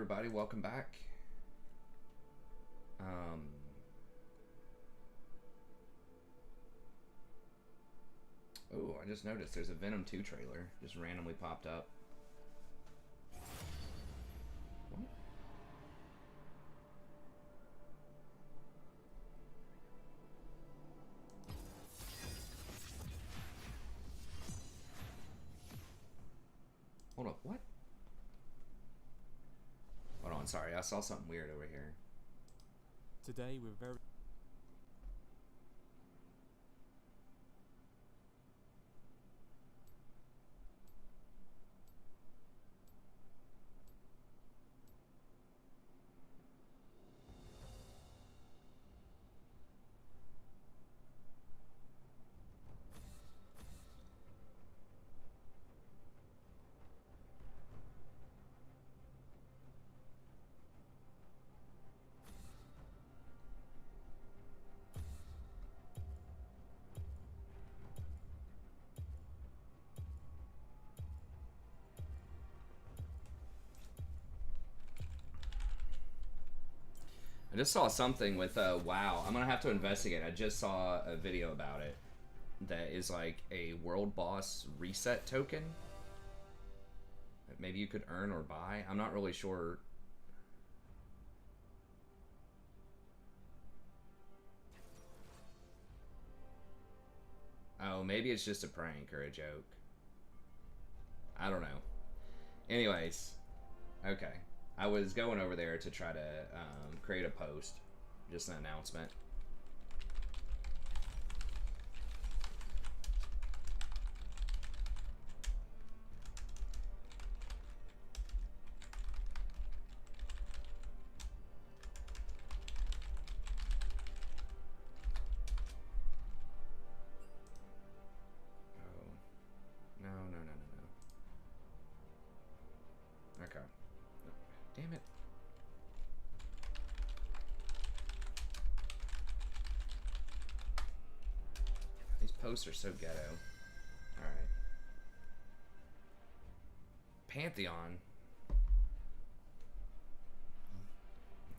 everybody, welcome back. Oh, I just noticed there's a Venom 2 trailer just randomly popped up. What? Hold up, what? Hold on, sorry, I saw something weird over here. Today we're very I just saw something with WoW. I'm gonna have to investigate. I just saw a video about it that is like a world boss reset token that maybe you could earn or buy. I'm not really sure. Oh, maybe it's just a prank or a joke. I don't know. Anyways, okay. I was going over there to try to create a post, just an announcement. Oh, no. Okay. Damn it. These posts are so ghetto. Alright. Pantheon.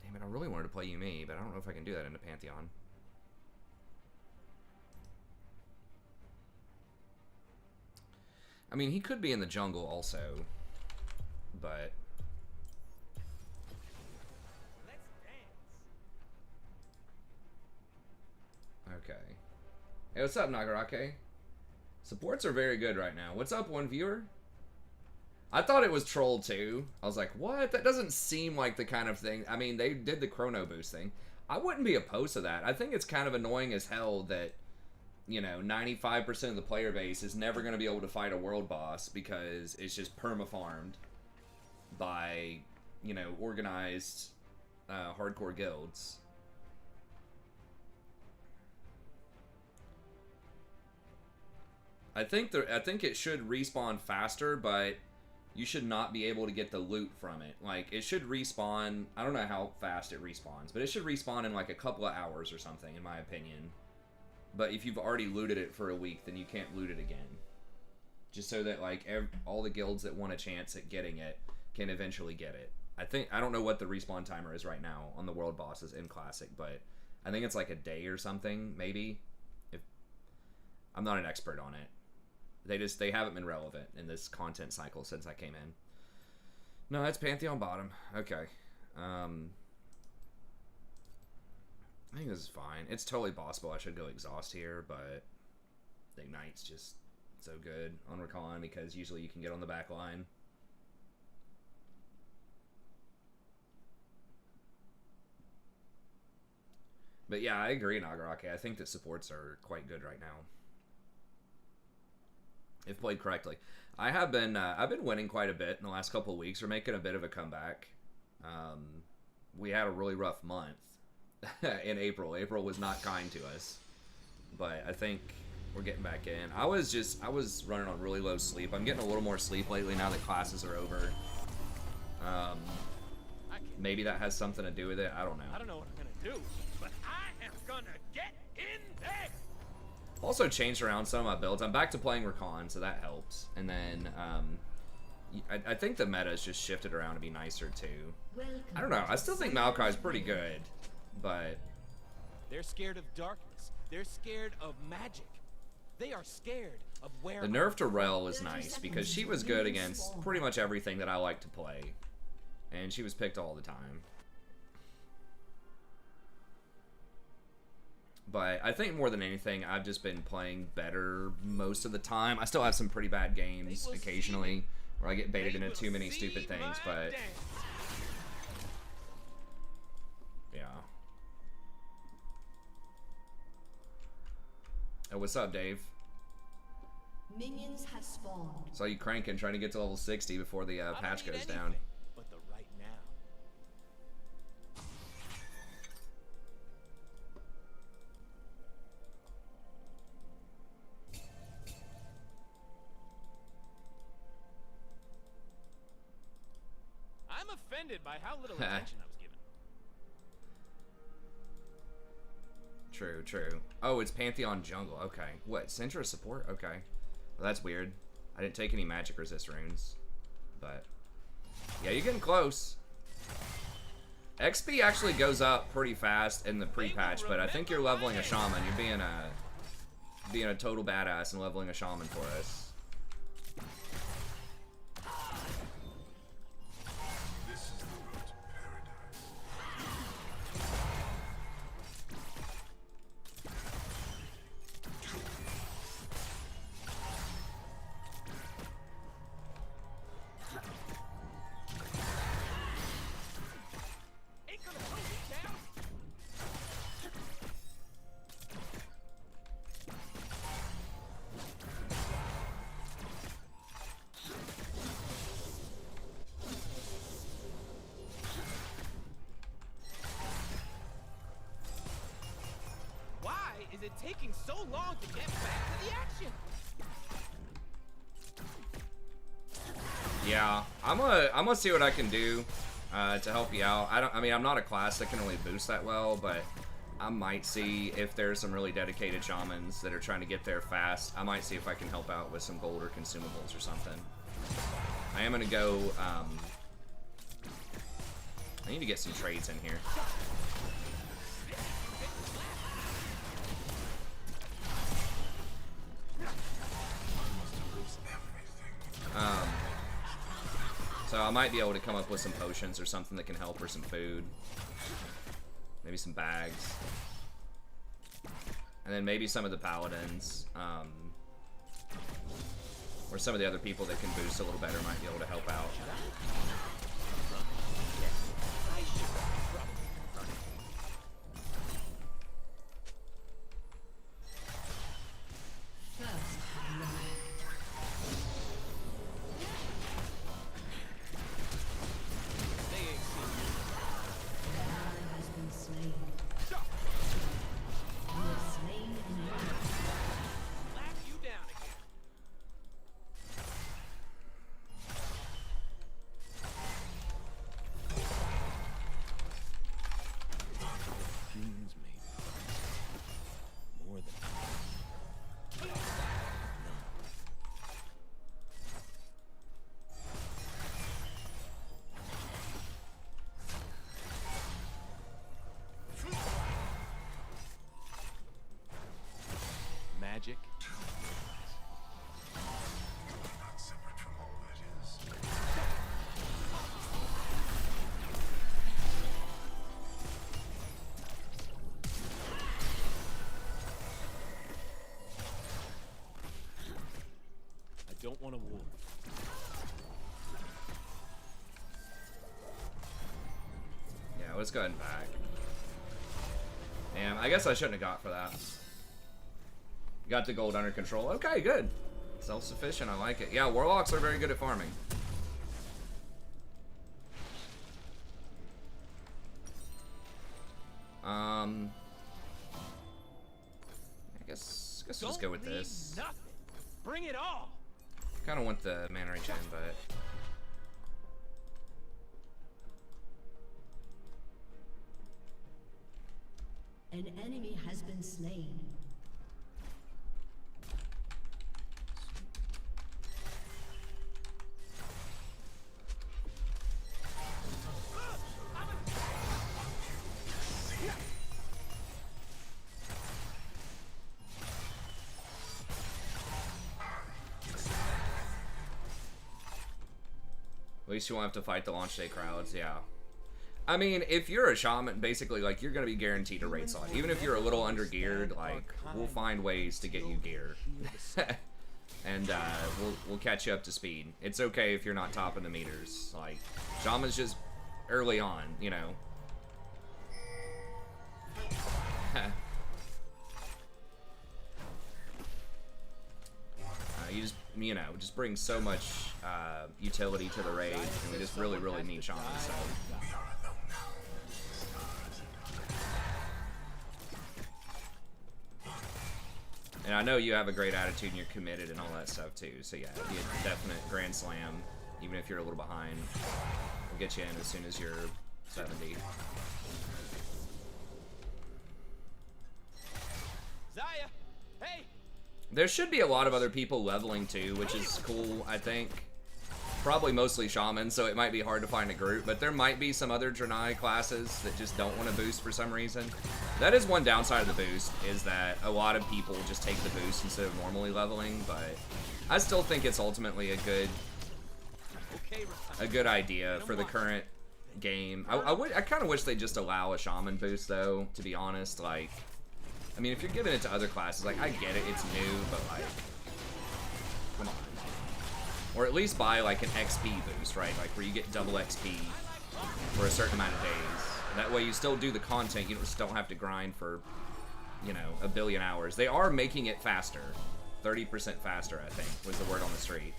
Damn it, I really wanted to play Yumi, but I don't know if I can do that in a Pantheon. I mean, he could be in the jungle also, but... Okay. Hey, what's up, Nagarake? Supports are very good right now. What's up, one viewer? I thought it was troll too. I was like, what? That doesn't seem like the kind of thing. I mean, they did the chrono boost thing. I wouldn't be opposed to that. I think it's kind of annoying as hell that, you know, 95% of the player base is never going to be able to fight a world boss because it's just perma-farmed by, you know, organized hardcore guilds. I think it should respawn faster, but you should not be able to get the loot from it. Like, it should respawn, I don't know how fast it respawns, but it should respawn in like a couple of hours or something, in my opinion. But if you've already looted it for a week, then you can't loot it again. Just so that, like, all the guilds that want a chance at getting it can eventually get it. I don't know what the respawn timer is right now on the world bosses in Classic, but I think it's like a day or something, maybe. I'm not an expert on it. They haven't been relevant in this content cycle since I came in. No, that's Pantheon bottom. Okay. I think this is fine. It's totally possible I should go exhaust here, but the Ignite's just so good on Recon because usually you can get on the back line. But yeah, I agree, Nagarake. I think the supports are quite good right now, if played correctly. I've been winning quite a bit in the last couple of weeks. We're making a bit of a comeback. We had a really rough month in April. April was not kind to us, but I think we're getting back in. I was running on really low sleep. I'm getting a little more sleep lately now that classes are over. Maybe that has something to do with it. I don't know. I don't know what I'm gonna do, but I am gonna get in there. Also changed around some of my builds. I'm back to playing Recon, so that helps. And then I think the meta has just shifted around to be nicer too. I don't know. I still think Maokai's pretty good, but They're scared of darkness. They're scared of magic. They are scared of where the nerf to Rel is nice because she was good against pretty much everything that I like to play, and she was picked all the time. But I think more than anything, I've just been playing better most of the time. I still have some pretty bad games occasionally where I get baited into too many stupid things, but yeah. Oh, what's up, Dave? Minions have spawned. Saw you cranking, trying to get to level 60 before the patch goes down. But the right now. I'm offended by how little attention I was given. True, true. Oh, it's Pantheon Jungle. Okay. What? Centra support? Okay. Well, that's weird. I didn't take any magic resist runes. But yeah, you're getting close. XP actually goes up pretty fast in the pre-patch, but I think you're leveling a shaman. You're being a total badass and leveling a shaman for us. Is it taking so long to get back to the action? Yeah, I'm gonna see what I can do to help you out. I mean, I'm not a class that can really boost that well, but I might see if there's some really dedicated shamans that are trying to get there fast. I might see if I can help out with some gold or consumables or something. I am gonna go. I need to get some trades in here. So I might be able to come up with some potions or something that can help, or some food. Maybe some bags. And then maybe some of the paladins, or some of the other people that can boost a little better might be able to help out. Magic. Not separate from all that is. I don't want a war. Yeah, let's go ahead and back. Damn, I guess I shouldn't have got for that. Got the gold under control. Okay, good. Self-sufficient, I like it. Yeah, warlocks are very good at farming. I guess we'll just go with this. Nothing. Bring it all. Kind of want the mana regen, but An enemy has been slain. At least you won't have to fight the launch day crowds, yeah. I mean, if you're a shaman, basically, like, you're gonna be guaranteed a raid slot. Even if you're a little under geared, like, we'll find ways to get you gear. And we'll catch you up to speed. It's okay if you're not topping the meters. Like, shaman's just early on, you know. You just, you know, just bring so much utility to the raid, and we just really, really need shaman. So. And I know you have a great attitude and you're committed and all that stuff too. So yeah, it'd be a definite grand slam, even if you're a little behind. We'll get you in as soon as you're 70. Zaya, hey. There should be a lot of other people leveling too, which is cool, I think. Probably mostly shaman, so it might be hard to find a group, but there might be some other Draenei classes that just don't want to boost for some reason. That is one downside of the boost, is that a lot of people just take the boost instead of normally leveling, but I still think it's ultimately a good idea for the current game. I kind of wish they just allow a shaman boost though, to be honest. Like, I mean, if you're giving it to other classes, like, I get it, it's new, but like, come on. Or at least buy like an XP boost, right? Like where you get double XP for a certain amount of days. That way you still do the content, you just don't have to grind for, you know, a billion hours. They are making it faster. 30% faster, I think, was the word on the street.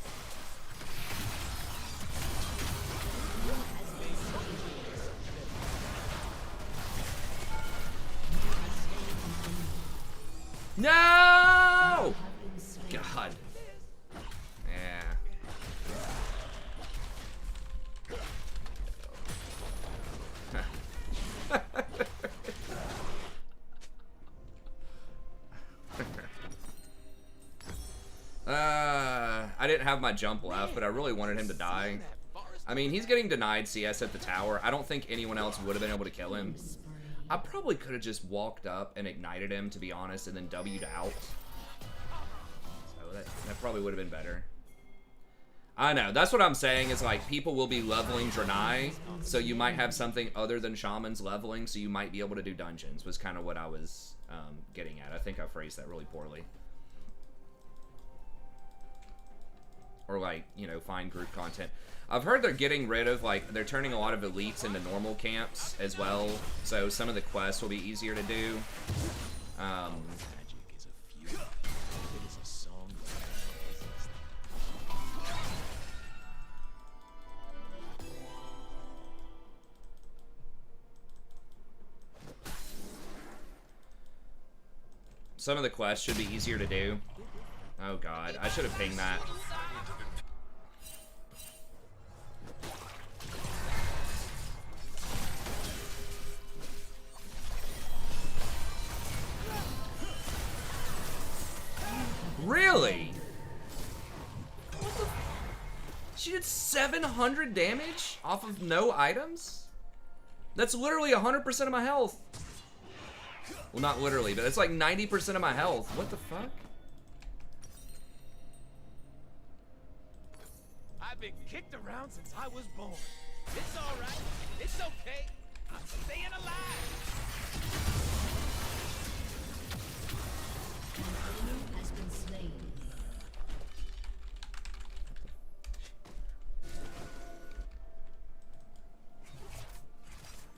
No! God. Yeah. I didn't have my jump left, but I really wanted him to die. I mean, he's getting denied CS at the tower. I don't think anyone else would have been able to kill him. I probably could have just walked up and ignited him, to be honest, and then W'd out. So that probably would have been better. I know, that's what I'm saying, is like, people will be leveling Draenei, so you might have something other than Shaman's leveling, so you might be able to do dungeons, was kind of what I was getting at. I think I phrased that really poorly. Or like, you know, find group content. I've heard they're getting rid of, like, they're turning a lot of elites into normal camps as well, so some of the quests will be easier to do. Some of the quests should be easier to do. Oh god, I should have pinged that. Really? What the? She did 700 damage off of no items? That's literally 100% of my health. Well, not literally, but it's like 90% of my health. What the fuck? I've been kicked around since I was born. It's all right. It's okay. I'm staying alive. An enemy has been slain.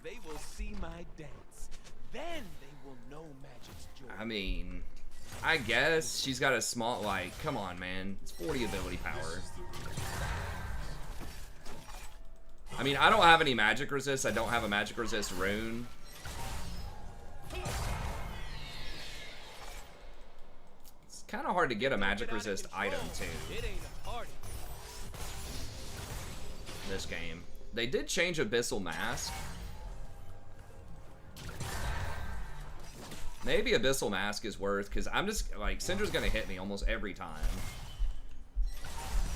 They will see my dance. Then they will know magic's joy. I mean, I guess she's got a small, like, come on, man. It's 40 ability power. I mean, I don't have any magic resist. I don't have a magic resist rune. It's kind of hard to get a magic resist item, too. It ain't a party. This game. They did change Abyssal Mask. Maybe Abyssal Mask is worth, because I'm just, like, Syndra's gonna hit me almost every time.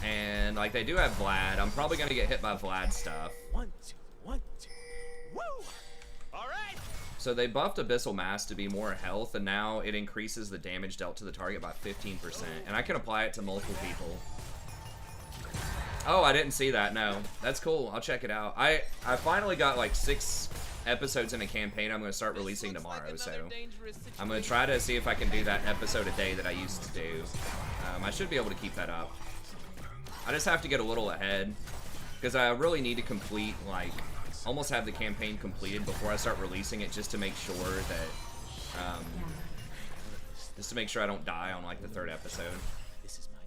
And, like, they do have Vlad. I'm probably gonna get hit by Vlad stuff. 1, 2, 1, 2. Woo! All right. So they buffed Abyssal Mask to be more health, and now it increases the damage dealt to the target by 15%. And I can apply it to multiple people. Oh, I didn't see that. No, that's cool. I'll check it out. I finally got like 6 episodes in a campaign I'm going to start releasing tomorrow, so I'm going to try to see if I can do that episode a day that I used to do. I should be able to keep that up. I just have to get a little ahead because I really need to complete, like, almost have the campaign completed before I start releasing it, just to make sure that, just to make sure I don't die on like the 3rd episode. This is my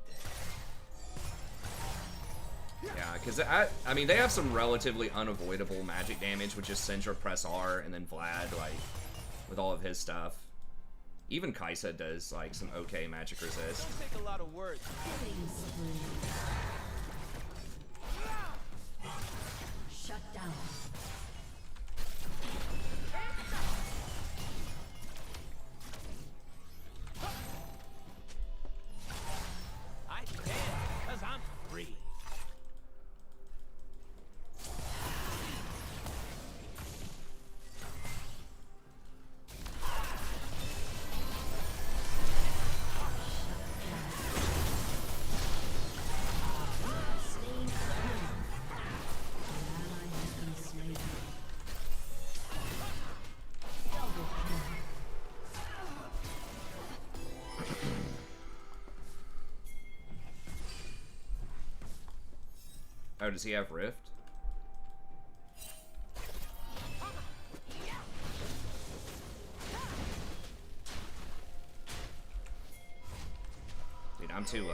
day. Yeah, because I mean, they have some relatively unavoidable magic damage with just Syndra press R and then Vlad, like, with all of his stuff. Even Kaisa does, like, some okay magic resist. Don't take a lot of words. Shut down. I dance because I'm free. Oh, does he have Rift? Dude, I'm too low.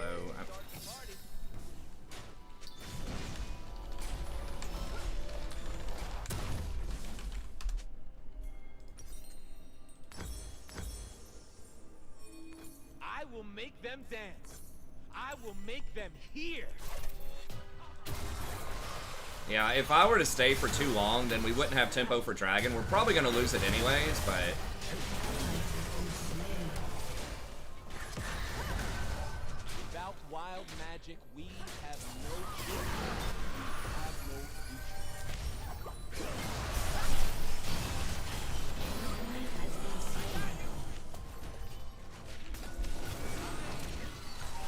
I will make them dance. I will make them hear. Yeah, if I were to stay for too long, then we wouldn't have tempo for Dragon. We're probably going to lose it anyways, but... Without wild magic, we have no future. We have no future.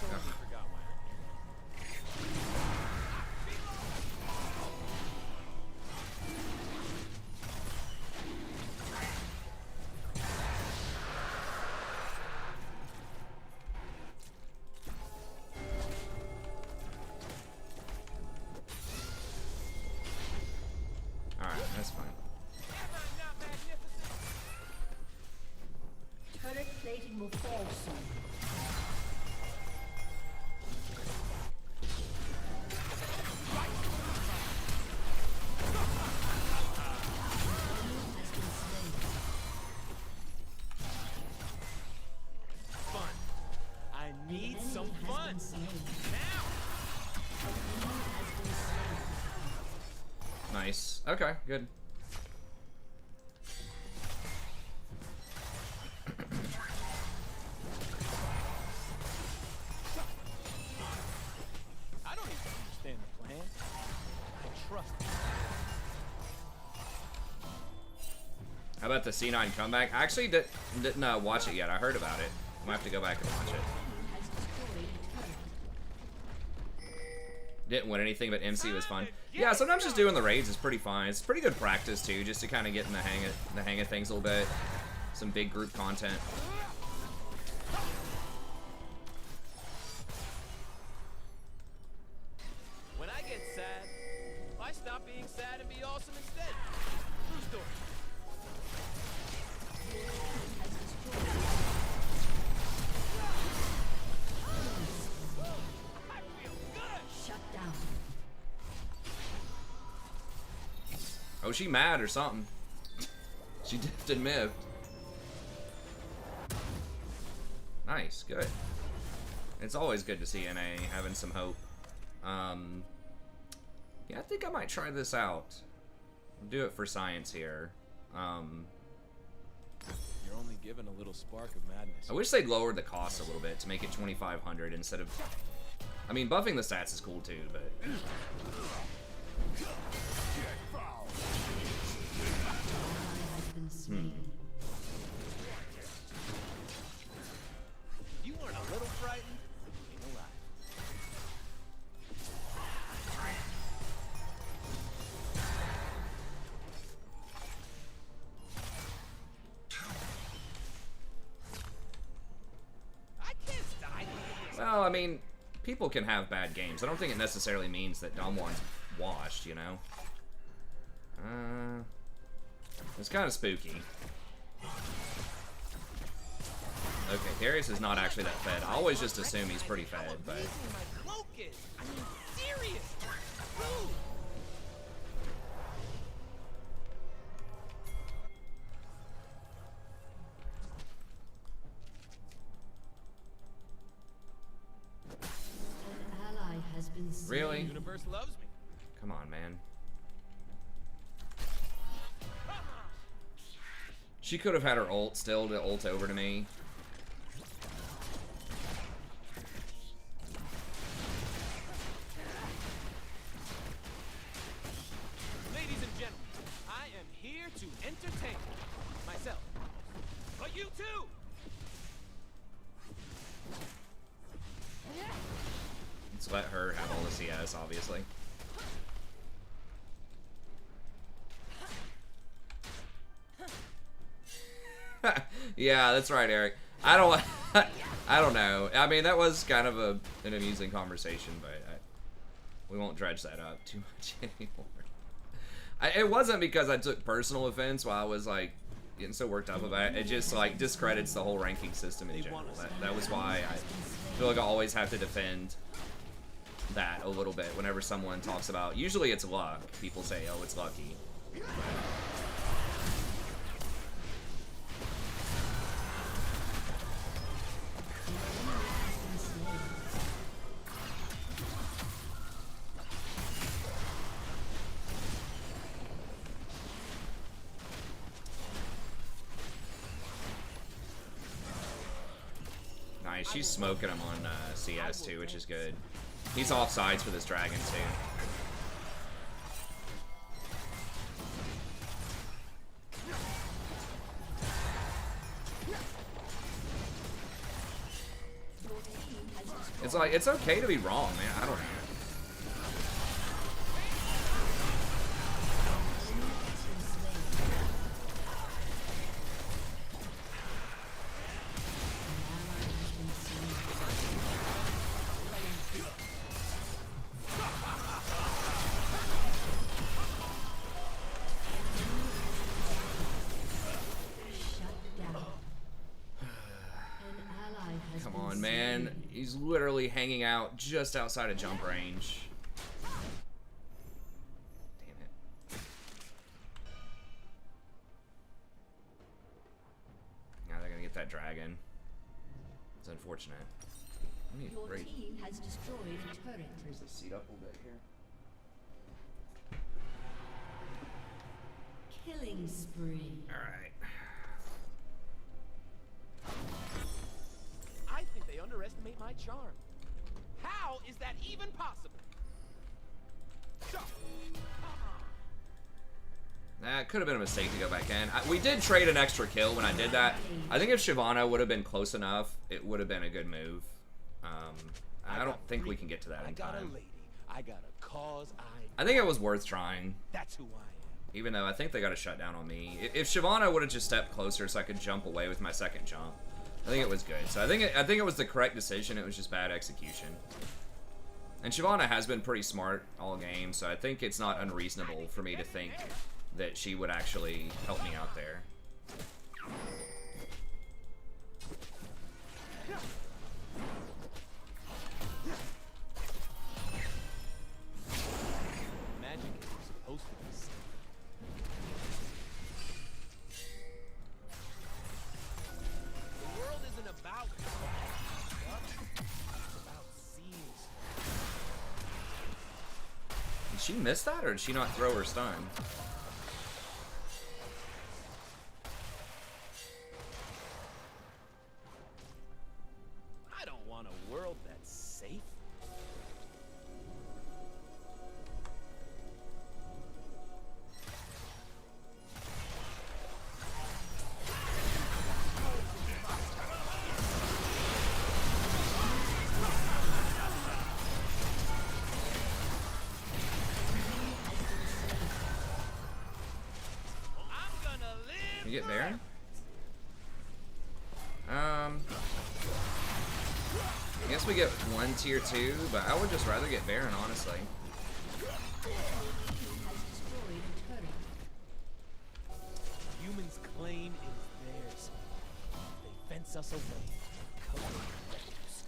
Totally forgot why I'm here. Alright, that's fine. Am I not magnificent? Turret plating will fall soon. Fun. I need some fun. Now. Nice. Okay, good. I don't even understand the plan. I trust it. How about the C9 comeback? I actually didn't watch it yet. I heard about it. I'm gonna have to go back and watch it. Didn't win anything, but MC was fun. Yeah, sometimes just doing the raids is pretty fun. It's pretty good practice too, just to kind of get in the hang of things a little bit. Some big group content. When I get sad, I stop being sad and be awesome instead. True story. I feel good. Shut down. Oh, she mad or something. She dipped and mived. Nice, good. It's always good to see NA having some hope. Yeah, I think I might try this out. I'll do it for science here. You're only given a little spark of madness. I wish they'd lower the cost a little bit to make it 2,500 instead of... I mean, buffing the stats is cool too, but... You weren't a little frightened? Ain't a lie. I mean, people can have bad games. I don't think it necessarily means that dumb ones washed, you know? It's kind of spooky. Okay, Darius is not actually that fed. I always just assume he's pretty fed, but... My cloak is. I mean, serious. Rude. An ally has been slain. Really? The universe loves me. Come on, man. She could have had her ult still to ult over to me. Ladies and gentlemen, I am here to entertain myself. But you too! Let's let her have all the CS, obviously. Yeah, that's right, Eric. I don't know. I mean, that was kind of an amusing conversation, but we won't dredge that up too much anymore. It wasn't because I took personal offense while I was like getting so worked up about it. It just like discredits the whole ranking system in general. That was why I feel like I always have to defend that a little bit whenever someone talks about. Usually it's luck. People say, "Oh, it's lucky." Nice, she's smoking him on CS too, which is good. He's off sides for this dragon too. It's like, it's okay to be wrong, man. I don't know. Come on, man. He's literally hanging out just outside of jump range. Damn it. Now they're gonna get that dragon. It's unfortunate. I need Your to break. team has destroyed a turret. Raise the seat up a little bit here. Killing spree. Alright. I think they underestimate my charm. How is that even possible? That could have been a mistake to go back in. We did trade an extra kill when I did that. I think if Shyvana would have been close enough, it would have been a good move. I don't think we can get to that in I got a time. lady. I got a cause. I think it was worth trying, That's who I am. even though I think they got a shutdown on me. If Shyvana would have just stepped closer so I could jump away with my second jump, I think it was good. So I think it was the correct decision. It was just bad execution. And Shyvana has been pretty smart all game, so I think it's not unreasonable for me to think that she would actually help me out there. Magic is supposed to be safe. The world isn't about it's about seas. Did she miss that, or did she not throw her stun? I don't want a world that's safe. I'm gonna live. Can you get Baron? I guess we get one tier 2, but I would just rather get Baron, honestly. Humans claim it is theirs. They fence us away. Cover their graves.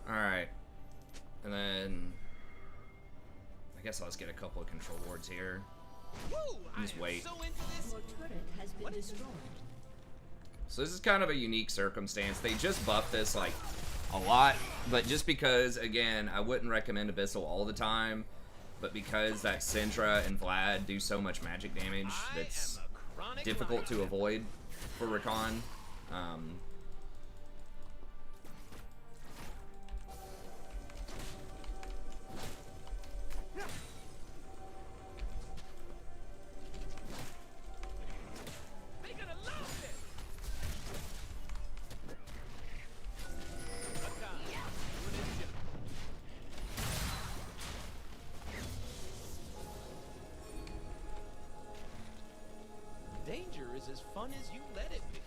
Alright. And then I guess I'll just get a couple of control wards here. Woo! Just wait. So into this. Your turret has been destroyed. So this is kind of a unique circumstance. They just buffed this like a lot, but just because, again, I wouldn't recommend Abyssal all the time, but because that Syndra and Vlad do so much magic damage that's difficult to avoid for Rakan. They're gonna love this. Rakan, doing his job. Danger is as fun as you let it be.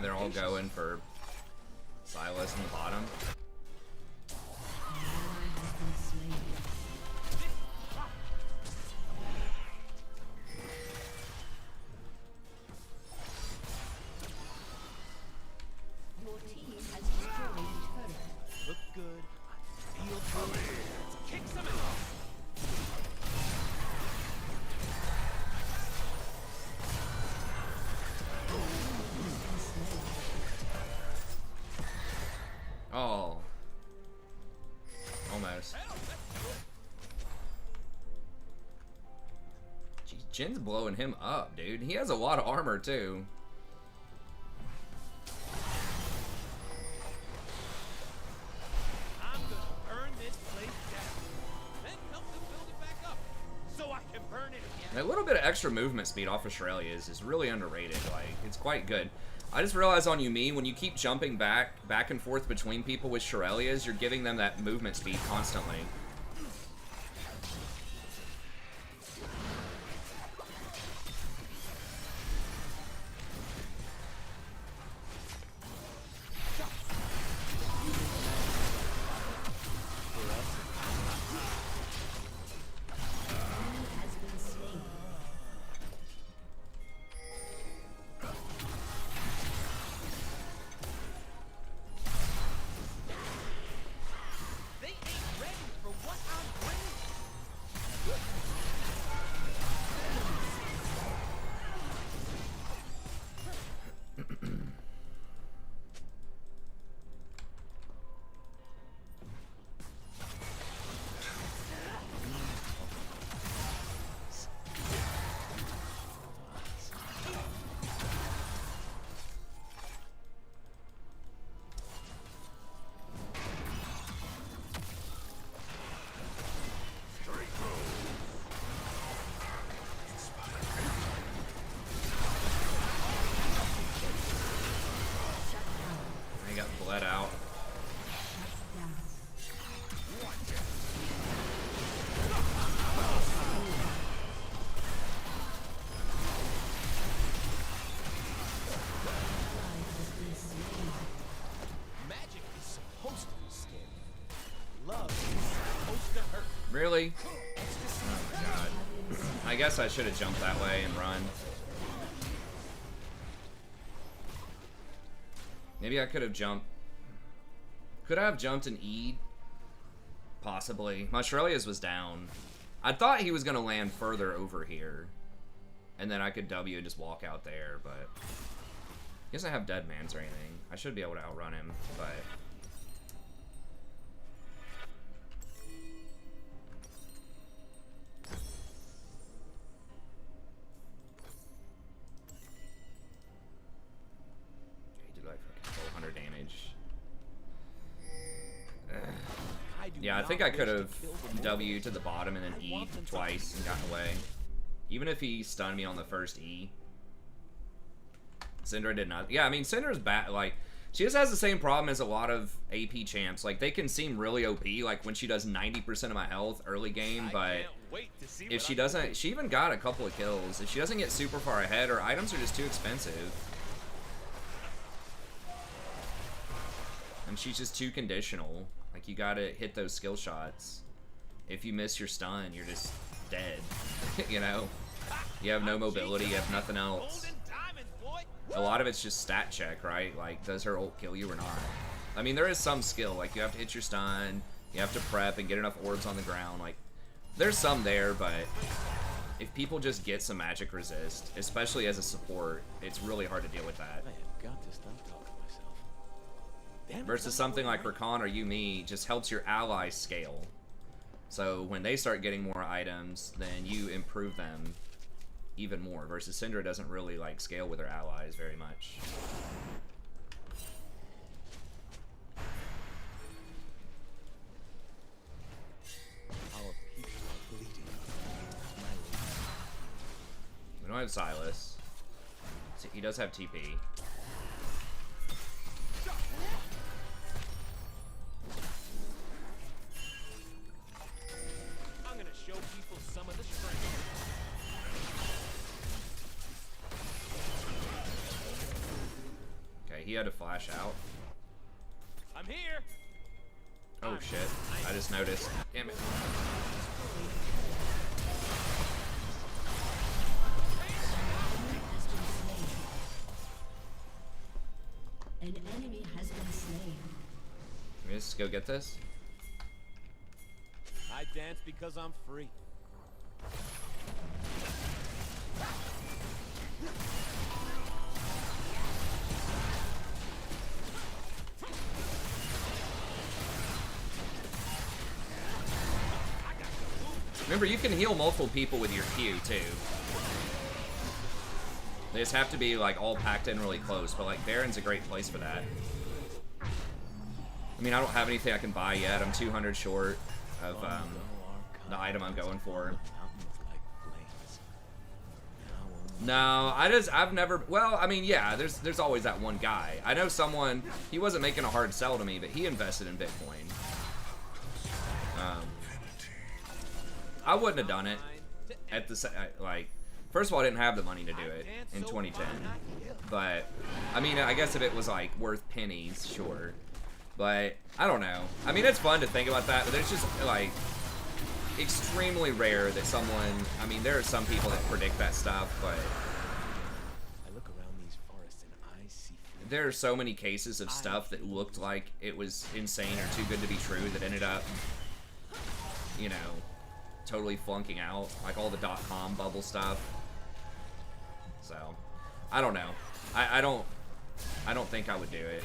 They're all going for Silas in the bottom. Your team has destroyed a turret. Look good. Feel good. Let's kick some ass. Oh. Almost. Jeez, Jin's blowing him up, dude. He has a lot of armor, too. I'm gonna burn this place down. Then help them build it back up. So I can burn it again. A little bit of extra movement speed off of Shirelia's is really underrated. Like, it's quite good. I just realized on Yumi, when you keep jumping back and forth between people with Shirelia's, you're giving them that movement speed constantly. Has been slain. They ain't ready for what I'm bringing. He got bled out. Magic is supposed to be scary. Love is supposed to hurt. Really? Oh my god. I guess I should have jumped that way and run. Maybe I could have jumped. Could I have jumped and E'd? Possibly. My Shirelia's was down. I thought he was going to land further over here. and then I could W and just walk out there, but he doesn't have dead mans or anything. I should be able to outrun him, but he did like fucking 1200 damage. Yeah, I think I could have W to the bottom and then E twice and gotten away. Even if he stunned me on the first E. Syndra did not. Yeah, I mean, Syndra's bad. Like, she just has the same problem as a lot of AP champs. Like, they can seem really OP, like when she does 90% of my health early game, but if she doesn't, she even got a couple of kills. If she doesn't get super far ahead, her items are just too expensive. And she's just too conditional. Like, you gotta hit those skill shots. If you miss your stun, you're just dead. You know? You have no mobility, you have nothing else. A lot of it's just stat check, right? Like, does her ult kill you or not? I mean, there is some skill. Like, you have to hit your stun, you have to prep and get enough orbs on the ground. Like, there's some there, but if people just get some magic resist, especially as a support, it's really hard to deal with that. I have got to stop talking to myself. Damn, Versus something like Rakan or Yuumi just helps your allies scale. So when they start getting more items, then you improve them even more. Versus Syndra doesn't really like scale with her allies very much. Our people are bleeding. We don't have Silas. He does have TP. I'm gonna show people some of the strength. Okay, he had to flash out. I'm here. Oh shit, I just noticed. Damn it. An enemy has been slain. Can we just go get this? I dance because I'm free. Remember, you can heal multiple people with your Q, too. They just have to be, like, all packed in really close, but, like, Baron's a great place for that. I mean, I don't have anything I can buy yet. I'm 200 short of, the item I'm going for. No, I've never, well, I mean, yeah, there's always that one guy. I know someone, he wasn't making a hard sell to me, but he invested in Bitcoin. I wouldn't have done it at the, like, first of all, I didn't have the money to do it in 2010. But, I mean, I guess if it was, like, worth pennies, sure. But, I don't know. I mean, it's fun to think about that, but it's just, like, extremely rare that someone, I mean, there are some people that predict that stuff, but I look around these forests and I see there are so many cases of stuff that looked like it was insane or too good to be true that ended up, you know, totally flunking out, like all the .com bubble stuff. So, I don't know. I don't think I would do it.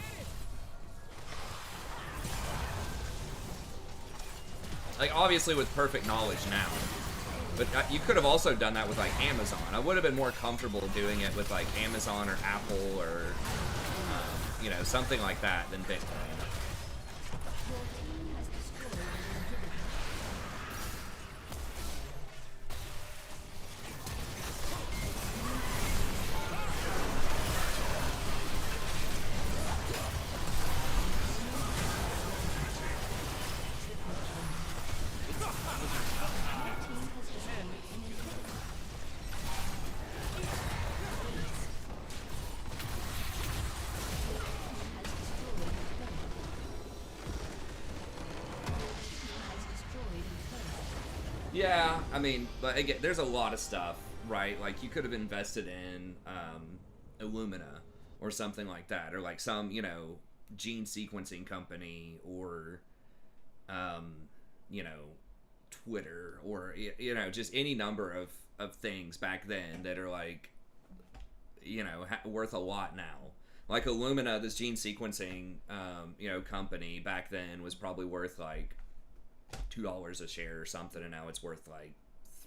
Like, obviously with perfect knowledge now. But you could have also done that with, like, Amazon. I would have been more comfortable doing it with, like, Amazon or Apple or, you know, something like that than Bitcoin. Yeah, I mean, but again, there's a lot of stuff, right? Like, you could have invested in Illumina or something like that, or like some, you know, gene sequencing company, or, you know, Twitter, or, you know, just any number of things back then that are like, you know, worth a lot now. Like Illumina, this gene sequencing, you know, company back then was probably worth like $2 a share or something, and now it's worth like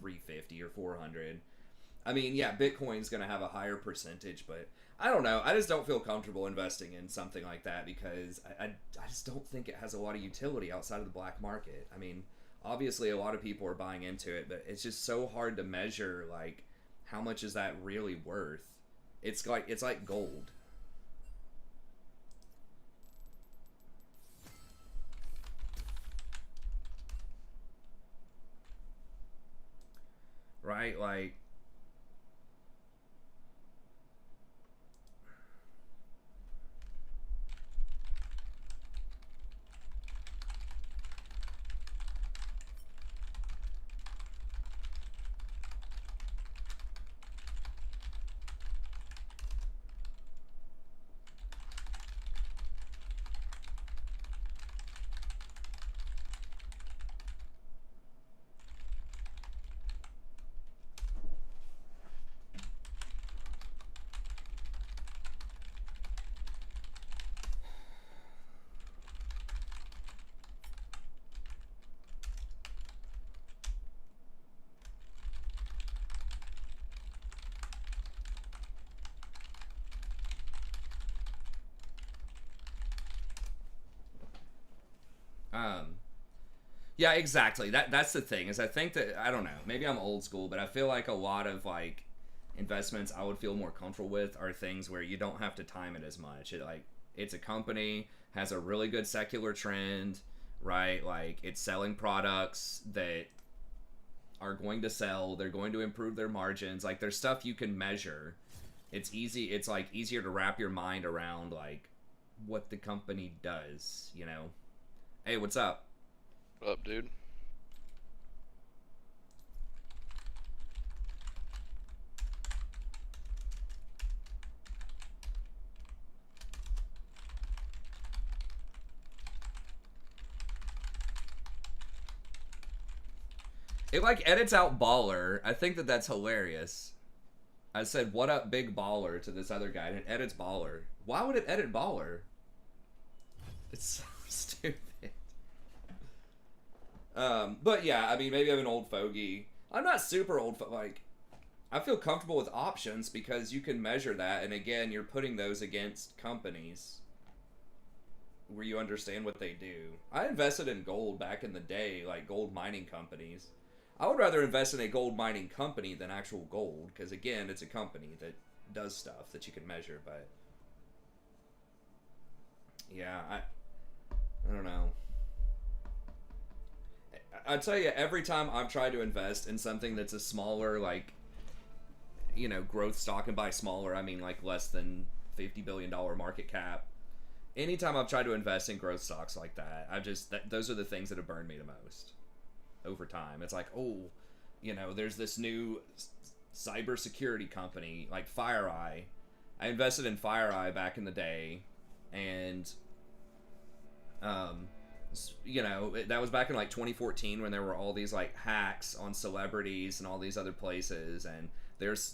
$350 or $400. I mean, yeah, Bitcoin's gonna have a higher percentage, but I don't know. I just don't feel comfortable investing in something like that because I just don't think it has a lot of utility outside of the black market. I mean, obviously a lot of people are buying into it, but it's just so hard to measure, like, how much is that really worth? It's like gold. Right? Like, yeah, exactly. That's the thing, is I think that, I don't know, maybe I'm old school, but I feel like a lot of like investments I would feel more comfortable with are things where you don't have to time it as much. It's a company, has a really good secular trend, right? Like, it's selling products that are going to sell, they're going to improve their margins. Like, there's stuff you can measure. It's like easier to wrap your mind around like what the company does, you know. Hey, what's up? What up, dude? It like edits out baller. I think that's hilarious. I said, "What up, big baller?" to this other guy, and it edits baller. Why would it edit baller? It's so stupid. But yeah, I mean, maybe I'm an old fogey. I'm not super old, like, I feel comfortable with options because you can measure that, and again, you're putting those against companies where you understand what they do. I invested in gold back in the day, like gold mining companies. I would rather invest in a gold mining company than actual gold, because again, it's a company that does stuff that you can measure, but yeah, I don't know. I tell you, every time I've tried to invest in something that's a smaller, like, you know, growth stock, and by smaller, I mean like less than $50 billion market cap. Anytime I've tried to invest in growth stocks like that, those are the things that have burned me the most over time. It's like, oh, you know, there's this new cybersecurity company like FireEye. I invested in FireEye back in the day, and you know, that was back in like 2014 when there were all these like hacks on celebrities and all these other places, and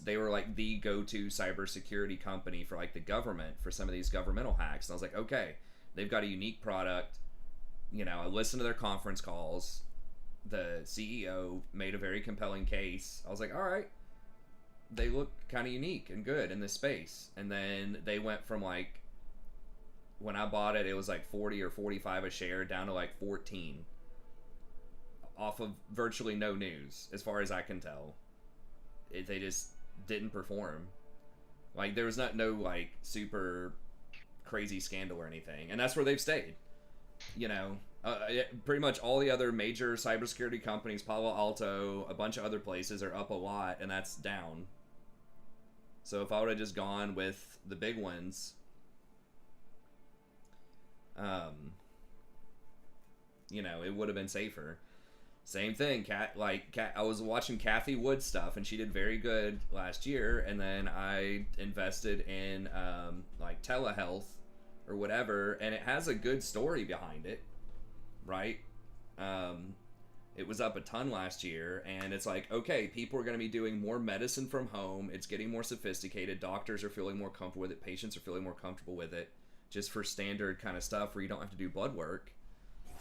they were like the go-to cybersecurity company for like the government for some of these governmental hacks. And I was like, okay, they've got a unique product. You know, I listened to their conference calls. The CEO made a very compelling case. I was like, all right, they look kind of unique and good in this space. And then they went from like, when I bought it, it was like 40 or 45 a share down to like 14 off of virtually no news, as far as I can tell. They just didn't perform. Like, there was no like super crazy scandal or anything, and that's where they've stayed. You know, pretty much all the other major cybersecurity companies, Palo Alto, a bunch of other places, are up a lot, and that's down. So if I would have just gone with the big ones, you know, it would have been safer. Same thing, I was watching Kathy Wood stuff, and she did very good last year, and then I invested in like telehealth or whatever, and it has a good story behind it, right? it was up a ton last year, and it's like, okay, people are going to be doing more medicine from home. It's getting more sophisticated. Doctors are feeling more comfortable with it. Patients are feeling more comfortable with it, just for standard kind of stuff where you don't have to do blood work.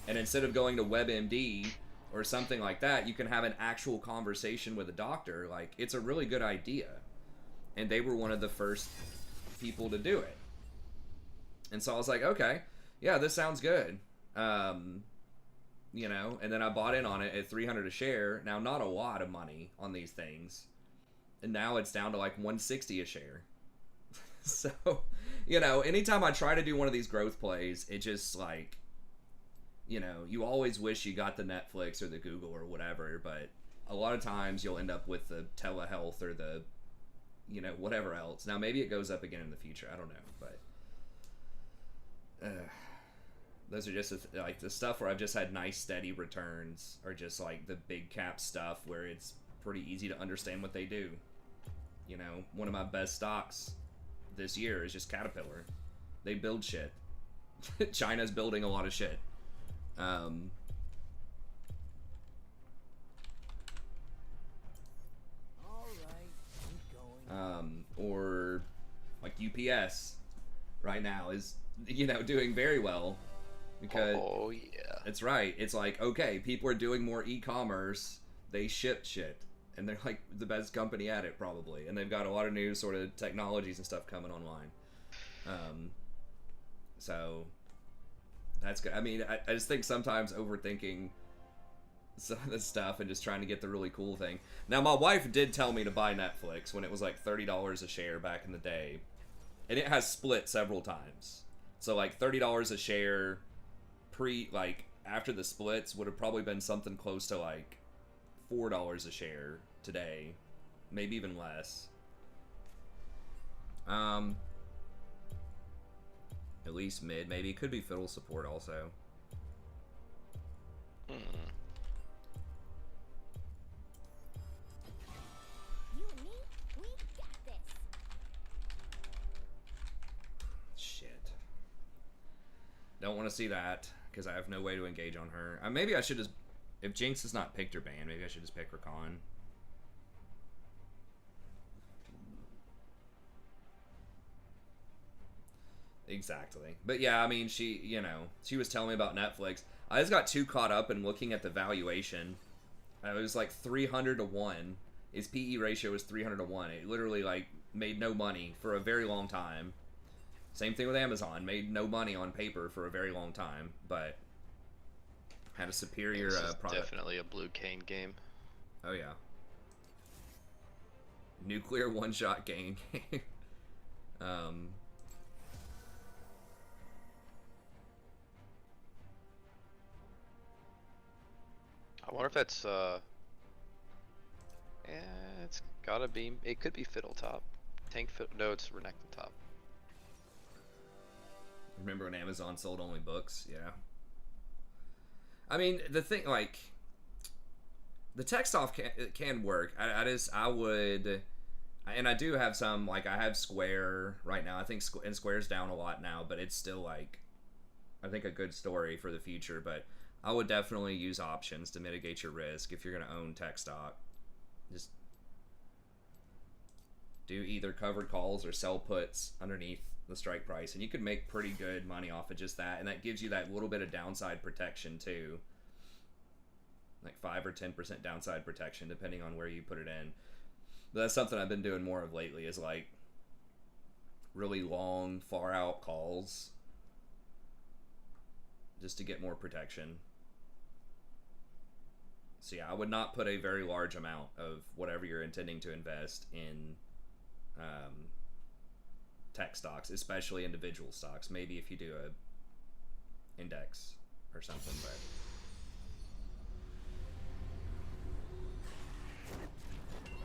And instead of going to WebMD or something like that, you can have an actual conversation with a doctor. Like, it's a really good idea. And they were one of the first people to do it. And so I was like, okay, yeah, this sounds good. You know, and then I bought in on it at $300 a share. Now, not a lot of money on these things. And now it's down to like $160 a share. So, you know, anytime I try to do one of these growth plays, it just like, you know, you always wish you got the Netflix or the Google or whatever, but a lot of times you'll end up with the telehealth or the, you know, whatever else. Now, maybe it goes up again in the future. I don't know, but those are just like the stuff where I've just had nice steady returns, or just like the big cap stuff where it's pretty easy to understand what they do. You know, one of my best stocks this year is just Caterpillar. They build shit. China's building a lot of shit. All right, keep going. Or like UPS right now is, you know, doing very well. Because oh yeah, it's right. It's like, okay, people are doing more e-commerce. They ship shit, and they're like the best company at it probably. And they've got a lot of new sort of technologies and stuff coming online. So that's good. I mean, I just think sometimes overthinking some of this stuff and just trying to get the really cool thing. Now, my wife did tell me to buy Netflix when it was like $30 a share back in the day, and it has split several times. So like $30 a share after the splits would have probably been something close to like $4 a share today, maybe even less. At least mid, maybe. It could be fiddle support also. You and me, we got this. Shit. Don't want to see that, because I have no way to engage on her. Maybe I should just, if Jinx is not picked or banned, maybe I should just pick Rakan. Exactly. But yeah, I mean, she, you know, she was telling me about Netflix. I just got too caught up in looking at the valuation. It was like 300 to 1. His PE ratio was 300 to 1. It literally, like, made no money for a very long time. Same thing with Amazon. Made no money on paper for a very long time, but had a superior this is product. definitely a blue cane game. Oh, yeah. Nuclear one-shot game. I wonder if that's it's gotta be. It could be Fiddle Top. Tank Fiddle. No, it's Renekton Top. Remember when Amazon sold only books? Yeah. I mean, the thing, like, the text off can work. I would, and I do have some, like, I have Square right now. I think Square's down a lot now, but it's still, like, I think a good story for the future. But I would definitely use options to mitigate your risk if you're going to own tech stock. Just do either covered calls or sell puts underneath the strike price, and you could make pretty good money off of just that, and that gives you that little bit of downside protection too, like 5 or 10% downside protection depending on where you put it in. But that's something I've been doing more of lately, is like really long far out calls just to get more protection. So yeah, I would not put a very large amount of whatever you're intending to invest in tech stocks, especially individual stocks. Maybe if you do a index or something, but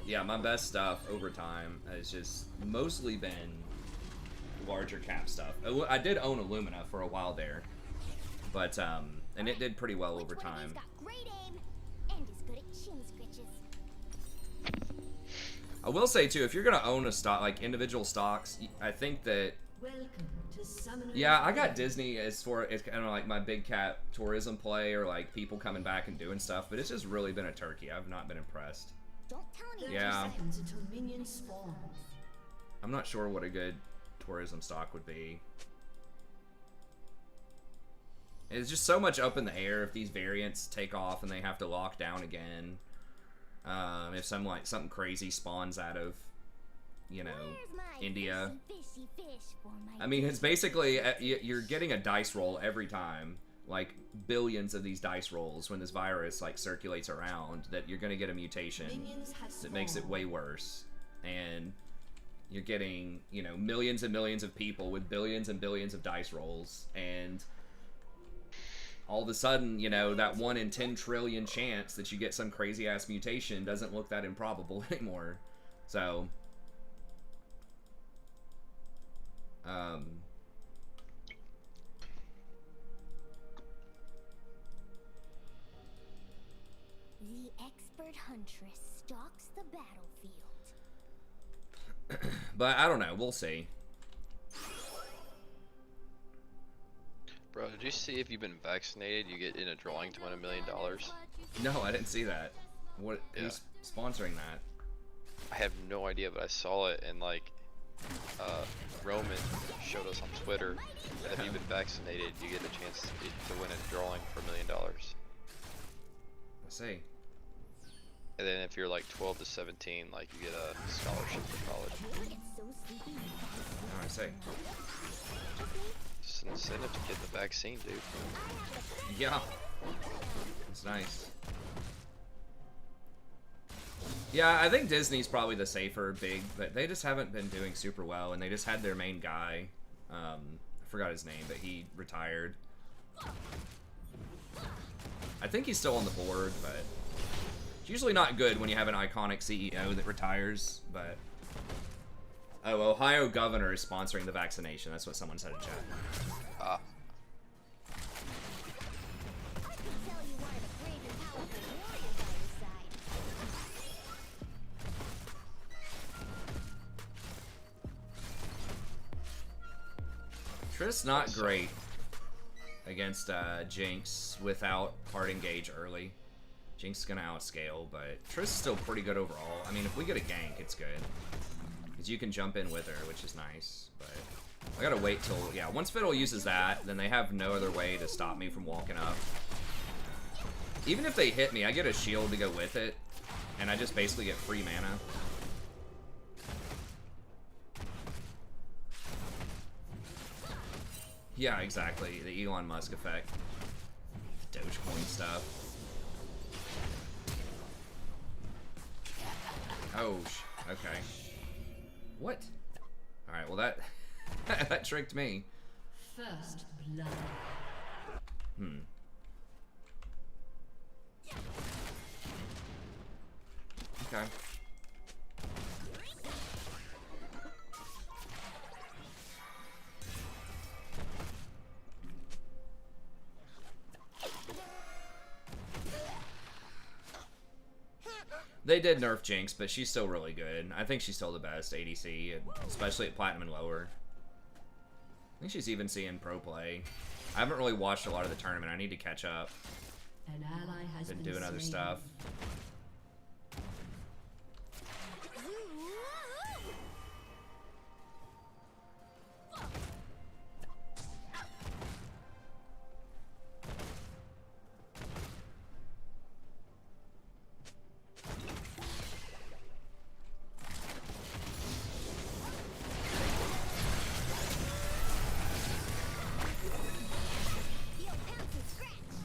yeah, my best stuff over time has just mostly been larger cap stuff. I did own Illumina for a while there, but and it did pretty well over time. Got great aim and is good at chin scritches. I will say too, if you're gonna own a stock, like individual stocks, I think that Welcome to Summoner's Yeah, I got Rift. Disney as for it's kind of like my big cat tourism play or like people coming back and doing stuff, but it's just really been a turkey. I've not been impressed. Don't tell 30 anyone. Yeah. seconds until minions spawn. I'm not sure what a good tourism stock would be. It's just so much up in the air if these variants take off and they have to lock down again. If something crazy spawns out of, you know, Where's my India. fishy fish for my I mean, it's basically you're getting a dice roll every time, like billions of these dice rolls when this virus like circulates around. That you're gonna get a mutation Minions have that makes it spawned. way worse, and you're getting, you know, millions and millions of people with billions and billions of dice rolls, and all of a sudden, you know, that 1 in 10 trillion chance that you get some crazy ass mutation doesn't look that improbable anymore. So, The expert huntress stalks the battlefield. but I don't know. We'll see. Bro, did you see if you've been vaccinated, you get in a drawing to win $1 million? No, I didn't see that. What? Yeah. Who's sponsoring that? I have no idea, but I saw it, and like, Roman showed us on Twitter that if you've been vaccinated, you get a chance to win a drawing for $1 million. Let's see. And then if you're like 12 to 17, like you get a scholarship to college. I get so sleepy. Oh, I see. It's an incentive to get the vaccine, dude. Yeah. It's nice. Yeah, I think Disney's probably the safer big, but they just haven't been doing super well, and they just had their main guy. I forgot his name, but he retired. I think he's still on the board, but it's usually not good when you have an iconic CEO that retires, but... Oh, Ohio governor is sponsoring the vaccination. That's what someone said in chat. Ah, I can tell you wanted a brave and powerful warrior by your side. Triss not great against Jinx without hard engage early. Jinx is gonna outscale, but Triss is still pretty good overall. I mean, if we get a gank, it's good. Because you can jump in with her, which is nice, but I gotta wait till, yeah, once Fiddle uses that, then they have no other way to stop me from walking up. Even if they hit me, I get a shield to go with it, and I just basically get free mana. Yeah, exactly, the Elon Musk effect. Dogecoin stuff. Oh, okay. What? Alright, well that... that tricked me. First blood. Okay. They did nerf Jinx, but she's still really good. I think she's still the best ADC, especially at Platinum and lower. I think she's even seeing pro play. I haven't really watched a lot of the tournament. I need to catch up. An ally has Been been doing other slain. stuff.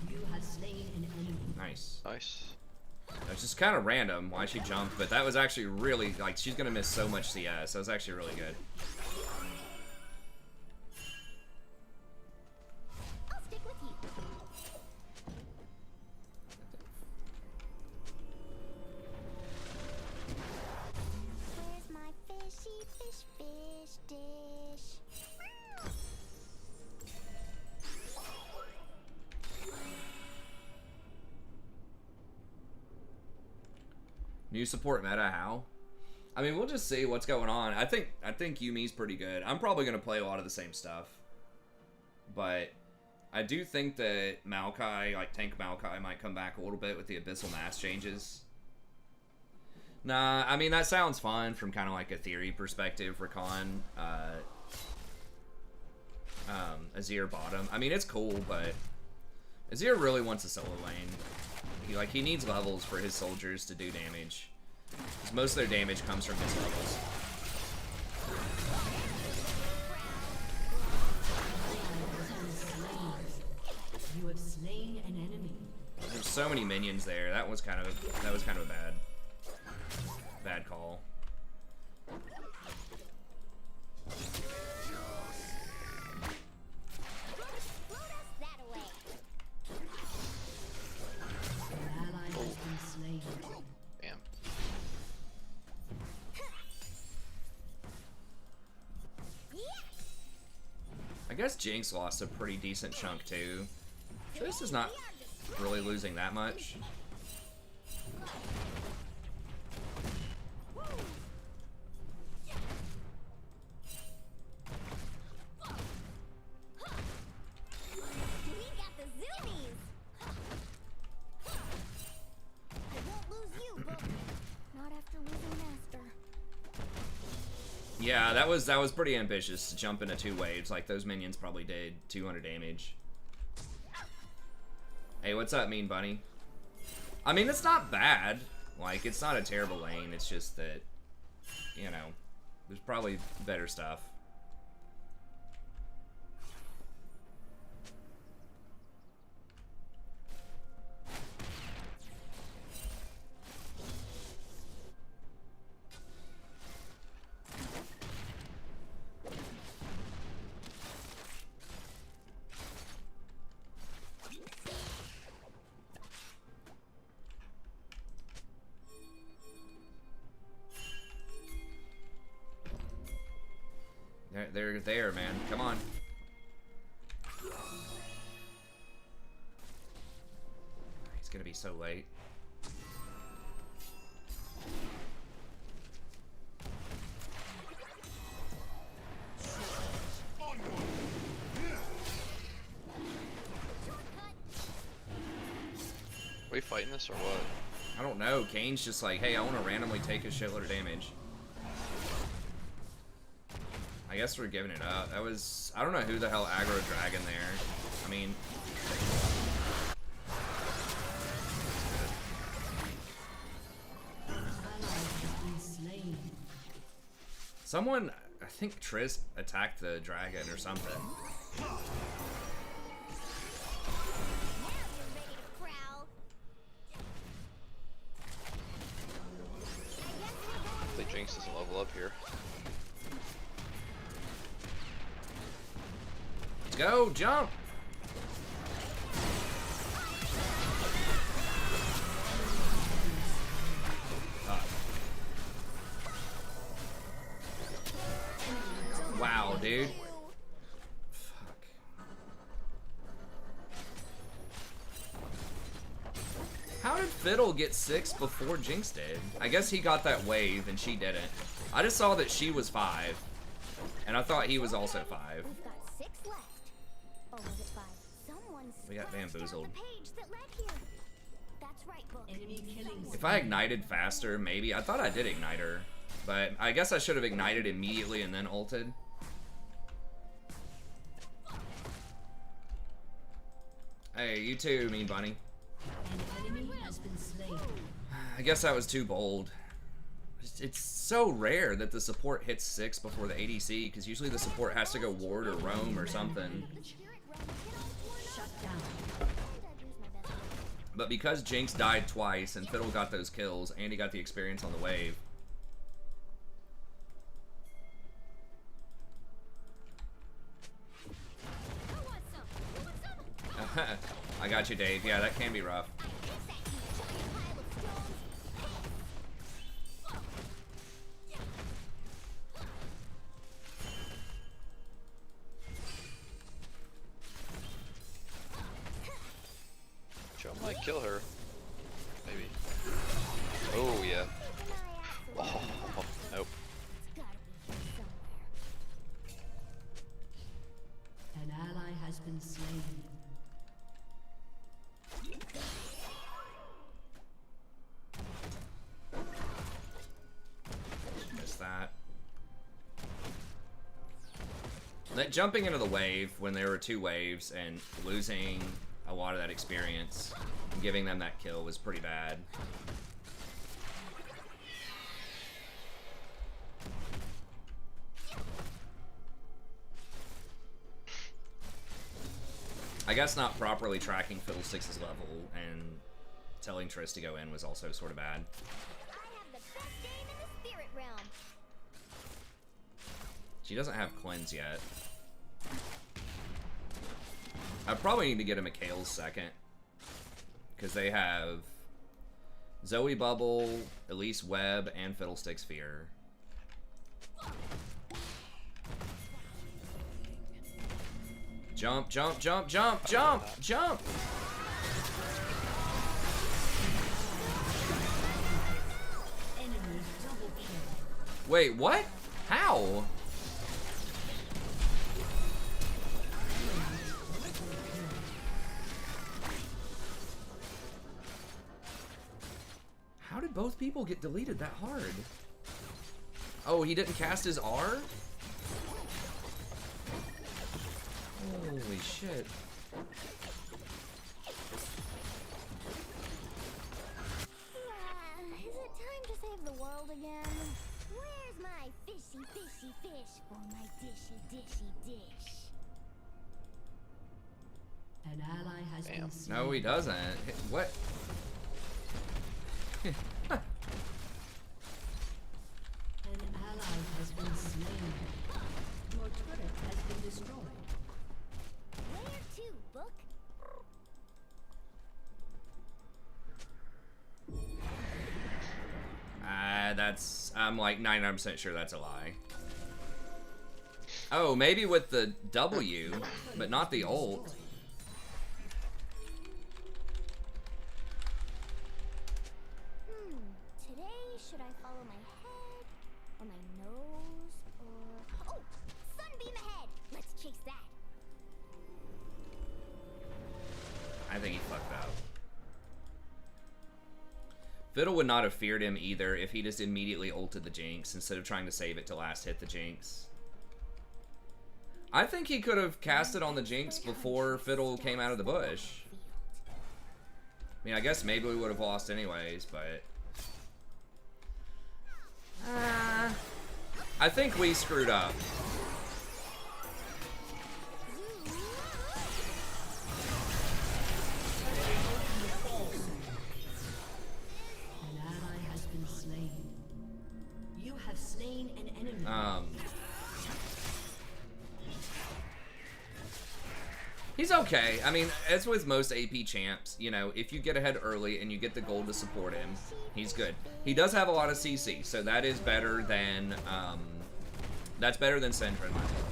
You have slain an enemy. Nice. nice. It's just kind of random why she jumped, but that was actually really, like, she's gonna miss so much CS. That was actually really good. I'll stick with you. Where's my fishy fish dish? New support meta, how? I mean, we'll just see what's going on. I think Yumi's pretty good. I'm probably gonna play a lot of the same stuff, but I do think that Maokai, like Tank Maokai, might come back a little bit with the Abyssal Mass changes. Nah, I mean, that sounds fun from kind of like a theory perspective for Khan. Azir bottom. I mean, it's cool, but Azir really wants a solo lane. He needs levels for his soldiers to do damage. Because most of their damage comes from his levels. You have slain an enemy. There's so many minions there. That was kind of a bad call. An ally has been slain. Damn. I guess Jinx lost a pretty decent chunk too. Triss is not really losing that much. We got the zoomies. I won't lose you, but not after losing Master. Yeah, that was pretty ambitious to jump into 2 waves. Like, those minions probably did 200 damage. Hey, what's up, Mean Bunny? I mean, it's not bad. Like, it's not a terrible lane. It's just that, you know, there's probably better stuff. They're there, man. Come on. He's gonna be so late. Are we fighting this or what? I don't know. Kane's just like, hey, I want to randomly take a shitload of damage. I guess we're giving it up. That was... I don't know who the hell aggro dragon there. I mean... Someone... I think Triss attacked the dragon or something. Hopefully Jinx doesn't level up here. Let's go! Jump! Wow, dude. Fuck. How did Fiddle get 6 before Jinx did? I guess he got that wave and she didn't. I just saw that she was 5. And I thought he was also 5. We've got 6 left. Or was it 5? Someone We got scratched out bamboozled. the page that led here. That's right, Book. Enemy killing. If I ignited faster, maybe. I thought I did ignite her. But I guess I should have ignited immediately and then ulted. Hey, you too, Mean Bunny. An enemy has been slain. I guess that was too bold. It's so rare that the support hits 6 before the ADC, because usually the support has to go ward or roam or something. Shut down. But because Jinx died twice and Fiddle got those kills and he got the experience on the wave. I got you, Dave. Yeah, that can be rough. Joe might kill her. Maybe. Oh, yeah. Oh, has been slain. Missed that. That jumping into the wave when there were 2 waves and losing a lot of that experience and giving them that kill was pretty bad. I guess not properly tracking Fiddlestick's level and telling Triss to go in was also sort of bad. I have the best game in the spirit realm. She doesn't have cleanse yet. I probably need to get a Mikhail's second. Because they have Zoe Bubble, Elise Webb, and Fiddlestick's Fear. Jump, jump, jump, jump, jump, jump! Enemy double kill. Wait, what? How? How did both people get deleted that hard? Oh, he didn't cast his R? Holy shit. Is it time to save the world again? Where's my fishy, fishy fish for my dishy, dishy dish? An ally has been slain. No, he doesn't. What? An ally has been slain. Your turret has been destroyed. Where to, book? I'm like 99% sure that's a lie. Oh, maybe with the W, but not the ult. Today, should I follow my head, or my nose, or... Oh! Sunbeam ahead! Let's chase that! I think he fucked up. Fiddle would not have feared him either if he just immediately ulted the Jinx instead of trying to save it to last hit the Jinx. I think he could have casted on the Jinx before Fiddle came out of the bush. I mean, I guess maybe we would have lost anyways, but... I think we screwed up. An ally has been slain. You have slain an enemy. He's okay. I mean, as with most AP champs, you know, if you get ahead early and you get the gold to support him, he's good. He does have a lot of CC, so that is better than, that's better than Syndra in my opinion.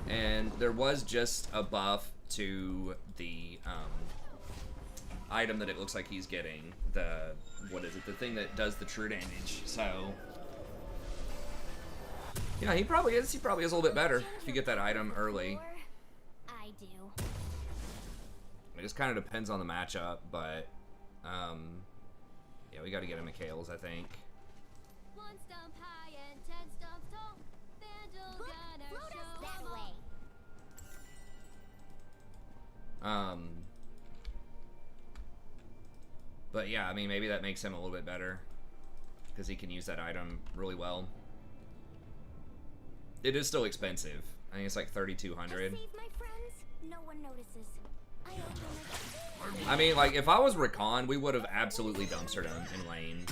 And there was just a buff to the, item that it looks like he's getting. The, what is it? The thing that does the true damage, so... Yeah, he probably is a little bit better if you get that item early. I do. It just kind of depends on the matchup, but yeah, we got to get him Mikhail's, I think. One stump high and 10 stumps tall. Vandal gonna show that way. But yeah, I mean, maybe that makes him a little bit better because he can use that item really well. It is still expensive. I think it's like 3,200. Save my friends. No one notices. I mean, like, if I was Rakan, we would have absolutely dumpstered him in lane.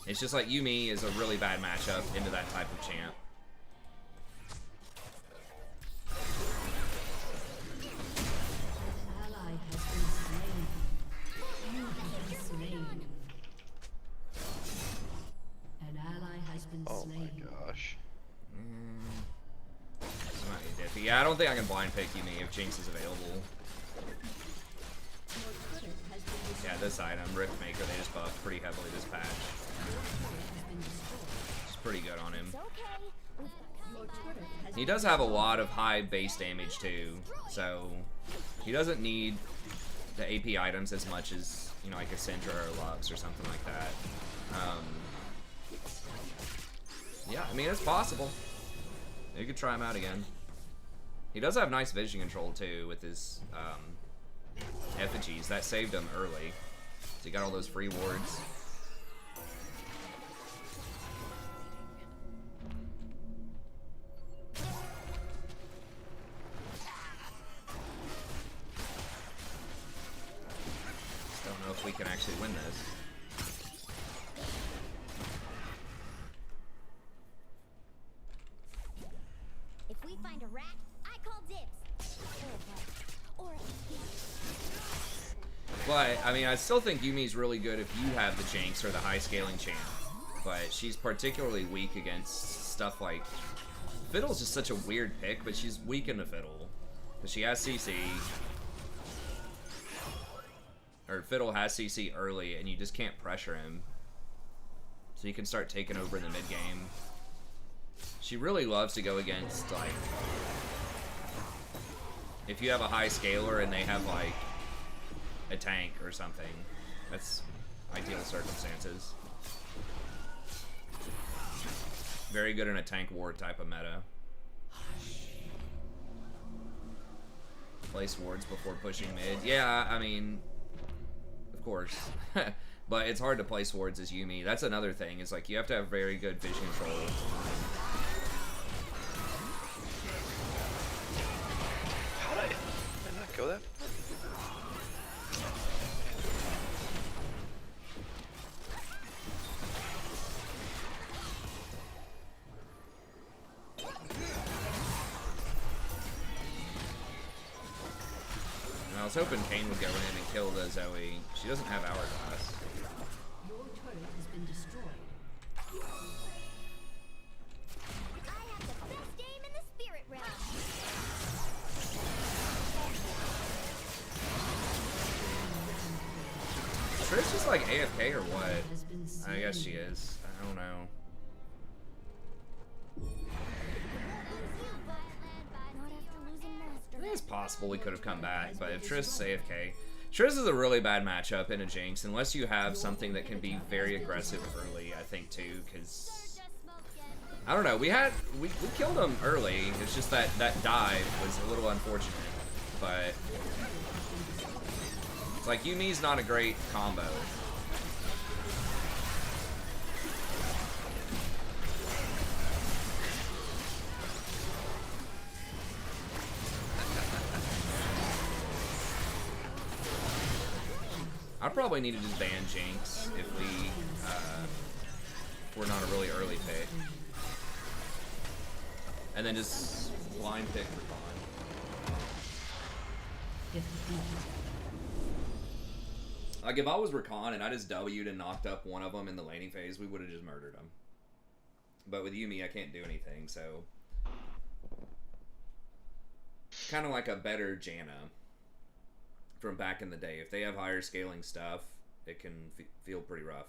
It's just like Yuumi is a really bad matchup into that type of champ. An ally has been slain. You have been slain. An ally has been Oh slain. my gosh. This might be diffy. Yeah, I don't think I can blind pick Yuumi if Jinx is available. Yeah, this item, Rift Maker, they just buffed pretty heavily this patch. It's pretty good on him. It's okay. We've got He does have a lot of high base damage too, so he doesn't need the AP items as much as, you know, like a Syndra or Lux or something like that. Yeah, I mean, it's possible. You could try him out again. He does have nice vision control too with his effigies. That saved him early. So he got all those free wards. Just don't know if we can actually win this. If we find a rat, I call dibs. Or But, I mean, I still think Yumi's really good if you have the Jinx or the high scaling champ. But she's particularly weak against stuff like... Fiddle's just such a weird pick, but she's weak into Fiddle. Because she has CC. Or Fiddle has CC early, and you just can't pressure him. So you can start taking over in the mid game. She really loves to go against, like... If you have a high scaler and they have, like... a tank or something. That's ideal circumstances. Very good in a tank ward type of meta. Place wards before pushing mid. Yeah, I mean, of course. But it's hard to place wards as Yumi. That's another thing, is like you have to have very good vision control. How did I not go that? I was hoping Kane would go in and kill the Zoe. She doesn't have Hourglass. Your turret has been destroyed. I have the best game in the spirit realm. Trish is like AFK or what? I guess she is. I don't know. Not after losing Master. I think it's possible we could have come back, but if Triss is AFK... Triss is a really bad matchup in a Jinx, unless you have something that can be very aggressive early, I think, too, because... I don't know, we killed him early, it's just that that dive was a little unfortunate, but... It's like, Yumi's not a great combo. I probably need to just ban Jinx if we're not a really early pick. And then just blind pick for Rakan. Like if I was Rakan and I just W'd and knocked up one of them in the laning phase, we would have just murdered them. But with Yumi, I can't do anything, so... Kind of like a better Janna from back in the day. If they have higher scaling stuff, it can feel pretty rough.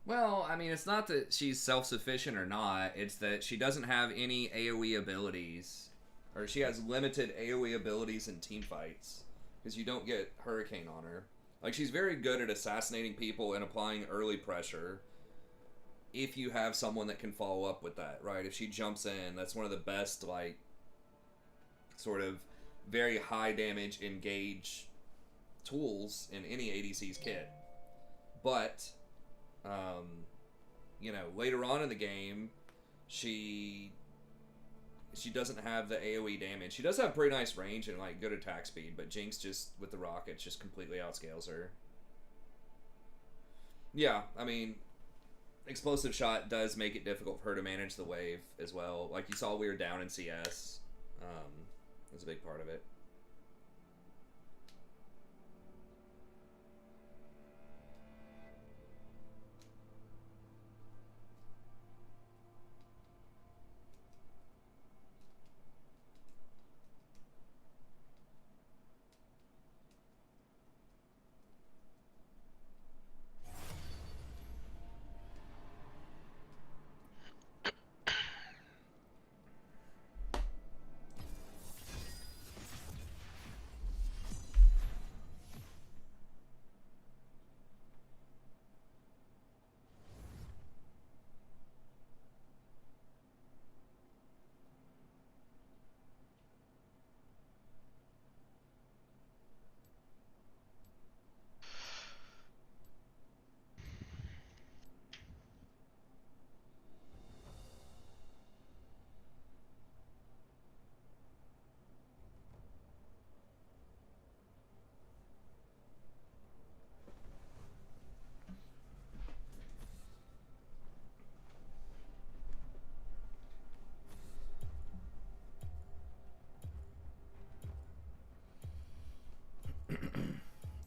Well, I mean, it's not that she's self-sufficient or not. It's that she doesn't have any AoE abilities. Or she has limited AoE abilities in team fights. Because you don't get Hurricane on her. Like, she's very good at assassinating people and applying early pressure. If you have someone that can follow up with that, right? If she jumps in, that's one of the best, like, sort of very high damage engage tools in any ADC's kit. But... you know, later on in the game, she she doesn't have the AoE damage. She does have pretty nice range and like good attack speed, but Jinx just with the rockets just completely outscales her. Yeah, I mean, explosive shot does make it difficult for her to manage the wave as well. Like you saw, we were down in CS. That's a big part of it.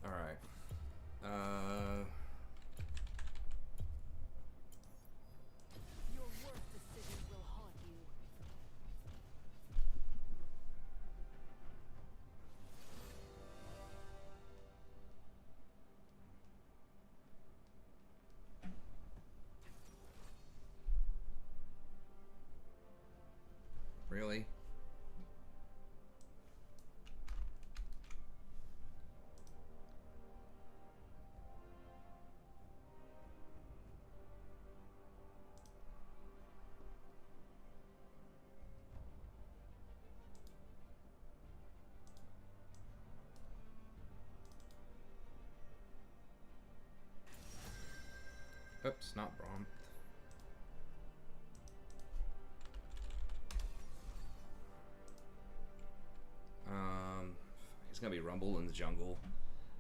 All right. Your worst decision will haunt you. Really? Oops, not Braum. He's gonna be Rumble in the jungle.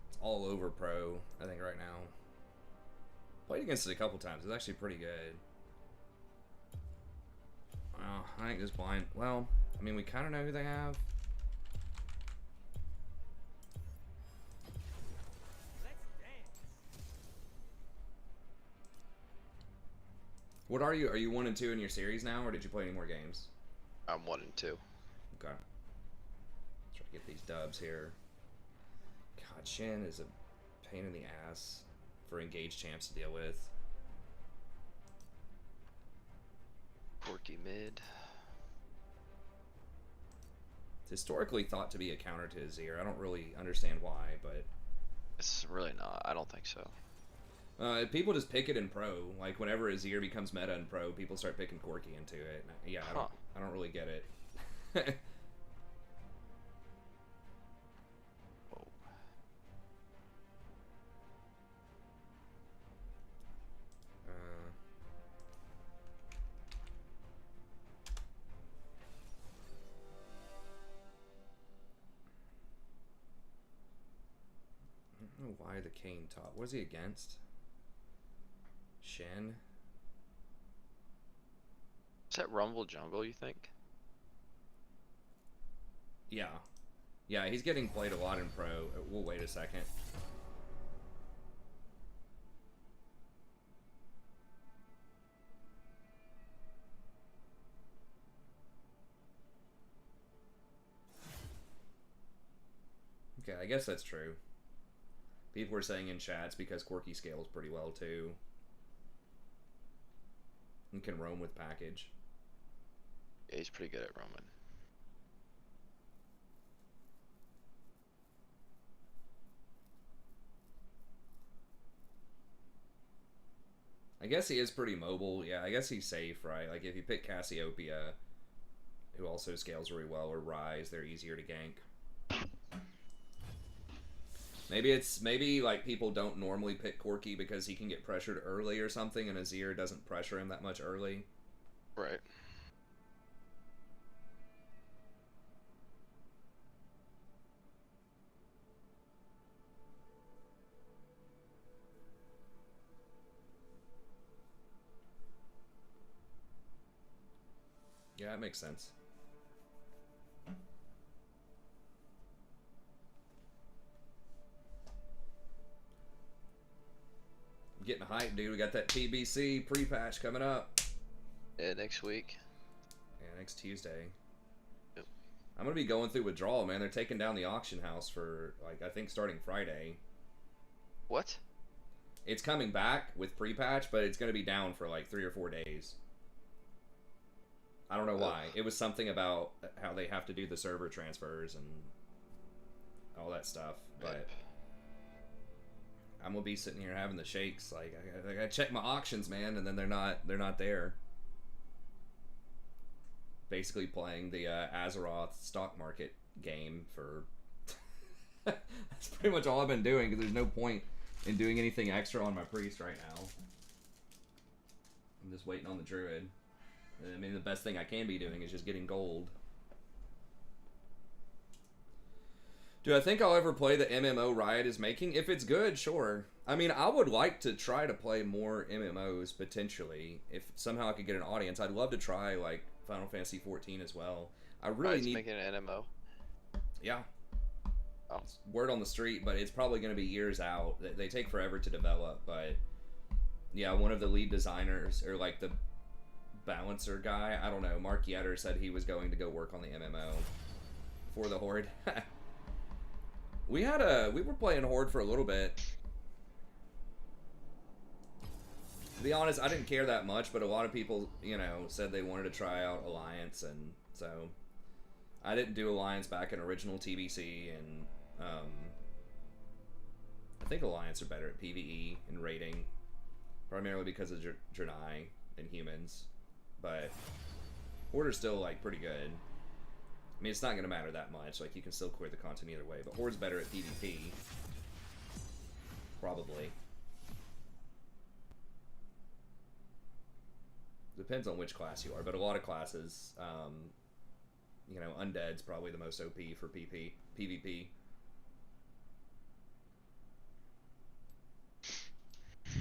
It's all over pro, I think, right now. Played against it a couple times. It's actually pretty good. Wow, I think this blind. Well, I mean, we kind of know who they have. Let's dance. What are you? Are you 1 and 2 in your series now, or did you play any more games? I'm 1 and 2. Okay. Try to get these dubs here. God, Shen is a pain in the ass for engaged champs to deal with. Corky mid. It's historically thought to be a counter to Azir. I don't really understand why, but It's really not. I don't think so. people just pick it in pro. Like whenever Azir becomes meta in pro, people start picking Corki into it. Yeah, I don't really get it. Whoa. I don't know why the Kane top. What is he against? Shen? Is that Rumble jungle, you think? Yeah. Yeah, he's getting played a lot in pro. We'll wait a second. Okay, I guess that's true. People were saying in chats because Corki scales pretty well too. And can roam with package. Yeah, he's pretty good at roaming. I guess he is pretty mobile. Yeah, I guess he's safe, right? Like if you pick Cassiopeia, who also scales really well, or Ryze, they're easier to gank. Maybe like people don't normally pick Corki because he can get pressured early or something, and Azir doesn't pressure him that much early. Right. Yeah, that makes sense. I'm getting hyped, dude. We got that TBC pre-patch coming up. Yeah, next week. Yeah, next Tuesday. Yep. I'm gonna be going through withdrawal, man. They're taking down the auction house for, like, I think starting Friday. What? It's coming back with pre-patch, but it's gonna be down for like 3 or 4 days. I don't know why. It was something about how they have to do the server transfers and all that stuff. But I'm gonna be sitting here having the shakes. Like I gotta check my auctions, man, and then they're not there. Basically playing the Azeroth stock market game for. That's pretty much all I've been doing because there's no point in doing anything extra on my priest right now. I'm just waiting on the druid. I mean, the best thing I can be doing is just getting gold. Do I think I'll ever play the MMO Riot is making? If it's good, sure. I mean, I would like to try to play more MMOs, potentially. If somehow I could get an audience, I'd love to try, like, Final Fantasy 14 as well. I really Riot's need... making an MMO? Yeah. Oh. It's word on the street, but it's probably going to be years out. They take forever to develop, but... Yeah, one of the lead designers, or, like, the balancer guy, I don't know, Mark Yetter said he was going to go work on the MMO for the Horde. We were playing Horde for a little bit. To be honest, I didn't care that much, but a lot of people, you know, said they wanted to try out Alliance, and so I didn't do Alliance back in original TBC, and I think Alliance are better at PvE and raiding, primarily because of Draenei and humans. But Horde's still, like, pretty good. I mean, it's not going to matter that much. Like, you can still clear the content either way. But Horde's better at PvP. Probably. Depends on which class you are. But a lot of classes, you know, Undead's probably the most OP for PvP.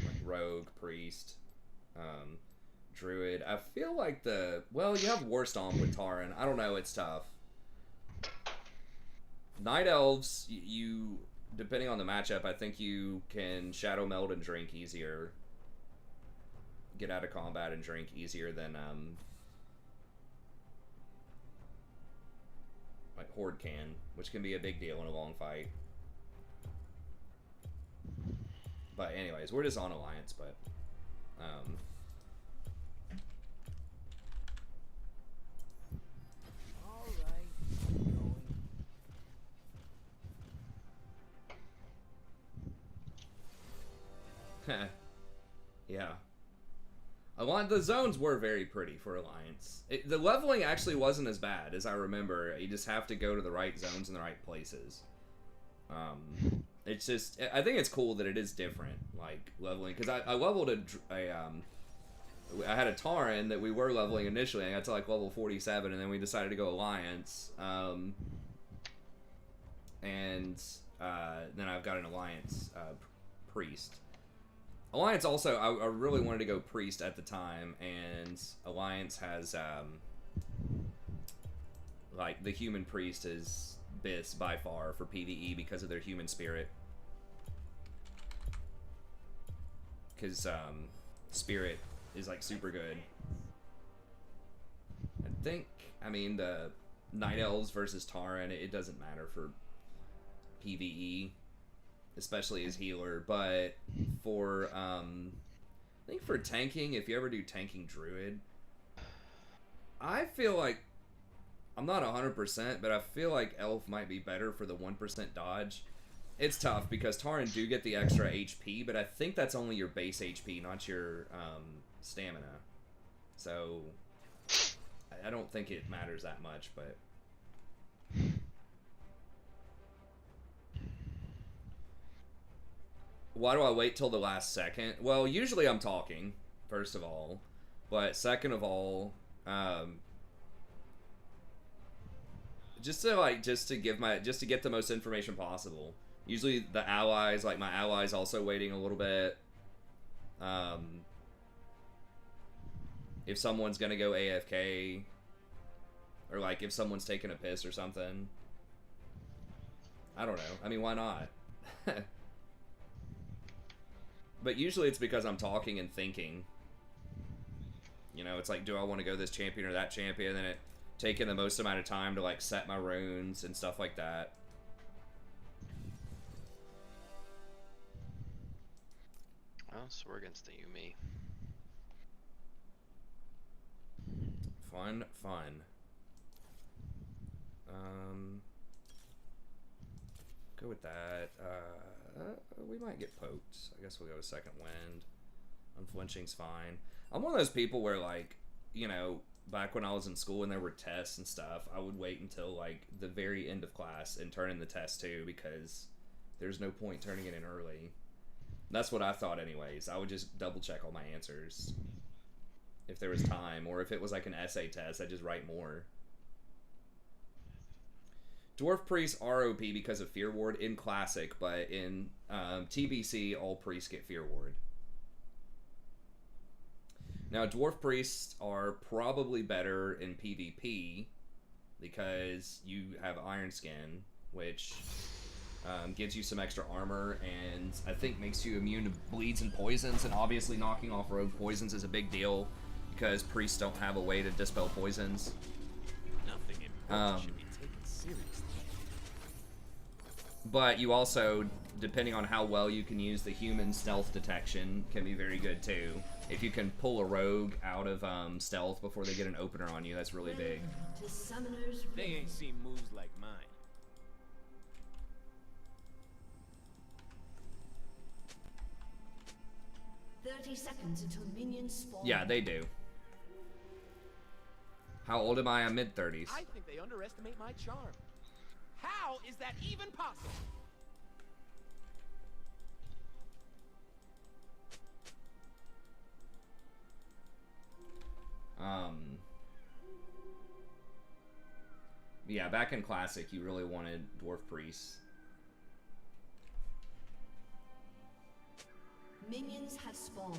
Like Rogue, Priest, Druid. I feel like well, you have Warstomp with Tauren. I don't know, it's tough. Night Elves, you depending on the matchup, I think you can Shadow Meld and drink easier. Get out of combat and drink easier than like Horde can, which can be a big deal in a long fight. But anyways, we're just on Alliance, but yeah. The zones were very pretty for Alliance. The leveling actually wasn't as bad as I remember. You just have to go to the right zones in the right places. It's just, I think it's cool that it is different, like leveling, because I leveled I had a Tauren that we were leveling initially. I got to like level 47, and then we decided to go Alliance. And then I've got an Alliance Priest. Alliance also, I really wanted to go Priest at the time, and Alliance has, like, the human Priest is best by far for PvE because of their human spirit. Because, Spirit is, like, super good. I mean, the Night Elves versus Tauren, it doesn't matter for PvE. Especially as healer, but for I think for tanking, if you ever do tanking Druid, I feel like I'm not 100%, but I feel like Elf might be better for the 1% dodge. It's tough because Tauren do get the extra HP, but I think that's only your base HP, not your stamina. So I don't think it matters that much, but. Why do I wait till the last second? Well, usually I'm talking, first of all. But second of all, just to get the most information possible. Usually the allies, like my allies also waiting a little bit. If someone's gonna go AFK, Or like if someone's taking a piss or something. I don't know. I mean, why not? But usually it's because I'm talking and thinking. You know, it's like, do I want to go this champion or that champion? And then it taking the most amount of time to like set my runes and stuff like that. Well, so we're against the Yumi. Fun. Go with that. We might get poked. I guess we'll go with second wind. Unflinching's fine. I'm one of those people where, like, you know, back when I was in school and there were tests and stuff, I would wait until like the very end of class and turn in the test too, because there's no point turning it in early. That's what I thought anyways. I would just double check all my answers if there was time, or if it was like an essay test, I'd just write more. Dwarf Priest ROP because of Fear Ward in Classic, but in TBC, all priests get Fear Ward. Now, Dwarf Priests are probably better in PvP because you have Iron Skin, which gives you some extra armor and I think makes you immune to bleeds and poisons, and obviously knocking off rogue poisons is a big deal because priests don't have a way to dispel poisons. Nothing important should be taken seriously. But you also, depending on how well you can use the human stealth detection, can be very good too. If you can pull a rogue out of stealth before they get an opener on you, that's really big. To Summoner's They Rift. ain't seen moves like mine. "30 seconds until minions spawn." Yeah, they do. How old am I? I'm mid-30s. I think they underestimate my charm. How is that even possible? Yeah, back in Classic, you really wanted Dwarf Priests. Minions have spawned.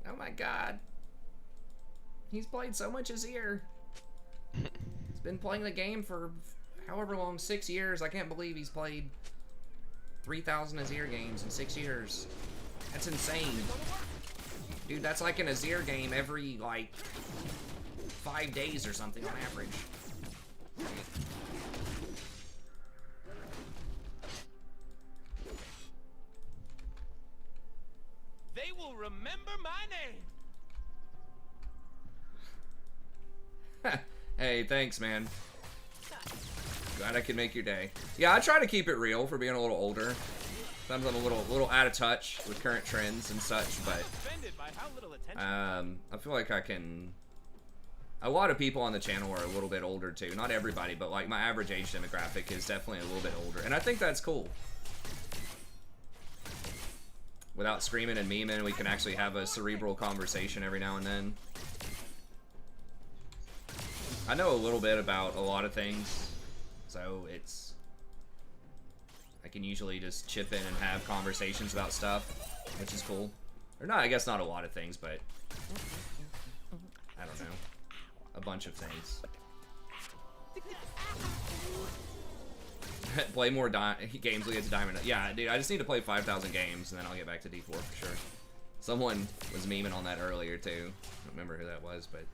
Oh my god. He's played so much Azir. He's been playing the game for however long, 6 years. I can't believe he's played 3,000 Azir games in 6 years. That's insane. Dude, that's like an Azir game every, like, 5 days or something on average. They will remember my name. Hey, thanks, man. Glad I could make your day. Yeah, I try to keep it real for being a little older. Sometimes I'm a little out of touch with current trends and such, but Offended by how little attention. I feel like I can. A lot of people on the channel are a little bit older too. Not everybody, but like my average age demographic is definitely a little bit older, and I think that's cool. Without screaming and memeing, we can actually have a cerebral conversation every now and then. I know a little bit about a lot of things, so it's... I can usually just chip in and have conversations about stuff, which is cool. Or not, I guess not a lot of things, but... I don't know. A bunch of things. Play more games to get to Diamond. Yeah, dude, I just need to play 5,000 games, and then I'll get back to D4 for sure. Someone was memeing on that earlier, too. I don't remember who that was, but...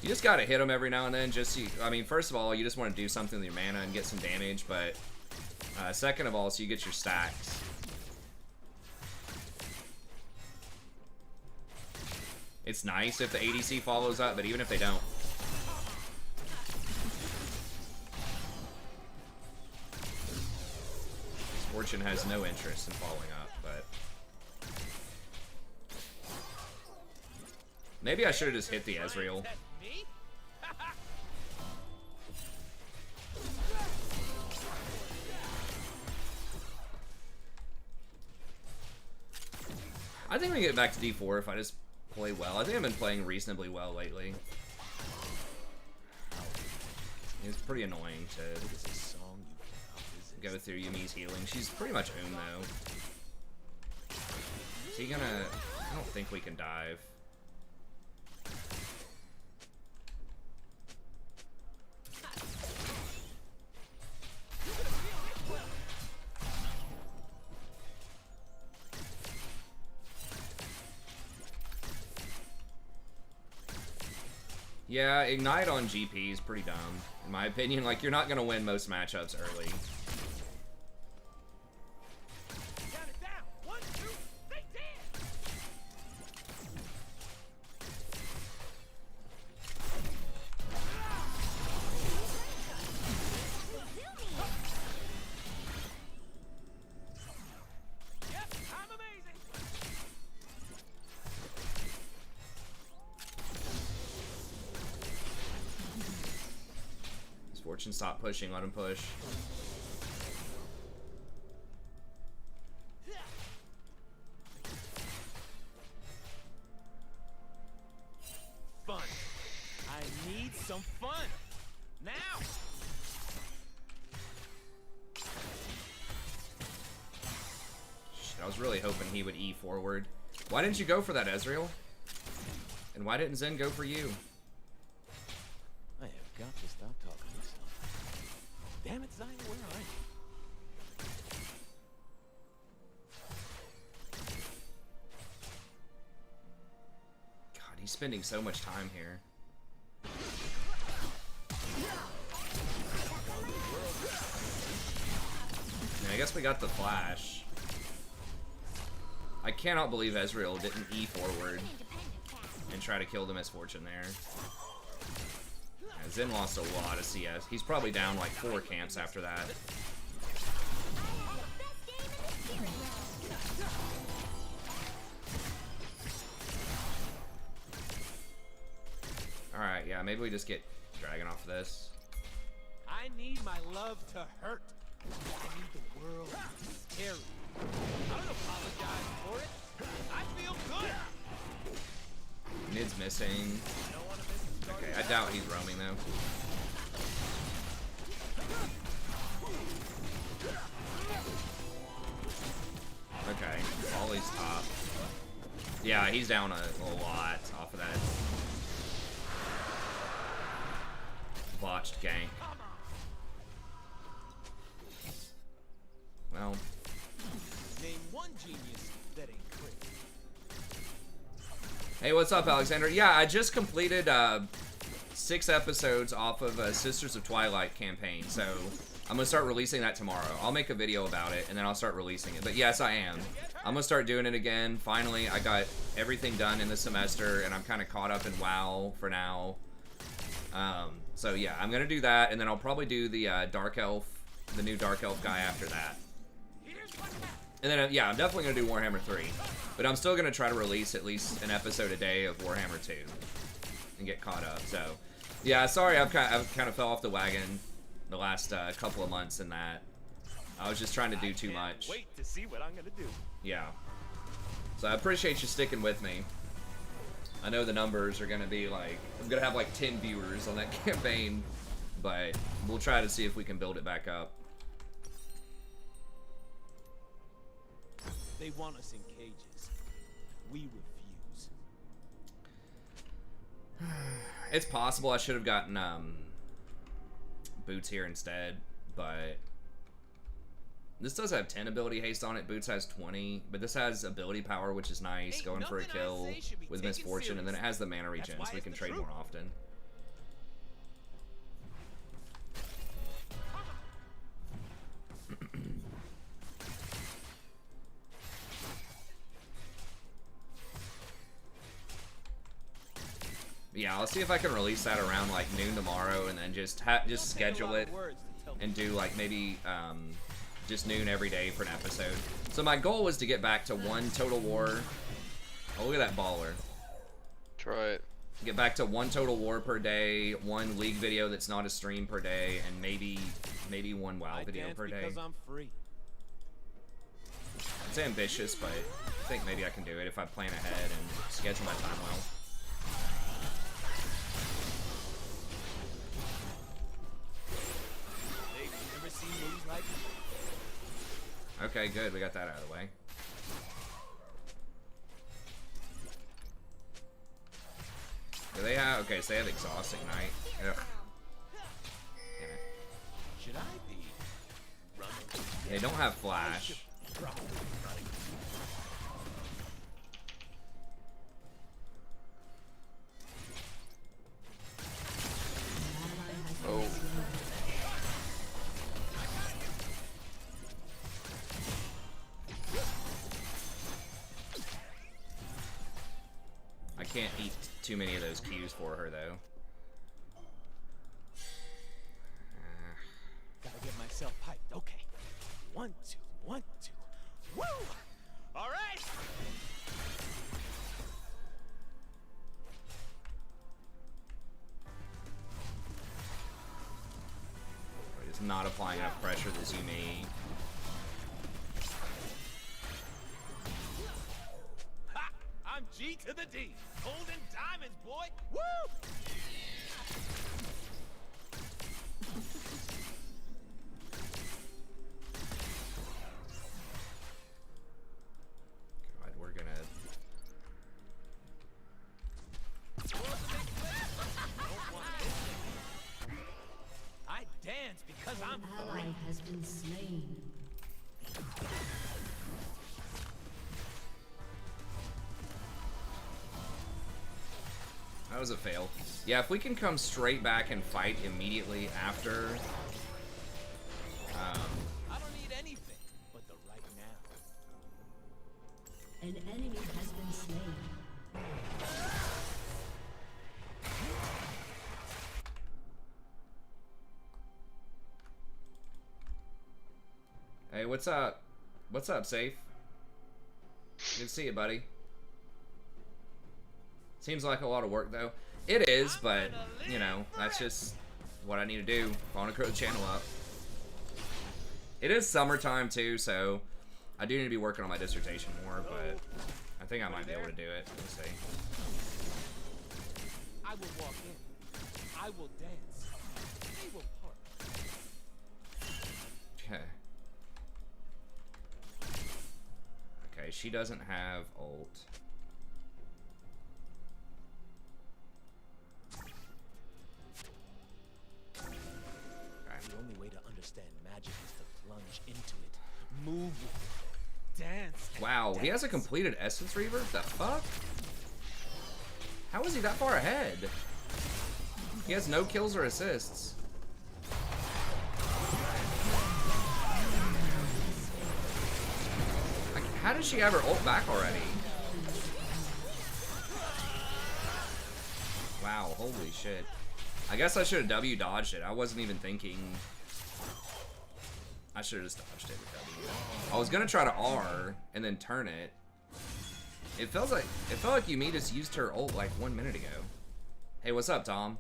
You just gotta hit them every now and then. I mean, first of all, you just want to do something with your mana and get some damage, but second of all, so you get your stacks. It's nice if the ADC follows up, but even if they don't. Fortune has no interest in following up, but... Maybe I should have just hit the Ezreal. Me? I think we can get back to D4 if I just play well. I think I've been playing reasonably well lately. It's pretty annoying to go through Yumi's healing. She's pretty much owned though. Is he gonna... I don't think we can dive. Yeah, Ignite on GP is pretty dumb, in my opinion. Like, you're not gonna win most matchups early. Count it down. 1, 2, 3, 10. Yep, I'm amazing. Fortune, stop pushing, let him push. Fun. I need some fun. Now. Shit, I was really hoping he would E forward. Why didn't you go for that, Ezreal? And why didn't Zen go for you? I have got to stop talking to myself. Damn it, Zion, where are you? God, he's spending so much time here. Yeah, I guess we got the flash. I cannot believe Ezreal didn't E forward and try to kill the Misfortune there. Yeah, Zen lost a lot of CS. He's probably down like 4 camps after that. Alright, yeah, maybe we just get Dragon off of this. I need my love to hurt. I need the world to be scary. I don't apologize for it. I feel good. Mid's missing. Don't want to miss the Okay, I doubt he's roaming though. Okay, Ollie's top. Yeah, he's down a lot off of that botched gank. Well, Name one genius that ain't crazy. hey, what's up, Alexander? Yeah, I just completed 6 episodes off of Sisters of Twilight campaign, so I'm gonna start releasing that tomorrow. I'll make a video about it, and then I'll start releasing it. But yes, I am. I'm gonna start doing it again. Finally, I got everything done in the semester, and I'm kind of caught up in WoW for now. So yeah, I'm gonna do that, and then I'll probably do the Dark Elf, the new Dark Elf guy after that. And then, yeah, I'm definitely going to do Warhammer 3. But I'm still going to try to release at least an episode a day of Warhammer 2. And get caught up, so. Yeah, sorry I've kind of fell off the wagon the last couple of months in that. I was just trying to do too much. Wait to see what I'm gonna do. Yeah. So I appreciate you sticking with me. I know the numbers are going to be like, I'm going to have like 10 viewers on that campaign. But we'll try to see if we can build it back up. They want us in cages. We refuse. It's possible I should have gotten Boots here instead, but this does have 10 ability haste on it. Boots has 20, but this has ability power, which is nice, Ain't going for a nothing I kill say should be with taken Misfortune, and then it serious. has the mana regen, why so we it's can the trade truth. more often. Yeah, I'll see if I can release that around like noon tomorrow, and then just schedule it and do like maybe just noon every day for an episode. So my goal was to get back to 1 Total War. Oh, look at that baller. Try it. Get back to 1 Total War per day, 1 League video that's not a stream per day, and maybe 1 WoW I video dance per day. because I'm free. It's ambitious, but I think maybe I can do it if I plan ahead and schedule my time well. Hey, you ever seen movies like this? Okay, good. We got that out of the way. Do they have... Okay, so they have exhaust ignite. Ugh. Damn it. Should I be running? They don't have flash. Probably running. Oh. I can't eat too many of those Qs for her, though. Gotta get myself piped. Okay. 1, 2, 1, 2. Woo! All right. It's not applying enough pressure to Zumi. Ha! I'm G to the D. Golden diamonds, boy. Woo! God, we're gonna... I dance because I'm Ally free. has been slain. That was a fail. Yeah, if we can come straight back and fight immediately after... I don't need anything but the right now. An enemy has been slain. Hey, what's up? What's up, Safe? Good to see you, buddy. Seems like a lot of work, though. It is, but, you know, that's just what I need to do if I want to grow the channel up. It is summertime, too, so I do need to be working on my dissertation more, but I think I might be able to do it. Let's see. I will walk in. I will dance. They will part. Okay. Okay, she doesn't have ult. The only way to understand magic is to plunge into it. Move with it. Dance. and Wow, he has a dance. completed Essence Reaver? The fuck? How is he that far ahead? He has no kills or assists. Like, how did she have her ult back already? Wow, holy shit. I guess I should have W dodged it. I wasn't even thinking. I should have just dodged it with W. I was gonna try to R and then turn it. It felt like Yumi just used her ult like 1 minute ago. Hey, what's up, Tom?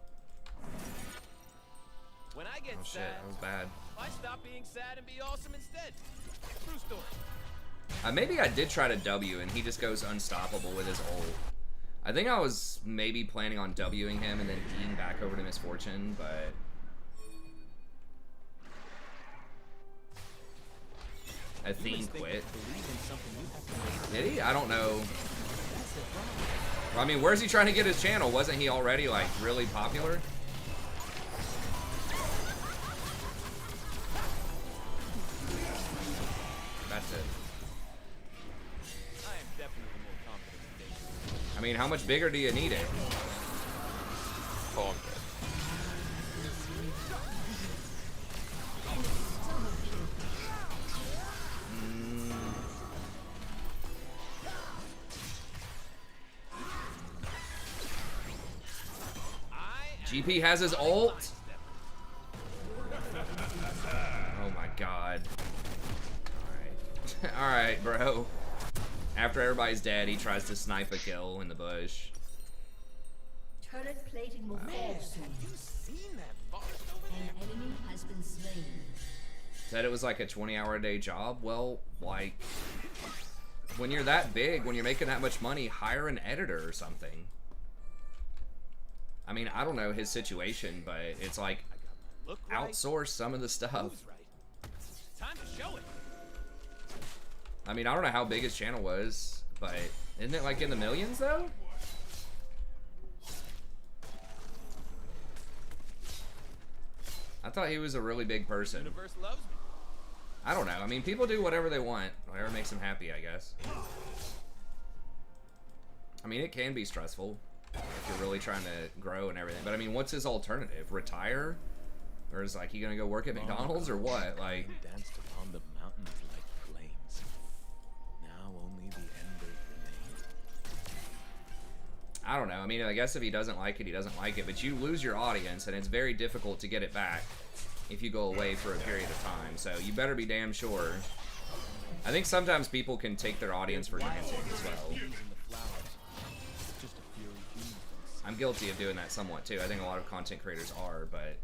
When I get Oh shit, sad, that was bad. I stop being sad and be awesome instead. True story. Maybe I did try to W and he just goes unstoppable with his ult. I think I was maybe planning on Wing him and then Eing back over to Misfortune, but... Athene quit. Did he? I don't know. I mean, where's he trying to get his channel? Wasn't he already, like, really popular? That's it. I am definitely more confident than David. I mean, how much bigger do you need it? Oh, I'm dead. GP has his ult. Oh my god. Alright. Alright, bro. After everybody's dead, he tries to snipe a kill in the bush. Turret plating will fall soon. You seen that forest over An there? enemy has been slain. Said it was like a 20-hour-a-day job. Well, like, when you're that big, when you're making that much money, hire an editor or something. I mean, I don't know his situation, but it's like Look right, outsource some of the stuff. who's right. Time to show it. I mean, I don't know how big his channel was, but isn't it like in the millions though? I thought he was a really big person. Universe loves me. I don't know. I mean, people do whatever they want. Whatever makes them happy, I guess. I mean, it can be stressful if you're really trying to grow and everything. But I mean, what's his alternative? Retire? Or is like he gonna go work at McDonald's or what? Like, danced upon the mountains like flames. Now only the embers remain. I don't know. I mean, I guess if he doesn't like it, he doesn't like it. But you lose your audience, and it's very difficult to get it back if you go away for a period of time. So you better be damn sure. I think sometimes people can take their audience for granted as well. I'm guilty of doing that somewhat too. I think a lot of content creators are, but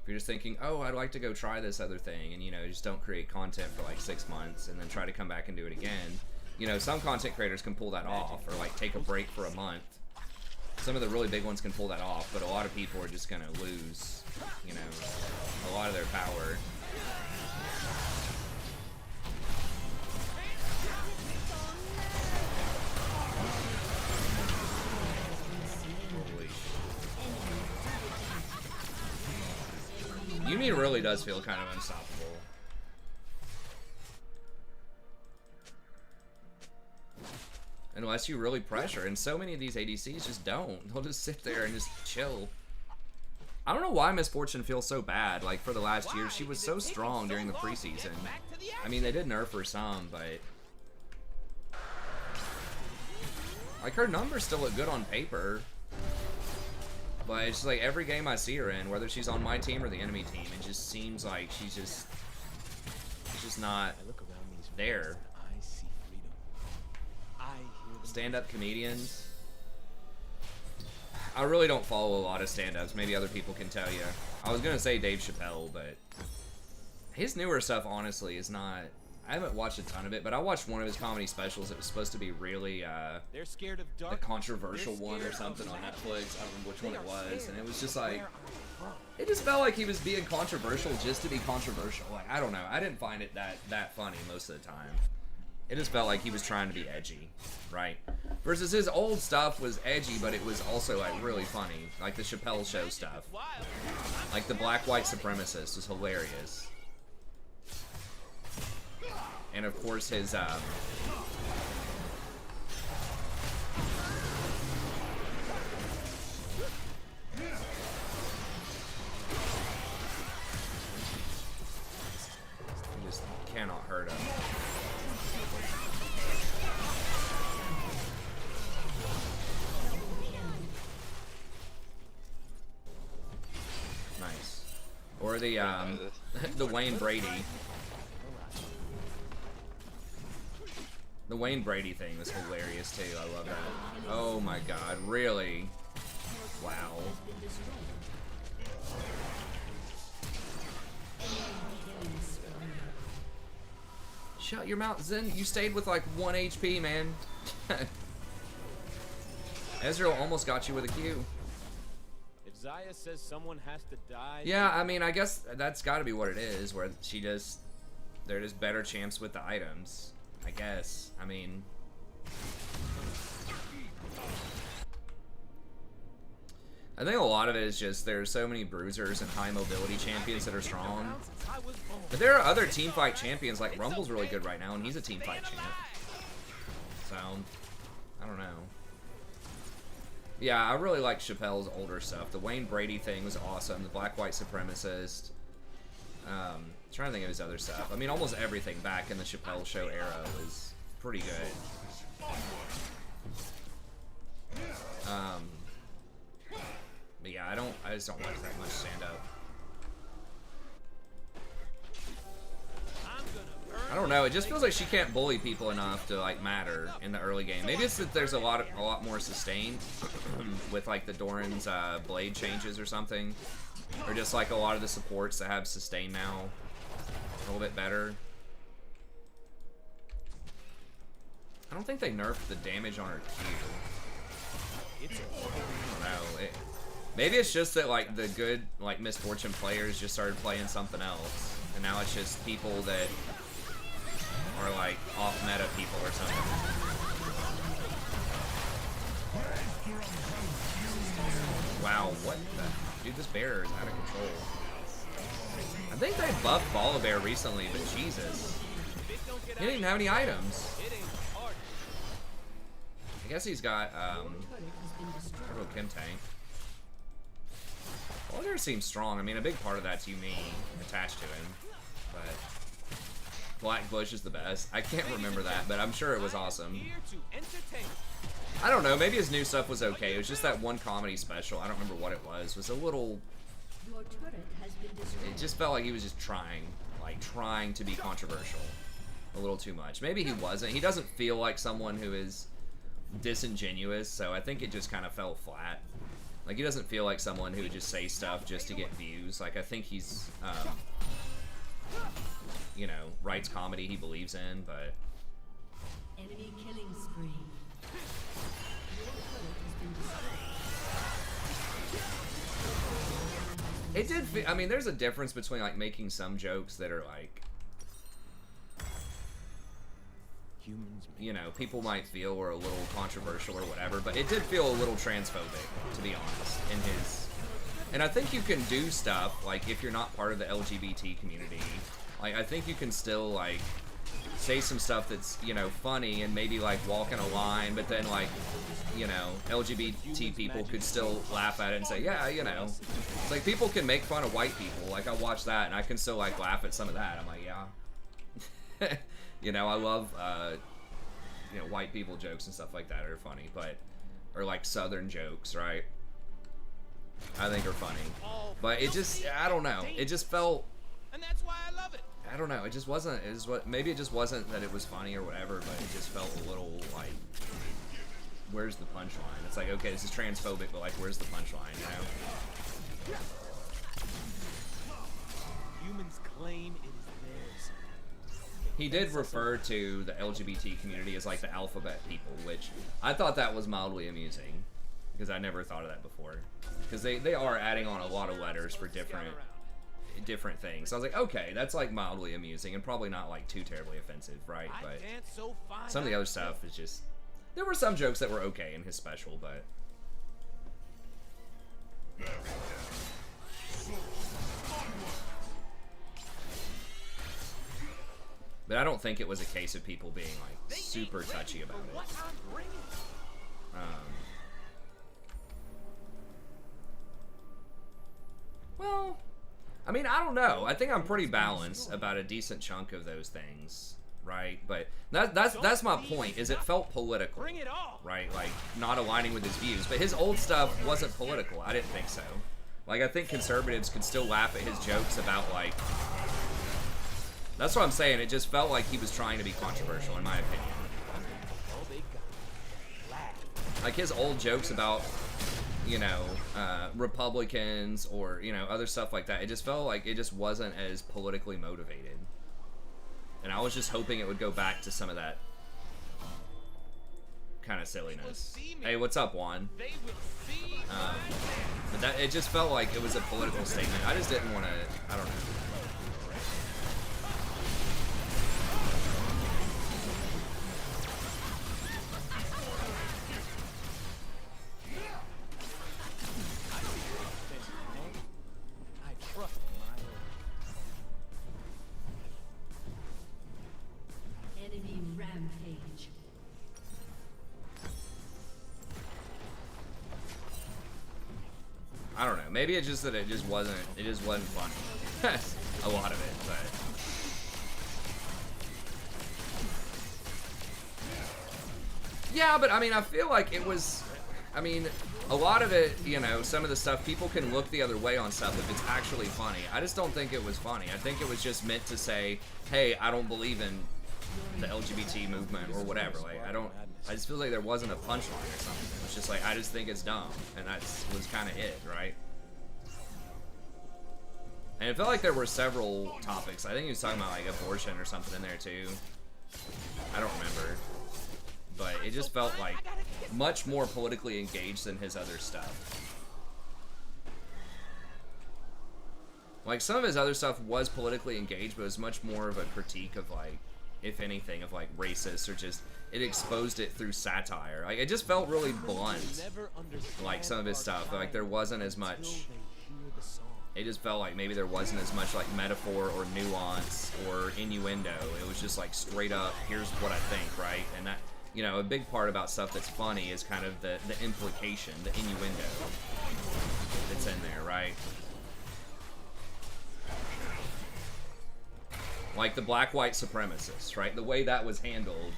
if you're just thinking, oh, I'd like to go try this other thing, and you know, just don't create content for like 6 months and then try to come back and do it again. You know, some content creators can pull that off, or like take a break for a month. Some of the really big ones can pull that off, but a lot of people are just gonna lose, you know, a lot of their power. Yumi really does feel kind of unstoppable. Unless you really pressure, and so many of these ADCs just don't. They'll just sit there and just chill. I don't know why Miss Fortune feels so bad. Like, for the last year, she was so strong during the preseason. I mean, they did nerf her some, but like, her numbers still look good on paper. But it's just like every game I see her in, whether she's on my team or the enemy team, it just seems like she's just not there. I see freedom. I hear the Stand-up comedians. I really don't follow a lot of stand-ups. Maybe other people can tell you. I was gonna say Dave Chappelle, but his newer stuff, honestly, is not. I haven't watched a ton of it, but I watched one of his comedy specials that was supposed to be really They're scared of the dark. controversial one or something on Netflix. I don't remember which one it was, and it was just like, it just felt like he was being controversial just to be controversial. Like, I don't know. I didn't find it that funny most of the time. It just felt like he was trying to be edgy, right? Versus his old stuff was edgy, but it was also like really funny, like the Chappelle Show stuff. Like the Black White Supremacist was hilarious. And of course his you just cannot hurt him. Nice. Or the the Wayne Brady. The Wayne Brady thing was hilarious too. I love that. Oh my god, really? Wow. Shut your mouth, Zen. You stayed with like 1 HP, man. Ezreal almost got you with a Q. If Zaya says someone has to die. Yeah, I mean, I guess that's got to be what it is, where they're just better champs with the items. I guess. I mean, I think a lot of it is just there's so many bruisers and high mobility champions that are strong. But there are other teamfight champions, like Rumble's really good right now, and he's a teamfight champ. So, I don't know. Yeah, I really like Chappelle's older stuff. The Wayne Brady thing was awesome. The Black White Supremacist. Trying to think of his other stuff. I mean, almost everything back in the Chappelle Show era was pretty good. But yeah, I just don't watch that much stand up. I don't know. It just feels like she can't bully people enough to like matter in the early game. Maybe it's that there's a lot more sustain with like the Doran's blade changes or something, or just like a lot of the supports that have sustain now a little bit better. I don't think they nerfed the damage on her Q. I don't know. Maybe it's just that like the good like Misfortune players just started playing something else, and now it's just people that are like off meta people or something. Wow, what the dude? This bear is out of control. I think they buffed Volibear recently, but Jesus, he didn't even have any items. I guess he's got Turbo Kim Tank. Volibear seems strong. I mean, a big part of that's Yumi attached to him, but Black Bush is the best. I can't remember that, but I'm sure it was awesome. I don't know, maybe his new stuff was okay. It was just that one comedy special, I don't remember what it was a little... It just felt like he was just trying to be controversial. A little too much. Maybe he wasn't. He doesn't feel like someone who is disingenuous, so I think it just kind of fell flat. Like, he doesn't feel like someone who would just say stuff just to get views. Like, I think he's, you know, writes comedy he believes in, but... Enemy killing spree. It did feel, I mean, there's a difference between, like, making some jokes that are, like, you know, people might feel were a little controversial or whatever, but it did feel a little transphobic, to be honest, in his... And I think you can do stuff, like, if you're not part of the LGBT community, like, I think you can still, like, say some stuff that's, you know, funny and maybe, like, walk in a line, but then, like, you know, LGBT people could still laugh at it and say, yeah, you know. It's like, people can make fun of white people. Like, I watch that, and I can still, like, laugh at some of that. I'm like, yeah. You know, I love, you know, white people jokes and stuff like that are funny, but, or, like, Southern jokes, right? I think are funny. But it just, I don't know. It just felt... And that's why I love it. I don't know. It just wasn't. It was what. Maybe it just wasn't that it was funny or whatever. But it just felt a little like, where's the punchline? It's like, okay, this is transphobic, but like, where's the punchline? You know. Humans claim it is theirs. He did refer to the LGBT community as like the alphabet people, which I thought that was mildly amusing because I never thought of that before. Because they are adding on a lot of letters for different things. So I was like, okay, that's like mildly amusing and probably not like too terribly offensive, right? But some of the other stuff is just... There were some jokes that were okay in his special, but... But I don't think it was a case of people being like super touchy about it. Well... I mean, I don't know. I think I'm pretty balanced about a decent chunk of those things, right? But that's my point, is it felt political, right? Like, not aligning with his views. But his old stuff wasn't political. I didn't think so. Like, I think conservatives could still laugh at his jokes about, like... That's what I'm saying. It just felt like he was trying to be controversial, in my opinion. Like, his old jokes about... you know, Republicans or, you know, other stuff like that. It just felt like it just wasn't as politically motivated. And I was just hoping it would go back to some of that kind of silliness. Hey, what's up, Juan? But that, it just felt like it was a political statement. I just didn't want to, I don't know. I don't know. Maybe it's just that it just wasn't funny. A lot of it, but... Yeah, but I mean, I feel like it was... I mean, a lot of it, you know, some of the stuff, people can look the other way on stuff if it's actually funny. I just don't think it was funny. I think it was just meant to say, hey, I don't believe in the LGBT movement or whatever. Like, I just feel like there wasn't a punchline or something. It was just like, I just think it's dumb. And that was kind of it, right? And it felt like there were several topics. I think he was talking about, like, abortion or something in there, too. I don't remember. but it just felt like much more politically engaged than his other stuff. Like, some of his other stuff was politically engaged, but it was much more of a critique of, like, if anything, of, like, racist, or just, it exposed it through satire. Like, it just felt really blunt, like, some of his stuff. Like, there wasn't as much, it just felt like maybe there wasn't as much, like, metaphor or nuance or innuendo. It was just, like, straight up, here's what I think, right? And that, you know, a big part about stuff that's funny is kind of the implication, the innuendo that's in there, right? Like the black-white supremacists, right? The way that was handled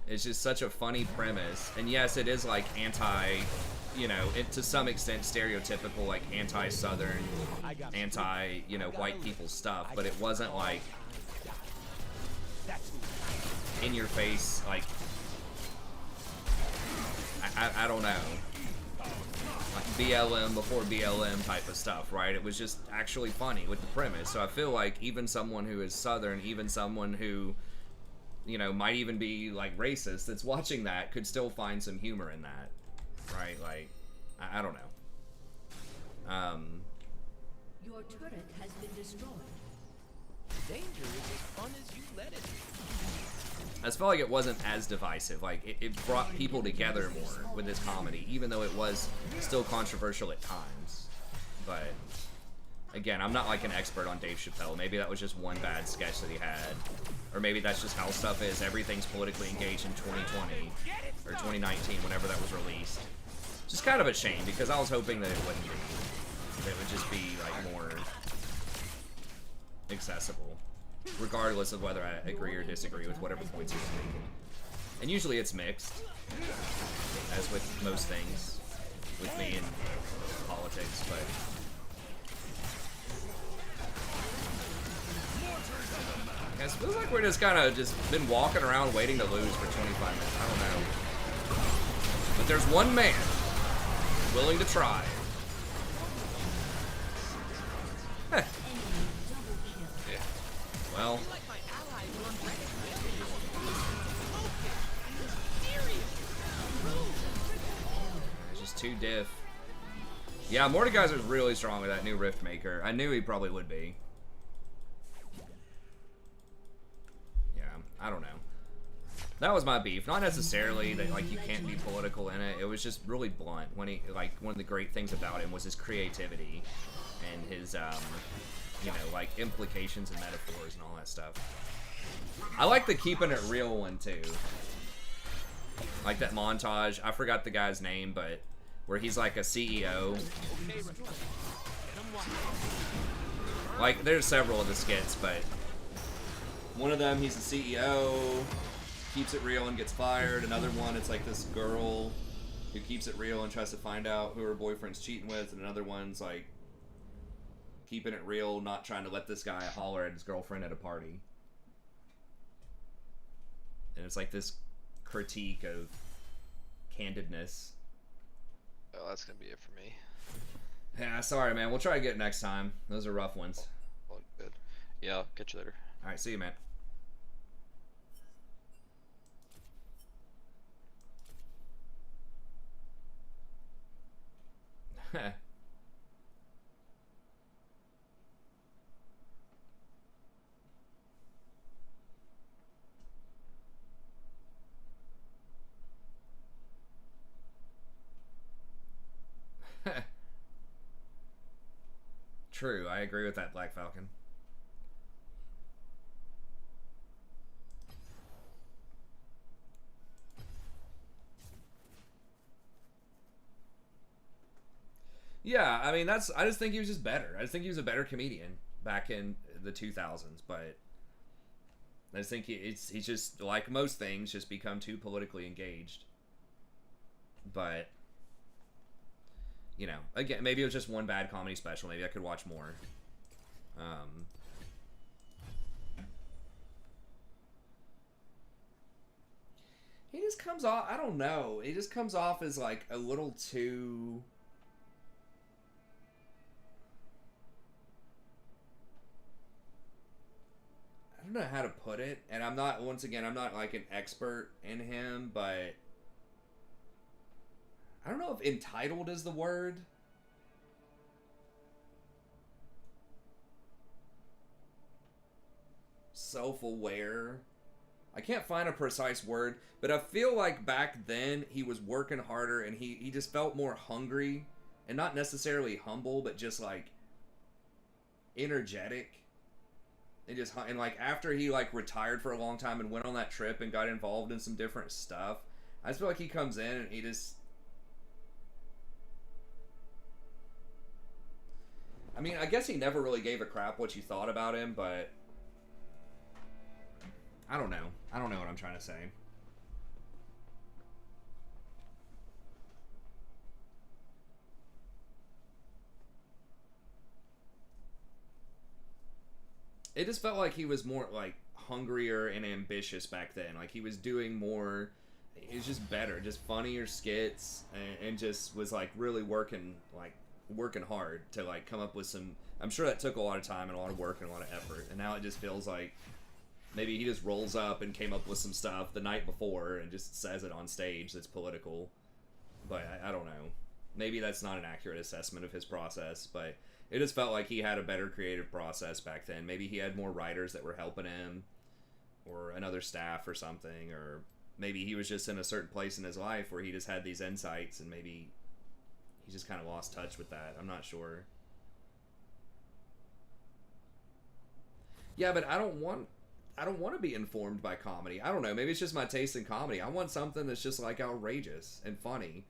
is just such a funny premise. And yes, it is like anti, you know, to some extent stereotypical, like anti-Southern, anti, you know, white people stuff. But it wasn't like in your face, like, I don't know. Like BLM before BLM type of stuff, right? It was just actually funny with the premise. So I feel like even someone who is Southern, even someone who, you know, might even be like racist that's watching that could still find some humor in that, right? Like, I don't know. Your turret has been destroyed. Danger is as fun as you let it. I just felt like it wasn't as divisive. Like, it brought people together more with this comedy, even though it was still controversial at times. But, again, I'm not like an expert on Dave Chappelle. Maybe that was just one bad sketch that he had. Or maybe that's just how stuff is. Everything's politically engaged in 2020, or 2019, whenever that was released. Just kind of a shame, because I was hoping that it wouldn't be. That it would just be, like, more accessible, regardless of whether I agree or disagree with whatever points he's making. And usually it's mixed, as with most things with me in politics, but I guess it feels like we're just kind of been walking around waiting to lose for 25 minutes. I don't know. But there's one man willing to try. Heh. Well, it's just too diff. Yeah, Mordekaiser's really strong with that new Rift Maker. I knew he probably would be. Yeah, I don't know. That was my beef. Not necessarily that, like, you can't be political in it. It was just really blunt. When he, like, one of the great things about him was his creativity and his, you know, like, implications and metaphors and all that stuff. I like the keeping it real one, too. Like that montage. I forgot the guy's name, but where he's like a CEO. Like, there's several of the skits, but one of them, he's a CEO, keeps it real and gets fired. Another one, it's like this girl who keeps it real and tries to find out who her boyfriend's cheating with. And another one's like keeping it real, not trying to let this guy holler at his girlfriend at a party. And it's like this critique of candidness. Oh, that's gonna be it for me. Yeah, sorry, man. We'll try to get it next time. Those are rough ones. Well, good. Yeah, I'll catch you later. All right, see you, man. True, I agree with that, Black Falcon. Yeah, I mean, I just think he was just better. I just think he was a better comedian back in the 2000s, but I just think he's just, like most things, just become too politically engaged. But, you know, again, maybe it was just one bad comedy special. Maybe I could watch more. He just comes off, I don't know. He just comes off as, like, a little too... I don't know how to put it, and I'm not, once again, I'm not like an expert in him, but I don't know if entitled is the word. Self-aware. I can't find a precise word, but I feel like back then he was working harder and he just felt more hungry and not necessarily humble, but just like energetic. And like after he like retired for a long time and went on that trip and got involved in some different stuff, I just feel like he comes in and he just, I mean, I guess he never really gave a crap what you thought about him, but I don't know. I don't know what I'm trying to say. It just felt like he was more like hungrier and ambitious back then. Like he was doing more. He was just better, just funnier skits, and just was like really working hard to like come up with some. I'm sure that took a lot of time and a lot of work and a lot of effort. And now it just feels like maybe he just rolls up and came up with some stuff the night before and just says it on stage that's political. But I don't know. Maybe that's not an accurate assessment of his process, but it just felt like he had a better creative process back then. Maybe he had more writers that were helping him, or another staff or something, or maybe he was just in a certain place in his life where he just had these insights and maybe he just kind of lost touch with that. I'm not sure. Yeah, but I don't want to be informed by comedy. I don't know. Maybe it's just my taste in comedy. I want something that's just like outrageous and funny.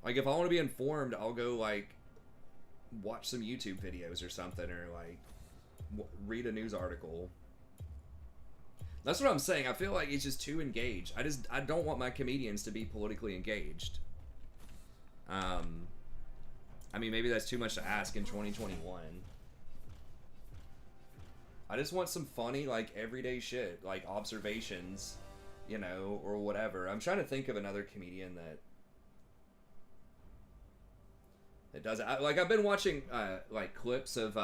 Like if I want to be informed, I'll go like watch some YouTube videos or something, or like read a news article. That's what I'm saying. I feel like it's just too engaged. I don't want my comedians to be politically engaged. I mean, maybe that's too much to ask in 2021. I just want some funny, like, everyday shit, like observations, you know, or whatever. I'm trying to think of another comedian that does it. Like, I've been watching, like, clips of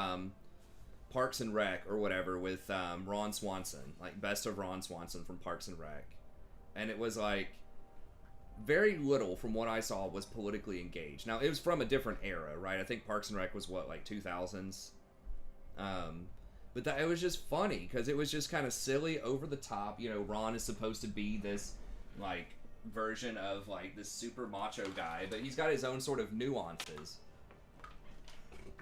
Parks and Rec or whatever with Ron Swanson, like, best of Ron Swanson from Parks and Rec. And it was, like, very little from what I saw was politically engaged. Now, it was from a different era, right? I think Parks and Rec was, what, like, 2000s? But it was just funny, because it was just kind of silly, over the top. You know, Ron is supposed to be this, like, version of, like, this super macho guy, but he's got his own sort of nuances.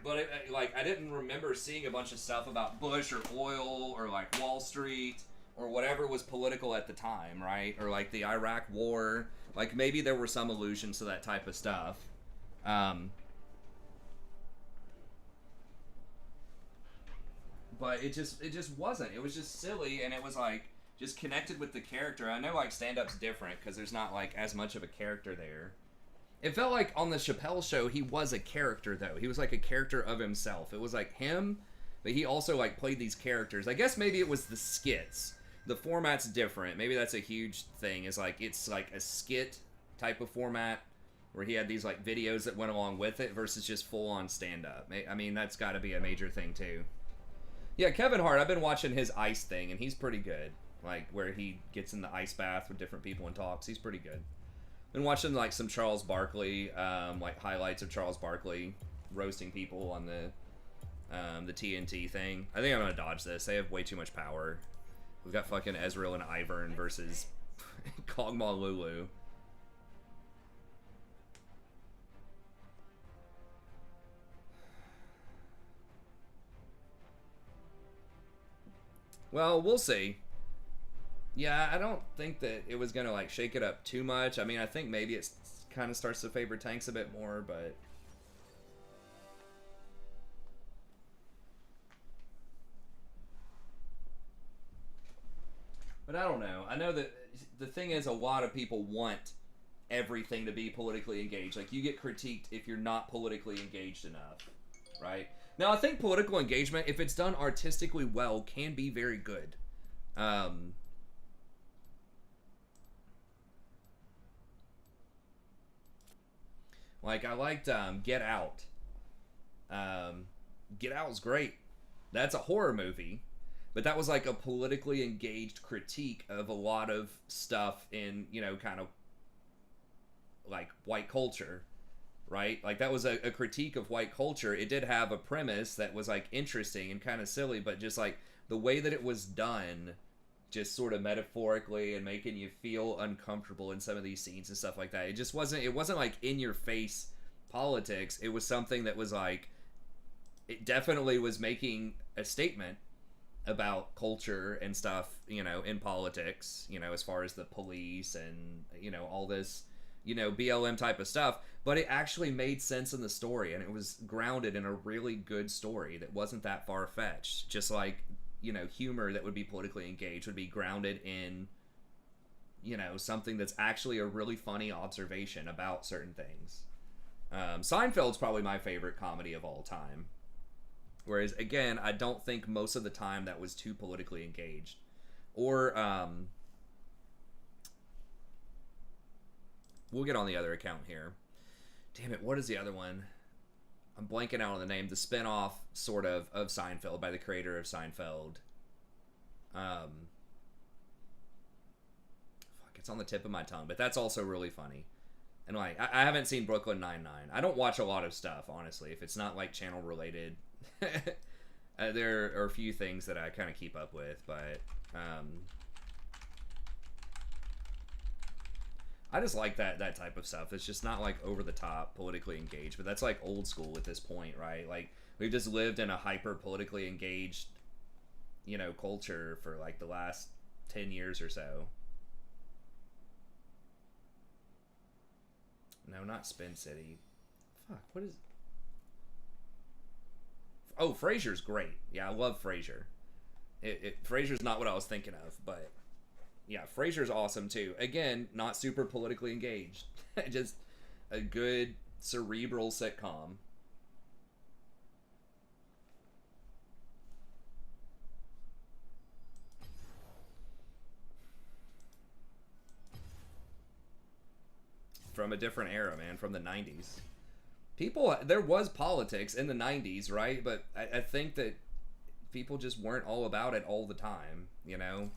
But, like, I didn't remember seeing a bunch of stuff about Bush or oil or, like, Wall Street or whatever was political at the time, right? Or, like, the Iraq War. Like, maybe there were some allusions to that type of stuff. But it just wasn't. It was just silly, and it was, like, just connected with the character. I know, like, stand-up's different because there's not, like, as much of a character there. It felt like on the Chappelle Show, he was a character, though. He was, like, a character of himself. It was, like, him, but he also, like, played these characters. I guess maybe it was the skits. The format's different. Maybe that's a huge thing, is, like, it's, like, a skit type of format where he had these, like, videos that went along with it versus just full-on stand-up. I mean, that's got to be a major thing, too. Yeah, Kevin Hart, I've been watching his ice thing, and he's pretty good. Like, where he gets in the ice bath with different people and talks. He's pretty good. Been watching, like, some Charles Barkley, like, highlights of Charles Barkley roasting people on the TNT thing. I think I'm gonna dodge this. They have way too much power. We've got fucking Ezreal and Ivern versus Kog'Maw Lulu. Well, we'll see. Yeah, I don't think that it was gonna, like, shake it up too much. I mean, I think maybe it kind of starts to favor tanks a bit more, but I don't know. I know that the thing is, a lot of people want everything to be politically engaged. Like, you get critiqued if you're not politically engaged enough, right? Now, I think political engagement, if it's done artistically well, can be very good. Like, I liked Get Out. Get Out's great. That's a horror movie. but that was like a politically engaged critique of a lot of stuff in, you know, kind of like white culture, right? Like that was a critique of white culture. It did have a premise that was like interesting and kind of silly, but just like the way that it was done, just sort of metaphorically and making you feel uncomfortable in some of these scenes and stuff like that. It wasn't like in your face politics. It was something that was like, it definitely was making a statement about culture and stuff, you know, in politics, you know, as far as the police and, you know, all this, you know, BLM type of stuff, but it actually made sense in the story, and it was grounded in a really good story that wasn't that far-fetched. Just like, you know, humor that would be politically engaged would be grounded in, you know, something that's actually a really funny observation about certain things. Seinfeld's probably my favorite comedy of all time. Whereas, again, I don't think most of the time that was too politically engaged. Or, we'll get on the other account here. Damn it, what is the other one? I'm blanking out on the name. The spinoff, sort of Seinfeld by the creator of Seinfeld. Fuck, it's on the tip of my tongue, but that's also really funny. And like, I haven't seen Brooklyn Nine-Nine. I don't watch a lot of stuff, honestly, if it's not like channel related. There are a few things that I kind of keep up with, but I just like that type of stuff. It's just not like over the top politically engaged, but that's like old school at this point, right? Like we've just lived in a hyper politically engaged, you know, culture for like the last 10 years or so. No, not Spin City. Fuck, what is... Oh, Frasier's great. Yeah, I love Frasier. Frasier's not what I was thinking of, but yeah, Frasier's awesome too. Again, not super politically engaged. Just a good cerebral sitcom. From a different era, man, from the 90s. There was politics in the 90s, right? But I think that people just weren't all about it all the time, you know?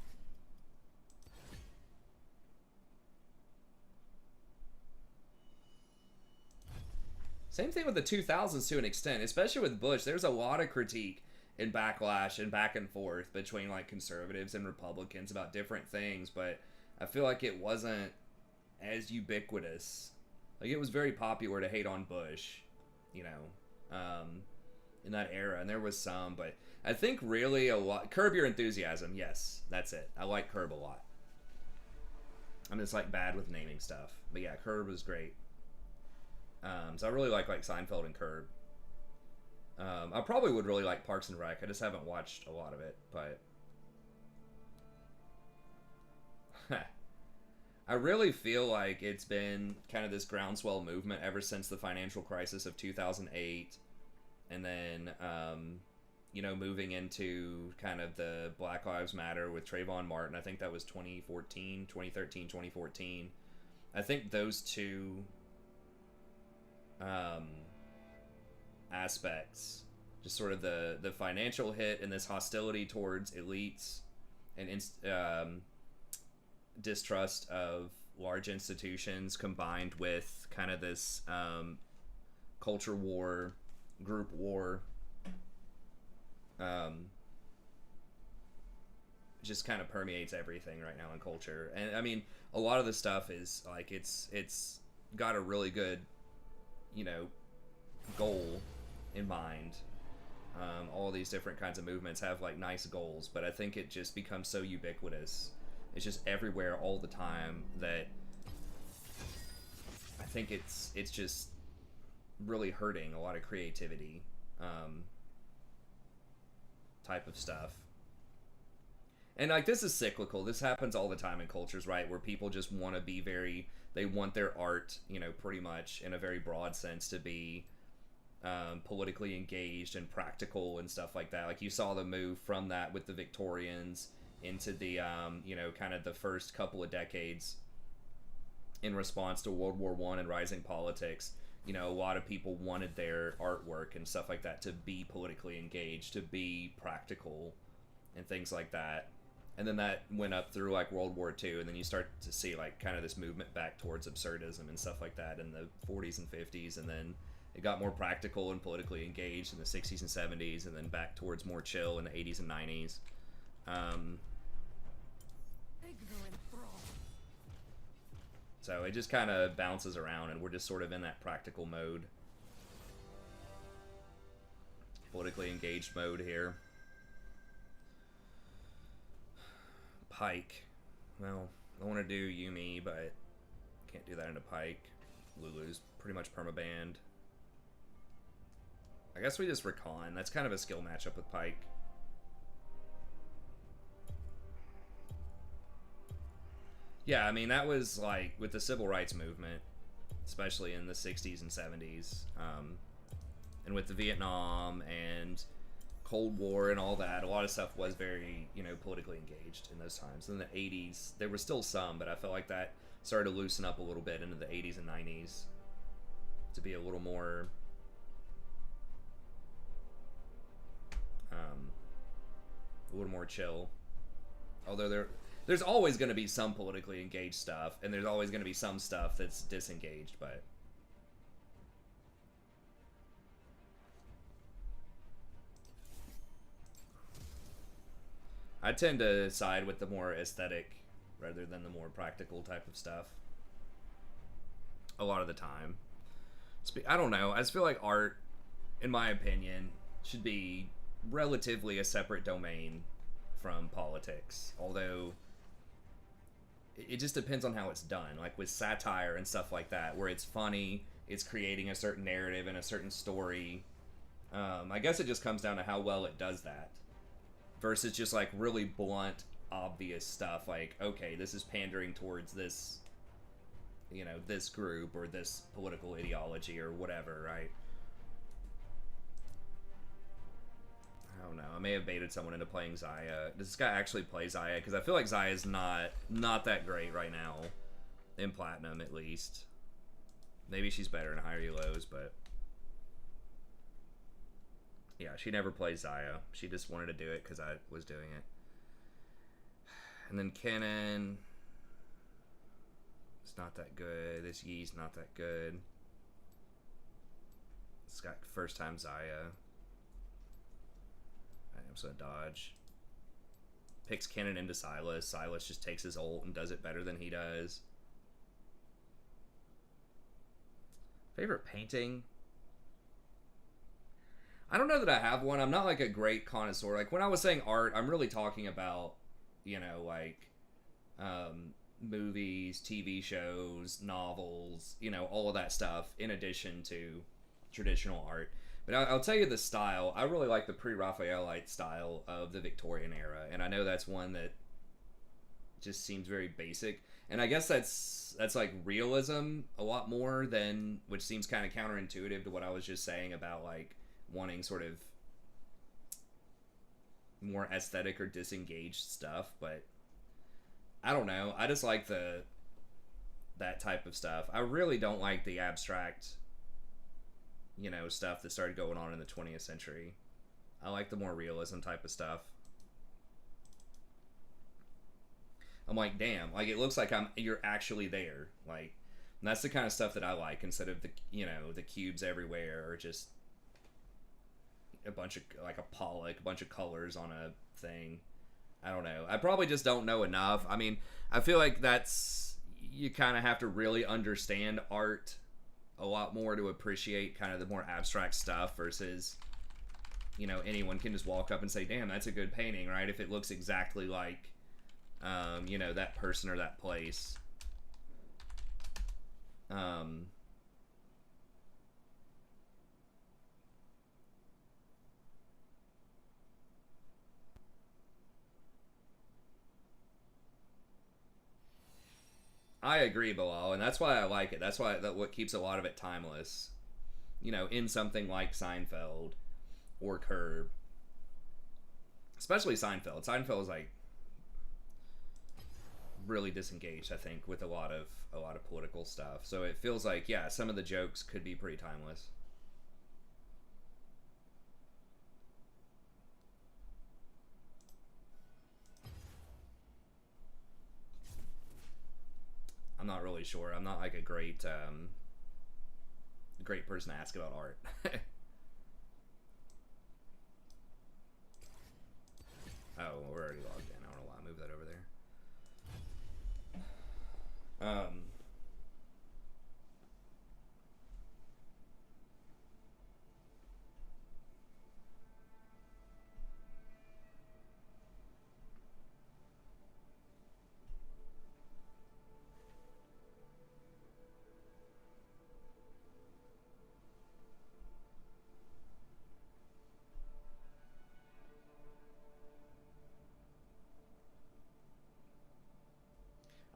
Same thing with the 2000s to an extent, especially with Bush. There's a lot of critique and backlash and back and forth between like conservatives and Republicans about different things, but I feel like it wasn't as ubiquitous. Like, it was very popular to hate on Bush, you know, in that era, and there was some, but I think really a lot... Curb Your Enthusiasm, yes, that's it. I like Curb a lot. I'm just, like, bad with naming stuff. But yeah, Curb was great. So I really like Seinfeld and Curb. I probably would really like Parks and Rec. I just haven't watched a lot of it, but... I really feel like it's been kind of this groundswell movement ever since the financial crisis of 2008, and then, you know, moving into kind of the Black Lives Matter with Trayvon Martin. I think that was 2013, 2014. I think those two aspects, just sort of the financial hit and this hostility towards elites and distrust of large institutions, combined with kind of this culture war, group war, just kind of permeates everything right now in culture. And I mean, a lot of the stuff is like it's got a really good, you know, goal in mind. All these different kinds of movements have like nice goals, but I think it just becomes so ubiquitous. It's just everywhere all the time that I think it's just really hurting a lot of creativity type of stuff. And like, this is cyclical. This happens all the time in cultures, right? Where people just want to be they want their art, you know, pretty much in a very broad sense to be politically engaged and practical and stuff like that. Like, you saw the move from that with the Victorians into the, you know, kind of the first couple of decades in response to World War I and rising politics. You know, a lot of people wanted their artwork and stuff like that to be politically engaged, to be practical, and things like that. And then that went up through like World War II, and then you start to see like kind of this movement back towards absurdism and stuff like that in the 40s and 50s, and then it got more practical and politically engaged in the 60s and 70s, and then back towards more chill in the 80s and 90s. So it just kind of bounces around, and we're just sort of in that practical mode, politically engaged mode here. Pike. Well, I want to do Yumi, but can't do that into Pike. Lulu's pretty much permabanned. I guess we just recon. That's kind of a skill matchup with Pike. Yeah, I mean, that was like with the civil rights movement, especially in the 60s and 70s, and with the Vietnam and Cold War and all that, a lot of stuff was very, you know, politically engaged in those times. In the 80s, there was still some, but I felt like that started to loosen up a little bit into the 80s and 90s to be a little more chill. Although there's always going to be some politically engaged stuff, and there's always going to be some stuff that's disengaged, but I tend to side with the more aesthetic rather than the more practical type of stuff a lot of the time. I don't know. I just feel like art, in my opinion, should be relatively a separate domain from politics. Although, it just depends on how it's done. Like with satire and stuff like that, where it's funny, it's creating a certain narrative and a certain story. I guess it just comes down to how well it does that. Versus just like really blunt, obvious stuff like, okay, this is pandering towards this, you know, this group or this political ideology or whatever, right? I don't know. I may have baited someone into playing Zaya. Does this guy actually play Zaya? Because I feel like Zaya's not that great right now. In Platinum, at least. Maybe she's better in Higher Eulos, but yeah, she never plays Zaya. She just wanted to do it because I was doing it. And then Kennen, it's not that good. This Yi's not that good. It's got first time Zaya. I'm just gonna dodge. Picks Kennen into Silas. Silas just takes his ult and does it better than he does. Favorite painting? I don't know that I have one. I'm not like a great connoisseur. Like when I was saying art, I'm really talking about, you know, like movies, TV shows, novels, you know, all of that stuff in addition to traditional art. But I'll tell you the style. I really like the pre-Raphaelite style of the Victorian era, and I know that's one that just seems very basic. And I guess that's like realism a lot more than, which seems kind of counterintuitive to what I was just saying about like wanting sort of more aesthetic or disengaged stuff. But I don't know. I just like that type of stuff. I really don't like the abstract, you know, stuff that started going on in the 20th century. I like the more realism type of stuff. I'm like, damn, like it looks like you're actually there. Like, and that's the kind of stuff that I like, instead of the, you know, the cubes everywhere or just a bunch of, like a Pollock, a bunch of colors on a thing. I don't know. I probably just don't know enough. I mean, I feel like you kind of have to really understand art a lot more to appreciate kind of the more abstract stuff versus, you know, anyone can just walk up and say, damn, that's a good painting, right? If it looks exactly like, you know, that person or that place. I agree, Bilal, and that's why I like it. That's what keeps a lot of it timeless. You know, in something like Seinfeld or Curb, especially Seinfeld. Seinfeld is like really disengaged, I think, with a lot of political stuff. So it feels like, yeah, some of the jokes could be pretty timeless. I'm not really sure. I'm not like a great great person to ask about art. Oh, we're already logged in. I don't know why I moved that over there.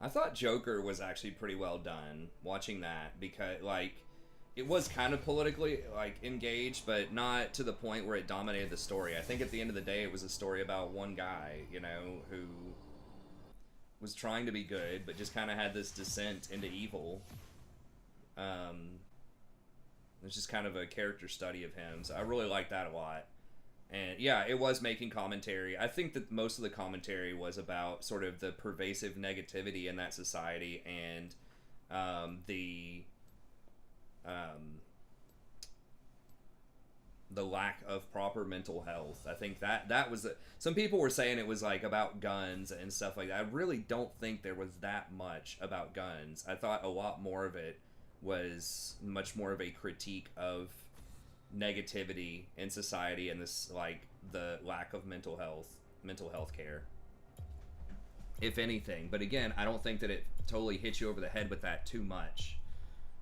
I thought Joker was actually pretty well done watching that, because like it was kind of politically like engaged, but not to the point where it dominated the story. I think at the end of the day it was a story about one guy, you know, who was trying to be good but just kind of had this descent into evil. It's just kind of a character study of him, so I really liked that a lot. And yeah, it was making commentary. I think that most of the commentary was about sort of the pervasive negativity in that society, and the lack of proper mental health. I think that was some people were saying it was like about guns and stuff like that. I really don't think there was that much about guns. I thought a lot more of it was much more of a critique of negativity in society and this, like, the lack of mental health care, if anything. But again, I don't think that it totally hit you over the head with that too much.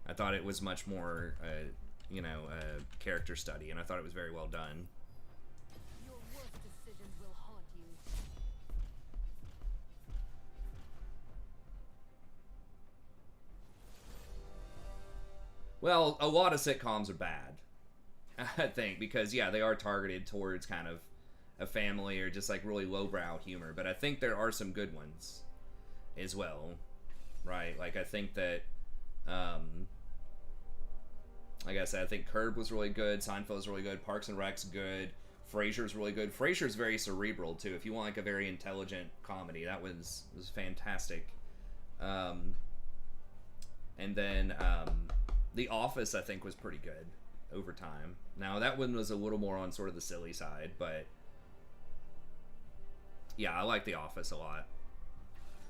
I thought it was much more you know, a character study, and I thought it was very well done. Your worst decisions will haunt you. Well, a lot of sitcoms are bad, I think, because yeah, they are targeted towards kind of a family or just like really lowbrow humor, but I think there are some good ones as well, right? Like I think that like I said, I think Curb was really good, Seinfeld's really good, Parks and Rec's good, Frasier's really good. Frasier's very cerebral too. If you want like a very intelligent comedy, that was fantastic. And then The Office, I think, was pretty good over time. Now that one was a little more on sort of the silly side, but yeah, I like The Office a lot.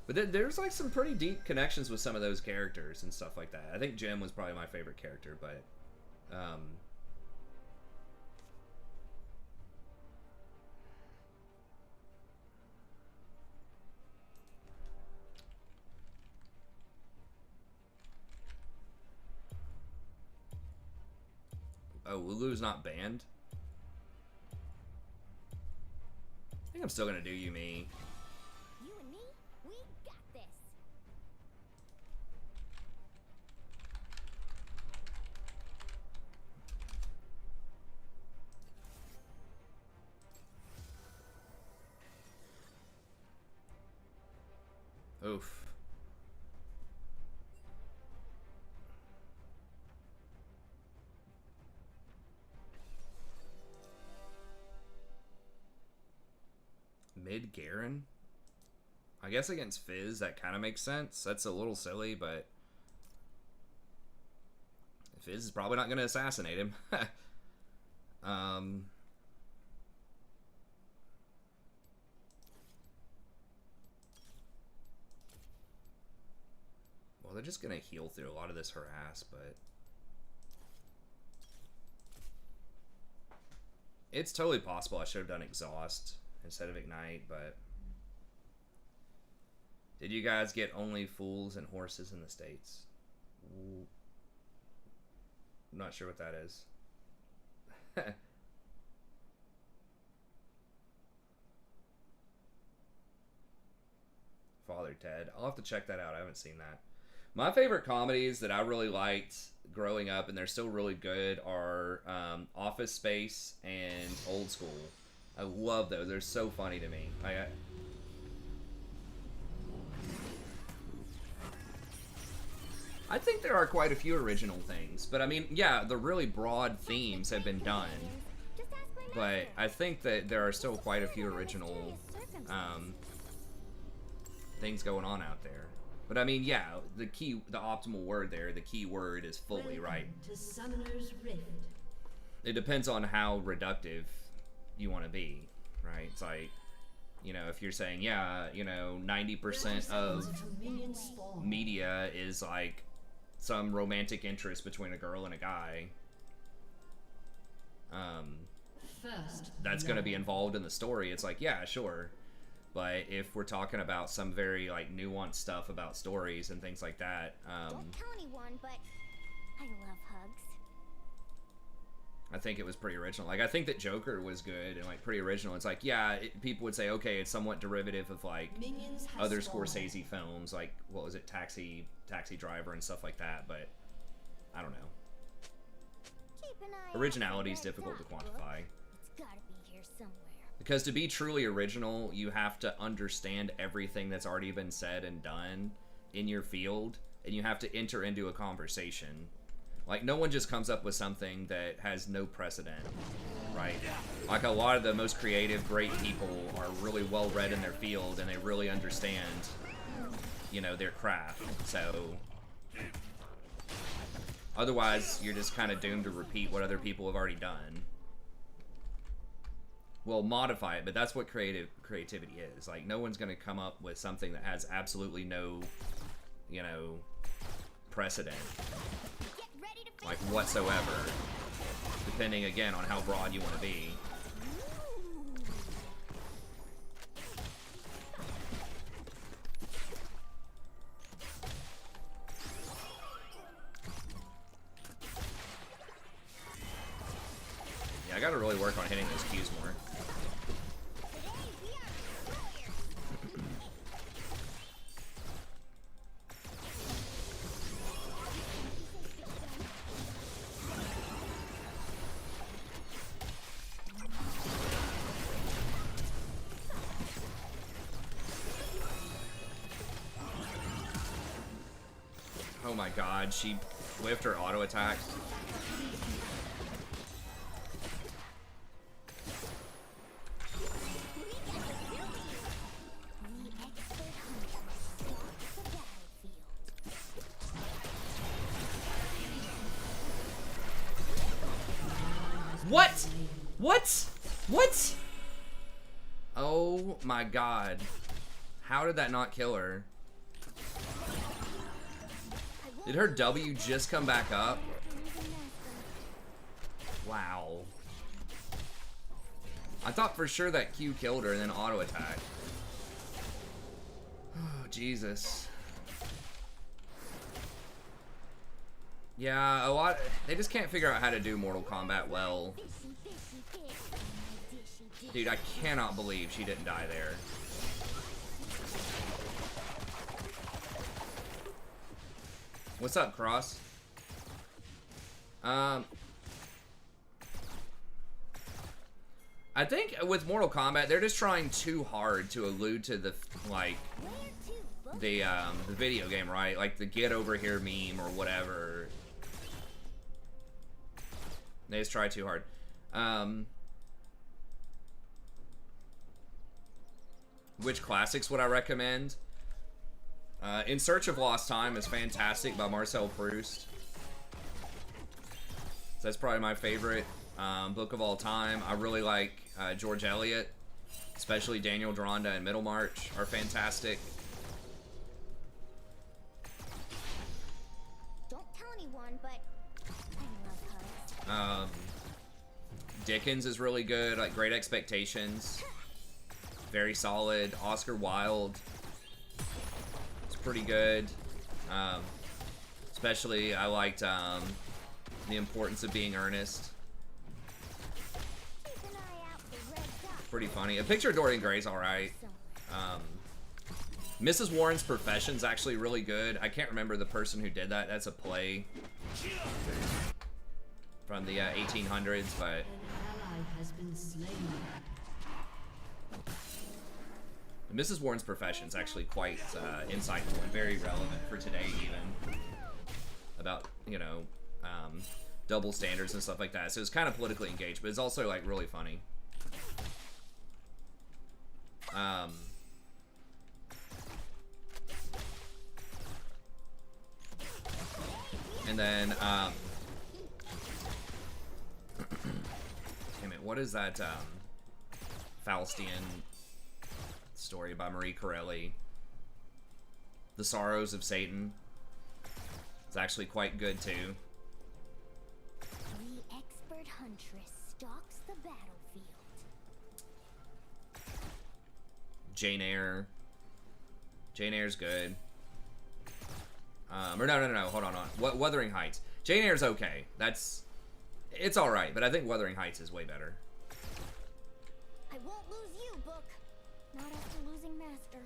But there's like some pretty deep connections with some of those characters and stuff like that. I think Jim was probably my favorite character, but oh, Lulu's not banned? I think I'm still gonna do You Me. You and me, we got this. Oof. Mid Garen? I guess against Fizz, that kind of makes sense. That's a little silly, but Fizz is probably not going to assassinate him. Well, they're just going to heal through a lot of this harass, but it's totally possible I should have done Exhaust instead of Ignite, but did you guys get only fools and horses in the States? Ooh. I'm not sure what that is. Father Ted. I'll have to check that out. I haven't seen that. My favorite comedies that I really liked growing up, and they're still really good, are Office Space and Old School. I love those. They're so funny to me. I think there are quite a few original things, but I mean, yeah, the really broad themes have been done, Just ask my but master. I think that there are still quite a few original things going on out there. But I mean, yeah, the optimal word there, the key word is fully, right? To Summoner's Rift. It depends on how reductive you want to be, right? It's like, you know, if you're saying, yeah, you know, 90% of media is like some romantic interest between a girl and a guy, that's going to be involved in the story. It's like, yeah, sure. But if we're talking about some very like nuanced stuff about stories and things like that, Don't tell anyone, but I love hugs. I think it was pretty original. Like, I think that Joker was good and like pretty original. It's like, yeah, people would say, okay, it's somewhat derivative of like other Scorsese films, like what was it, Taxi Driver and stuff like that. But I don't know. Keep an eye Originality is out for the difficult to Red Dot quantify. book. It's gotta be here somewhere. Because to be truly original, you have to understand everything that's already been said and done in your field, and you have to enter into a conversation. Like, no one just comes up with something that has no precedent, right? Like, a lot of the most creative, great people are really well read in their field, and they really understand, you know, their craft. So, otherwise, you're just kind of doomed to repeat what other people have already done. Well, modify it, but that's what creativity is. Like, no one's going to come up with something that has absolutely no, you know, precedent. Like, whatsoever. Depending, again, on how broad you want to be. Yeah, I gotta really work on hitting those cues more. Oh my god, she whiffed her auto attack. What? What? What? Oh my god. How did that not kill her? Did her W just come back up? Wow. I thought for sure that Q killed her and then auto attack. Oh, Jesus. Yeah, a lot. They just can't figure out how to do Mortal Kombat well. Dude, I cannot believe she didn't die there. What's up, Cross? I think with Mortal Kombat, they're just trying too hard to allude to the, like, the video game, right? Like the get over here meme or whatever. They just try too hard. Which classics would I recommend? In Search of Lost Time is fantastic by Marcel Proust. So that's probably my favorite book of all time. I really like George Eliot, especially Daniel Deronda and Middlemarch are fantastic. Don't tell anyone, but I love hugs. Dickens is really good, like Great Expectations. Very solid. Oscar Wilde. Pretty good. Especially I liked The Importance of Being Earnest. Keep an eye out for Red Dot. Pretty funny. A Picture of Dorian Gray's alright. Mrs. Warren's Profession's actually really good. I can't remember the person who did that. That's a play from the 1800s, but An ally has been slain. Mrs. Warren's Profession is actually quite insightful and very relevant for today, even about, you know, double standards and stuff like that. So it's kind of politically engaged, but it's also like really funny. And then, damn it, what is that, Faustian story by Marie Corelli? The Sorrows of Satan. It's actually quite good, too. The expert huntress stalks the battlefield. Jane Eyre. Jane Eyre's good. Or no, hold on. Wuthering Heights. Jane Eyre's okay. It's alright, but I think Wuthering Heights is way better. I won't lose you, book. Not after losing Master.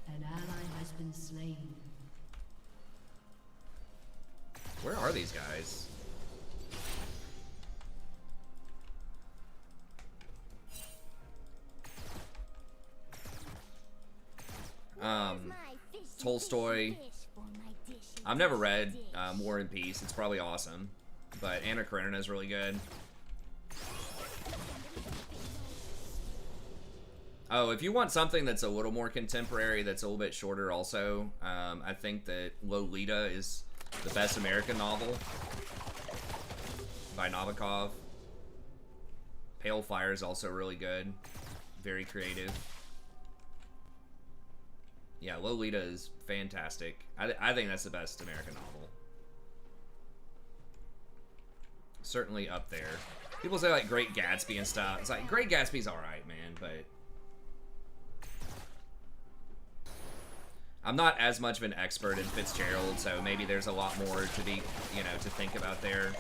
An ally has been slain. Where are these guys? Tolstoy. I've never read War and Peace. It's probably awesome. But Anna Karenina is really good. Oh, if you want something that's a little more contemporary, that's a little bit shorter also, I think that Lolita is the best American novel by Nabokov. Pale Fire is also really good. Very creative. Yeah, Lolita is fantastic. I think that's the best American novel. Certainly up there. People say like Great Gatsby and stuff. It's like Great Gatsby's alright, man, but I'm not as much of an expert in Fitzgerald, so maybe there's a lot more to be, you know, to think about there.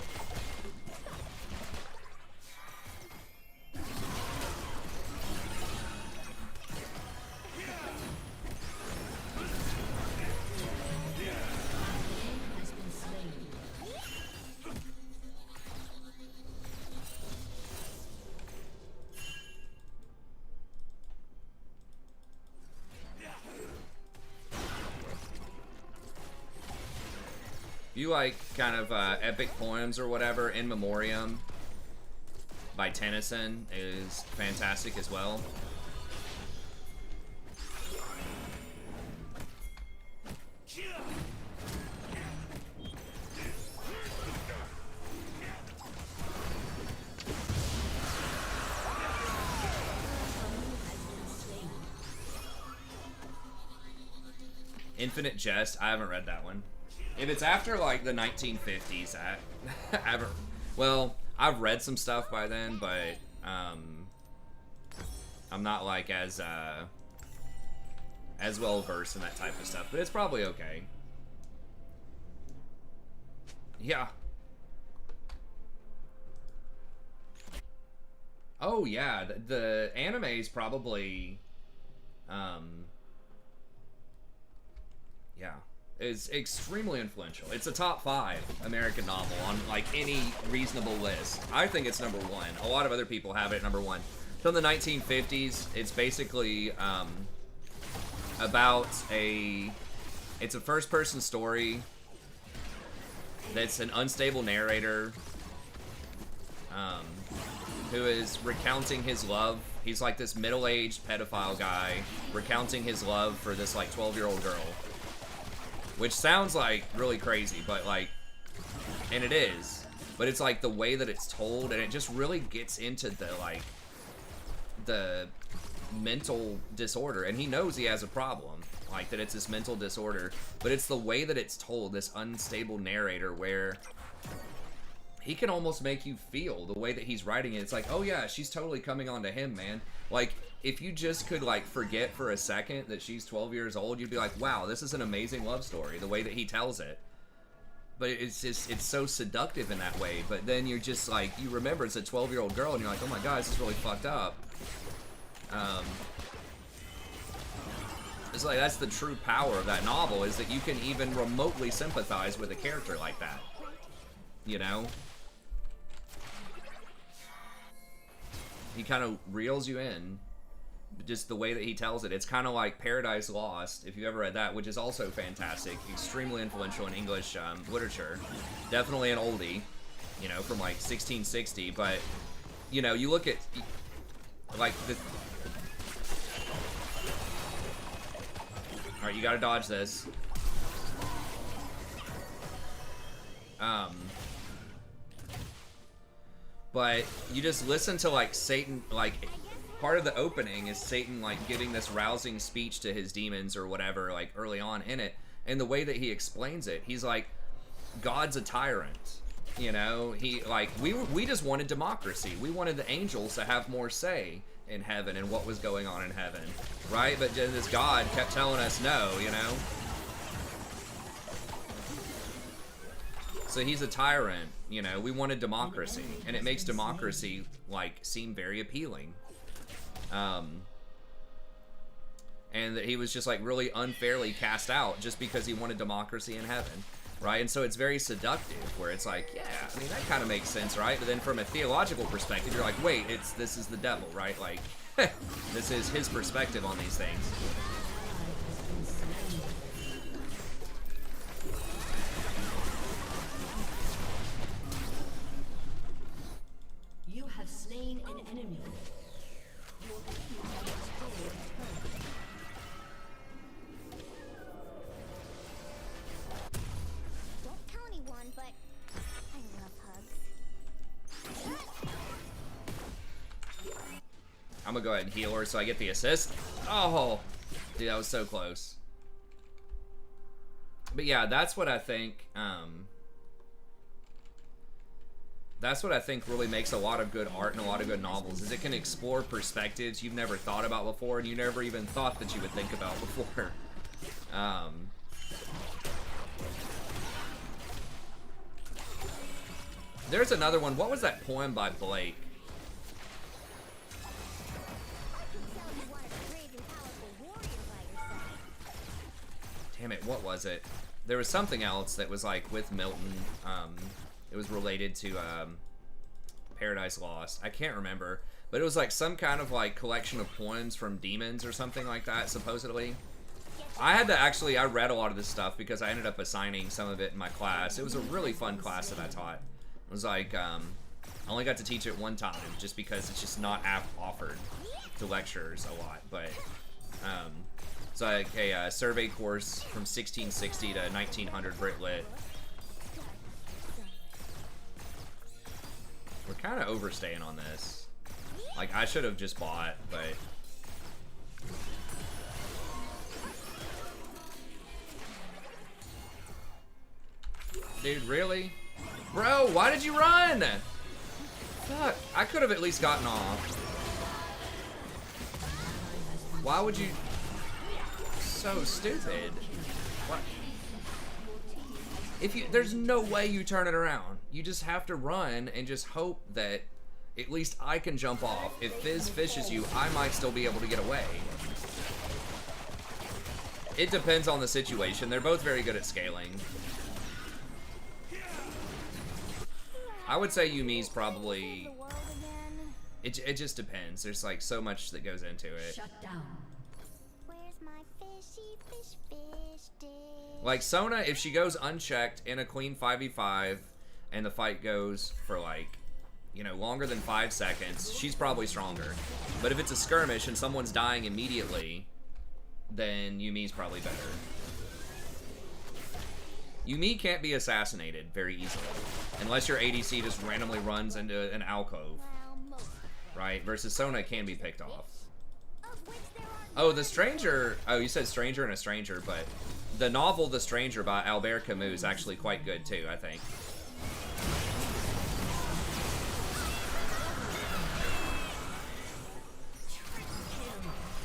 You like kind of epic poems or whatever, In Memoriam by Tennyson is fantastic as well. Infinite Jest, I haven't read that one. If it's after like the 1950s, I haven't. Well, I've read some stuff by then, but I'm not like as well versed in that type of stuff. But it's probably okay. Yeah. Oh yeah, the anime is probably yeah. Is extremely influential. It's a top 5 American novel on like any reasonable list. I think it's number 1. A lot of other people have it at number 1. From the 1950s, it's basically about it's a first-person story that's an unstable narrator who is recounting his love. He's like this middle-aged pedophile guy recounting his love for this like 12-year-old girl. Which sounds like really crazy, but like, and it is, but it's like the way that it's told, and it just really gets into the like, the mental disorder, and he knows he has a problem, like that it's this mental disorder, but it's the way that it's told, this unstable narrator where he can almost make you feel the way that he's writing it. It's like, oh yeah, she's totally coming on to him, man. Like, if you just could like forget for a second that she's 12 years old, you'd be like, wow, this is an amazing love story, the way that he tells it. But it's just, it's so seductive in that way. But then you're just like, you remember it's a 12-year-old girl, and you're like, oh my god, this is really fucked up. It's like, that's the true power of that novel, is that you can even remotely sympathize with a character like that. You know? He kind of reels you in. Just the way that he tells it. It's kind of like Paradise Lost, if you've ever read that, which is also fantastic. Extremely influential in English literature. Definitely an oldie, you know, from like 1660. But, you know, you look at, like, the... Alright, you gotta dodge this. But you just listen to like Satan, like part of the opening is Satan like giving this rousing speech to his demons or whatever, like early on in it, and the way that he explains it, he's like, God's a tyrant, you know. He like we just wanted democracy. We wanted the angels to have more say in heaven and what was going on in heaven, right? But this God kept telling us no, you know. So he's a tyrant, you know. We wanted democracy, and it makes democracy like seem very appealing. And that he was just like really unfairly cast out just because he wanted democracy in heaven, right? And so it's very seductive, where it's like, yeah, I mean, that kind of makes sense, right? But then from a theological perspective, you're like, wait, this is the devil, right? Like, this is his perspective on these things. You have slain an enemy. Your team has destroyed a turret. Don't tell anyone, but I love hugs. I'm gonna go ahead and heal her so I get the assist. Oh, dude, that was so close. But yeah, that's what I think. That's what I think really makes a lot of good art and a lot of good novels, is it can explore perspectives you've never thought about before and you never even thought that you would think about before. There's another one. What was that poem by Blake? Damn it, what was it? There was something else that was like with Milton. It was related to Paradise Lost. I can't remember, but it was like some kind of like collection of poems from demons or something like that, supposedly. I had to actually, I read a lot of this stuff because I ended up assigning some of it in my class. It was a really fun class that I taught. It was like, I only got to teach it one time just because it's just not offered to lecturers a lot, but it's like a survey course from 1660 to 1900 Brit Lit. We're kind of overstaying on this. Like, I should have just bought, but... Dude, really? Bro, why did you run? Fuck, I could have at least gotten off. Why would you... So stupid. What? If you, there's no way you turn it around. You just have to run and just hope that at least I can jump off. If Fizz fishes you, I might still be able to get away. It depends on the situation. They're both very good at scaling. I would say Yumi's probably... It just depends. There's like so much that goes into it. Shut down. Where's my fishy fish dish? Like Sona, if she goes unchecked in a queen 5v5 and the fight goes for like, you know, longer than 5 seconds, she's probably stronger. But if it's a skirmish and someone's dying immediately, then Yumi's probably better. Yumi can't be assassinated very easily unless your ADC just randomly runs into an alcove, right? Versus Sona can be picked off. Oh, The Stranger. Oh, you said Stranger and a Stranger, but the novel The Stranger by Albert Camus is actually quite good too, I think.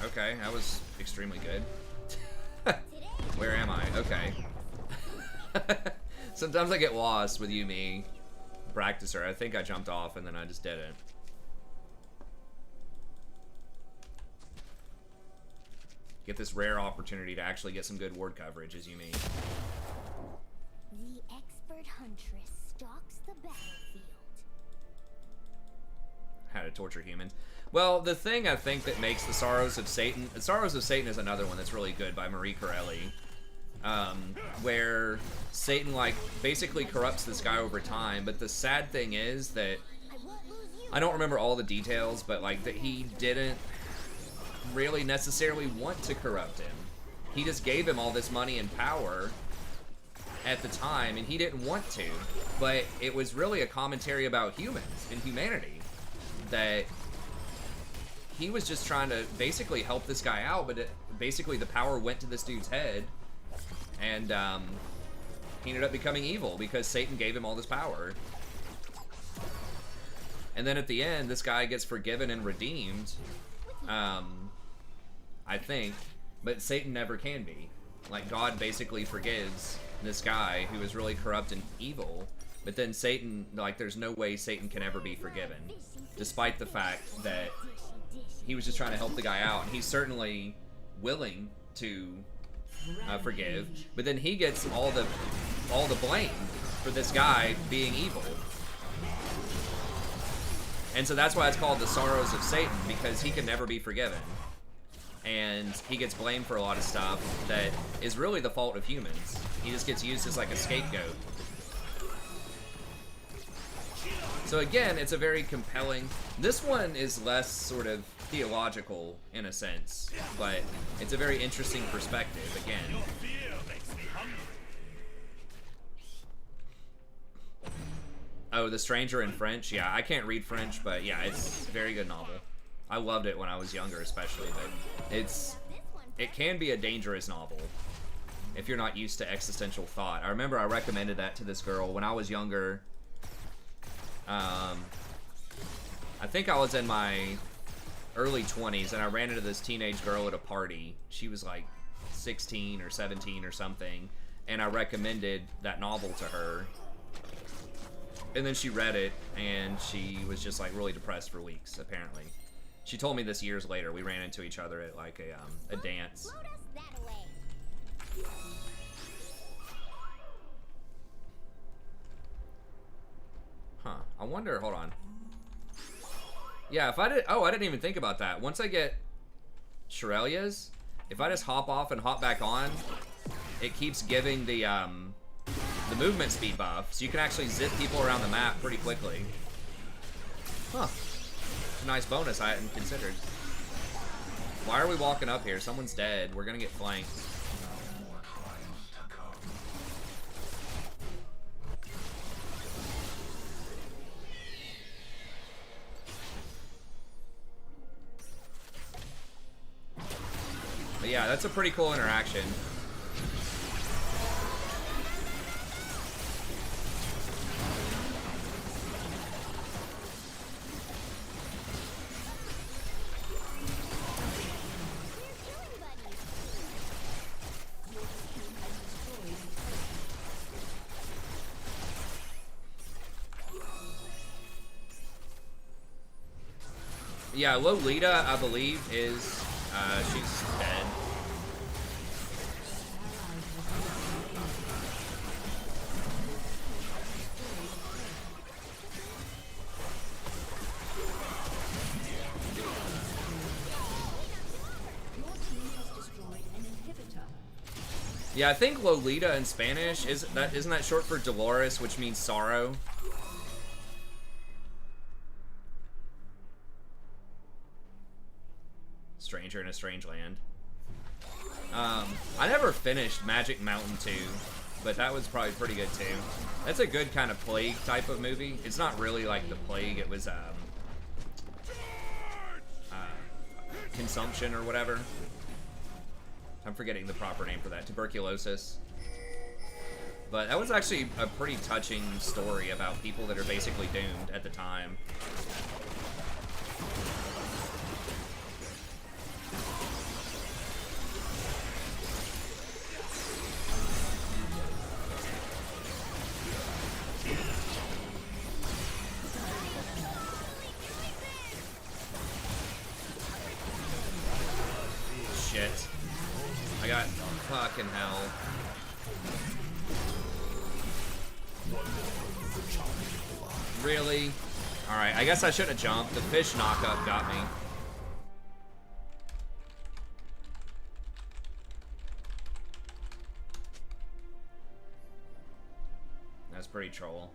Okay, that was extremely good. Where am I? Okay. Sometimes I get lost with Yumi, practicer. I think I jumped off and then I just didn't. Get this rare opportunity to actually get some good ward coverage as Yumi. The expert huntress stalks the battlefield. How to torture humans. Well, the thing I think that makes the Sorrows of Satan is another one that's really good by Marie Corelli. Where Satan like basically corrupts this guy over time, but the sad thing is that I don't remember all the details, but like that he didn't really necessarily want to corrupt him. He just gave him all this money and power at the time, and he didn't want to, but it was really a commentary about humans and humanity, that he was just trying to basically help this guy out, but basically the power went to this dude's head, and he ended up becoming evil because Satan gave him all this power. And then at the end, this guy gets forgiven and redeemed, I think, but Satan never can be. Like, God basically forgives this guy who is really corrupt and evil, but then Satan, like, there's no way Satan can ever be forgiven, despite the fact that he was just trying to help the guy out, and he's certainly willing to forgive, but then he gets all the blame for this guy being evil. And so that's why it's called the sorrows of Satan, because he can never be forgiven. And he gets blamed for a lot of stuff that is really the fault of humans. He just gets used as like a scapegoat. So again, it's a very compelling... This one is less sort of theological in a sense, but it's a very interesting perspective, again. Oh, The Stranger in French? Yeah, I can't read French, but yeah, it's a very good novel. I loved it when I was younger, especially, but it can be a dangerous novel if you're not used to existential thought. I remember I recommended that to this girl when I was younger. I think I was in my early 20s, and I ran into this teenage girl at a party. She was like 16 or 17 or something, and I recommended that novel to her. And then she read it, and she was just like really depressed for weeks, apparently. She told me this years later. We ran into each other at like a dance. Huh. I wonder, hold on. Yeah, if I did, oh, I didn't even think about that. Once I get Shirelia's, if I just hop off and hop back on, it keeps giving the movement speed buff, so you can actually zip people around the map pretty quickly. Huh. A nice bonus I hadn't considered. Why are we walking up here? Someone's dead. We're gonna get flanked. But yeah, that's a pretty cool interaction. Yeah, Lolita, I believe, is, she's dead. Yeah, I think Lolita in Spanish, isn't that short for Dolores, which means sorrow? Stranger in a Strange Land. I never finished Magic Mountain 2, but that was probably pretty good too. That's a good kind of Plague type of movie. It's not really like the Plague, it was consumption or whatever. I'm forgetting the proper name for that. Tuberculosis. But that was actually a pretty touching story about people that are basically doomed at the time. Shit. I got fucking hell. Really? Alright, I guess I shouldn't have jumped. The fish knockup got me. That's pretty troll.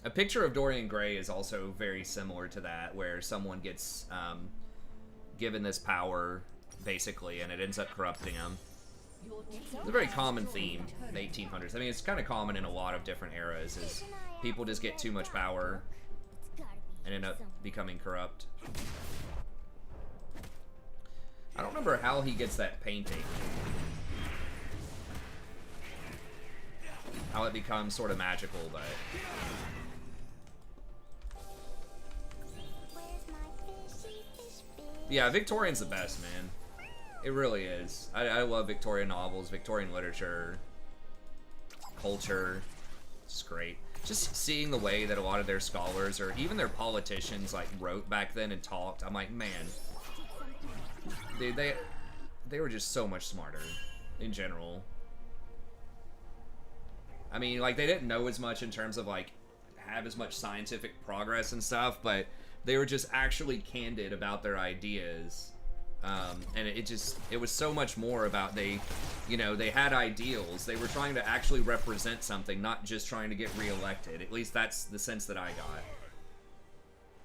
A picture of Dorian Gray is also very similar to that, where someone gets given this power, basically, and it ends up corrupting them. It's a very common theme in the 1800s. I mean, it's kind of common in a lot of different eras, is people just get too much power and end up becoming corrupt. I don't remember how he gets that painting. How it becomes sort of magical, but... Yeah, Victorian's the best, man. It really is. I love Victorian novels, Victorian literature, culture. It's great. Just seeing the way that a lot of their scholars, or even their politicians, like, wrote back then and talked, I'm like, man... Dude, they were just so much smarter, in general. I mean, like, they didn't know as much in terms of, like, have as much scientific progress and stuff, but they were just actually candid about their ideas. And it was so much more about they had ideals. They were trying to actually represent something, not just trying to get reelected. At least that's the sense that I got.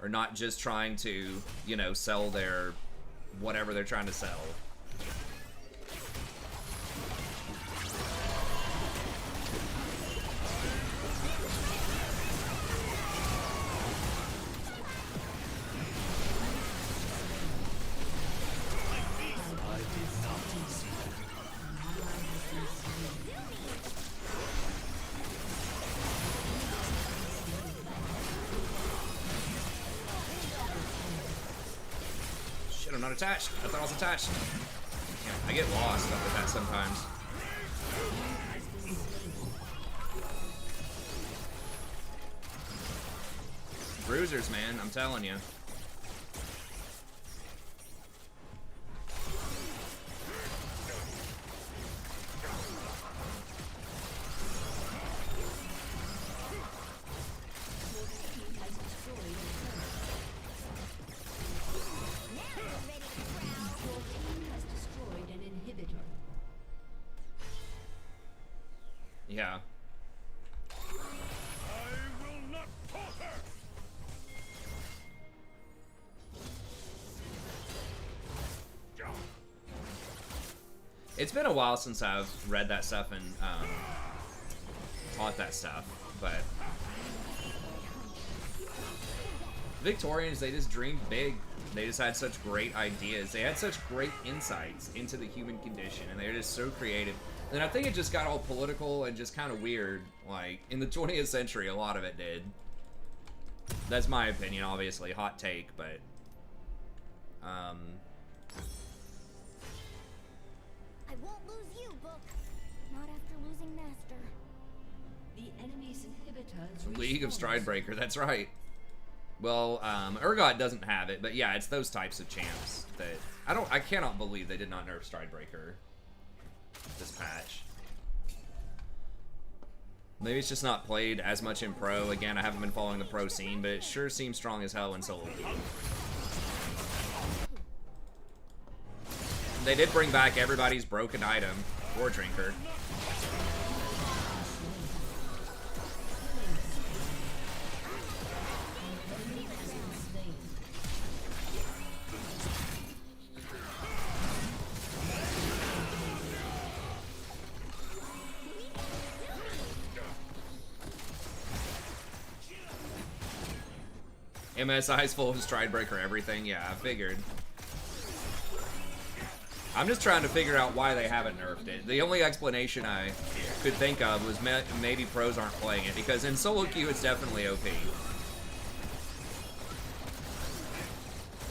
Or not just trying to, sell their whatever they're trying to sell. I'm not attached. I thought I was attached. I get lost up with that sometimes. Bruisers, man, I'm telling you. Yeah. It's been a while since I've read that stuff and taught that stuff, but Victorians, they just dreamed big. They just had such great ideas. They had such great insights into the human condition, and they were just so creative. And I think it just got all political and just kind of weird. Like, in the 20th century, a lot of it did. That's my opinion, obviously. Hot take, but... I won't lose you, Book. Not after losing Master. The enemy's inhibitor is League of Stridebreaker, that's right. Well, Urgot doesn't have it, but yeah, it's those types of champs that... I cannot believe they did not nerf Stridebreaker this patch. Maybe it's just not played as much in pro. Again, I haven't been following the pro scene, but it sure seems strong as hell in solo queue. They did bring back everybody's broken item, War Drinker. MSI's full of Stridebreaker everything. Yeah, I figured. I'm just trying to figure out why they haven't nerfed it. The only explanation I could think of was maybe pros aren't playing it, because in solo queue it's definitely OP.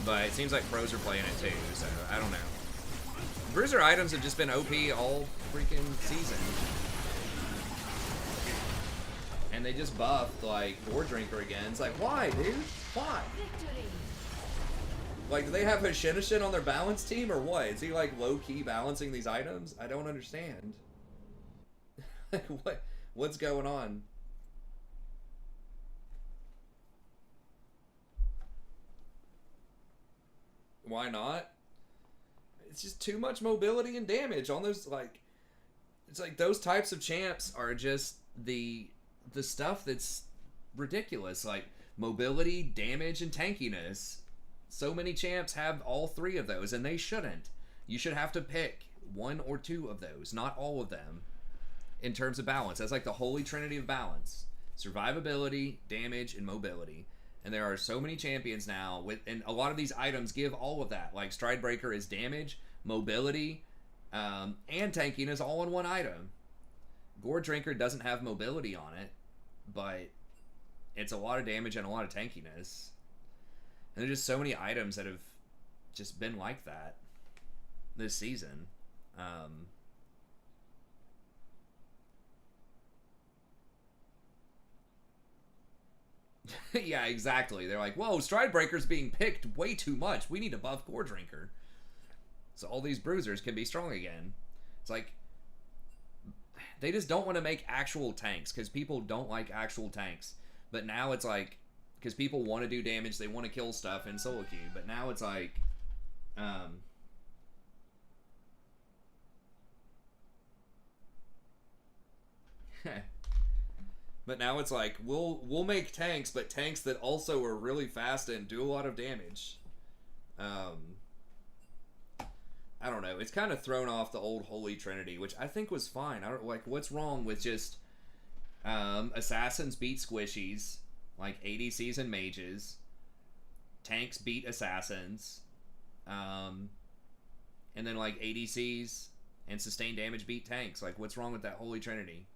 But it seems like pros are playing it too, so I don't know. Bruiser items have just been OP all freaking season. And they just buffed, like, War Drinker again. It's like, why, dude? Why? Like, do they have Hashinishin on their balance team, or what? Is he, like, low-key balancing these items? I don't understand. Like, what's going on? Why not? It's just too much mobility and damage on those, like... It's like, those types of champs are just the stuff that's ridiculous. Like, mobility, damage, and tankiness. So many champs have all three of those, and they shouldn't. You should have to pick one or two of those, not all of them, in terms of balance. That's like the holy trinity of balance. Survivability, damage, and mobility. And there are so many champions now, and a lot of these items give all of that. Like, Stridebreaker is damage, mobility, and tankiness all in one item. Gore Drinker doesn't have mobility on it, but it's a lot of damage and a lot of tankiness. And there's just so many items that have just been like that this season. Yeah, exactly. They're like, whoa, Stridebreaker's being picked way too much. We need to buff Gore Drinker, so all these bruisers can be strong again. It's like, they just don't want to make actual tanks, because people don't like actual tanks. But now it's like, because people want to do damage, they want to kill stuff in solo queue. But now it's like, but now it's like, we'll make tanks, but tanks that also are really fast and do a lot of damage. I don't know. It's kind of thrown off the old Holy Trinity, which I think was fine. I don't like, what's wrong with just assassins beat squishies, like ADCs and mages, tanks beat assassins, and then like ADCs and sustained damage beat tanks. Like, what's wrong with that Holy Trinity?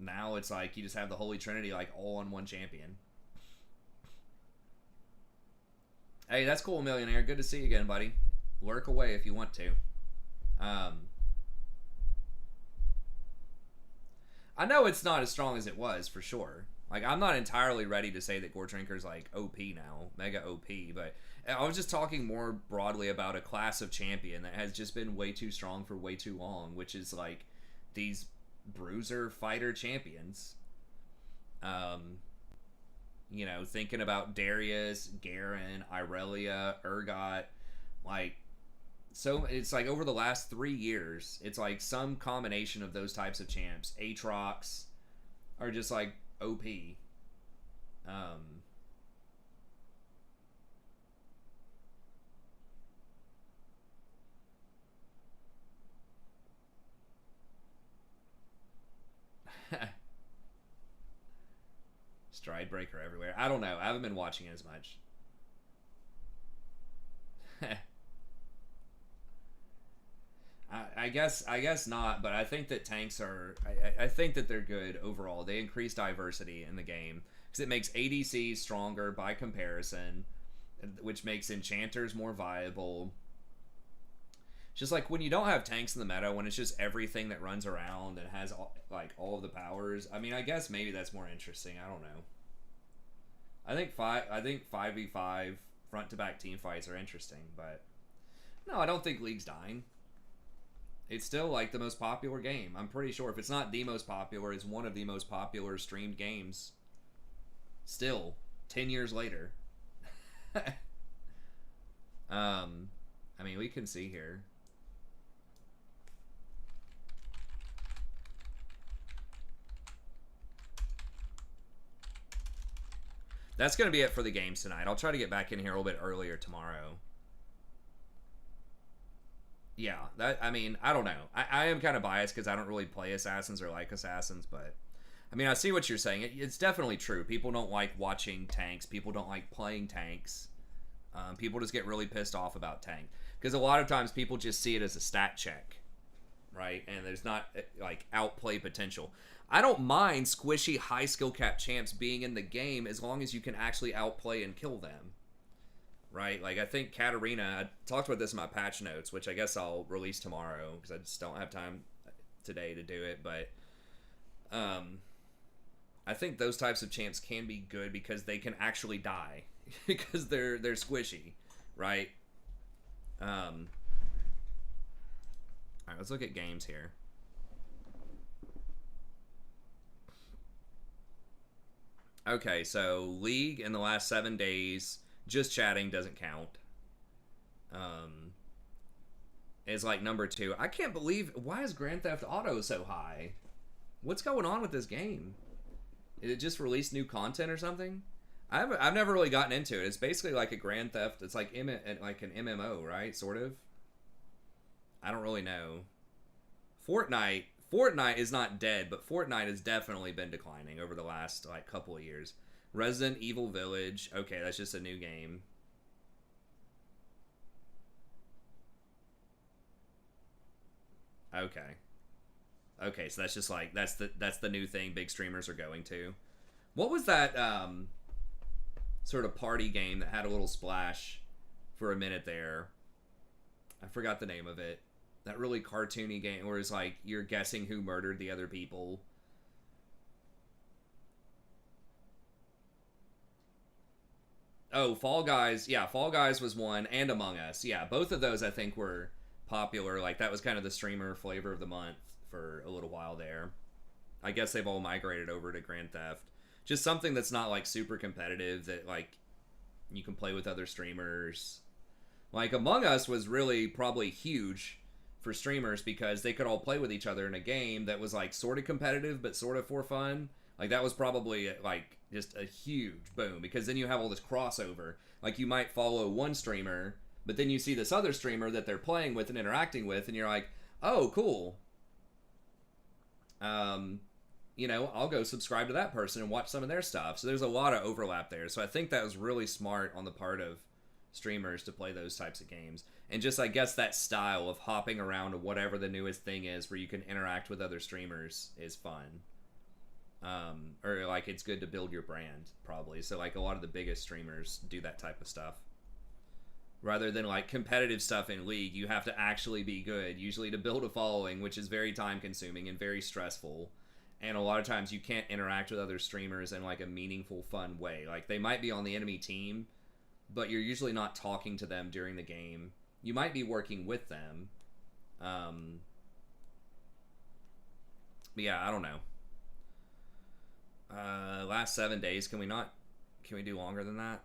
Now it's like you just have the Holy Trinity like all on one champion. Hey, that's cool, Millionaire. Good to see you again, buddy. Lurk away if you want to. I know it's not as strong as it was, for sure. Like, I'm not entirely ready to say that Gore Drinker's like OP now, mega OP, but I was just talking more broadly about a class of champion that has just been way too strong for way too long, which is like these bruiser fighter champions. You know, thinking about Darius, Garen, Irelia, Urgot, like, so it's like over the last 3 years, it's like some combination of those types of champs. Aatrox are just like OP. Stridebreaker everywhere. I don't know. I haven't been watching it as much. I guess not, but I think that tanks are... I think that they're good overall. They increase diversity in the game, because it makes ADCs stronger by comparison, which makes enchanters more viable. Just like when you don't have tanks in the meta, when it's just everything that runs around and has all of the powers. I mean, I guess maybe that's more interesting. I don't know. I think 5v5 front to back team fights are interesting, but no, I don't think League's dying. It's still like the most popular game. I'm pretty sure if it's not the most popular, it's one of the most popular streamed games. Still, 10 years later. I mean, we can see here. That's going to be it for the games tonight. I'll try to get back in here a little bit earlier tomorrow. Yeah, I mean, I don't know. I am kind of biased because I don't really play Assassins or like Assassins, but I mean, I see what you're saying. It's definitely true. People don't like watching tanks. People don't like playing tanks. People just get really pissed off about tank. Because a lot of times people just see it as a stat check, right? And there's not, like, outplay potential. I don't mind squishy high skill cap champs being in the game as long as you can actually outplay and kill them, right? Like, I think Katarina, I talked about this in my patch notes, which I guess I'll release tomorrow because I just don't have time today to do it, but I think those types of champs can be good because they can actually die because they're squishy, right? All right, let's look at games here. Okay, so League in the last 7 days, just chatting doesn't count. Is like number 2. I can't believe, why is Grand Theft Auto so high? What's going on with this game? Did it just release new content or something? I've never really gotten into it. It's basically like a Grand Theft. It's like like an MMO, right? Sort of. I don't really know. Fortnite is not dead, but Fortnite has definitely been declining over the last like couple of years. Resident Evil Village. Okay, that's just a new game. Okay, so that's just like that's the new thing big streamers are going to. What was that sort of party game that had a little splash for a minute there? I forgot the name of it. That really cartoony game where it's like you're guessing who murdered the other people. Oh, Fall Guys. Yeah, Fall Guys was one, and Among Us. Yeah, both of those I think were popular. Like that was kind of the streamer flavor of the month for a little while there. I guess they've all migrated over to Grand Theft. Just something that's not like super competitive that like you can play with other streamers. Like Among Us was really probably huge for streamers because they could all play with each other in a game that was like sort of competitive but sort of for fun. Like that was probably like just a huge boom because then you have all this crossover. Like you might follow one streamer, but then you see this other streamer that they're playing with and interacting with, and you're like, oh, cool. You know, I'll go subscribe to that person and watch some of their stuff. So there's a lot of overlap there. So I think that was really smart on the part of streamers to play those types of games. And just, I guess, that style of hopping around to whatever the newest thing is where you can interact with other streamers is fun. Or, like, it's good to build your brand, probably. So, like, a lot of the biggest streamers do that type of stuff. Rather than, like, competitive stuff in League, you have to actually be good, usually to build a following, which is very time-consuming and very stressful. And a lot of times you can't interact with other streamers in, like, a meaningful, fun way. Like, they might be on the enemy team, but you're usually not talking to them during the game. You might be working with them. But yeah, I don't know. Last 7 days, can we do longer than that?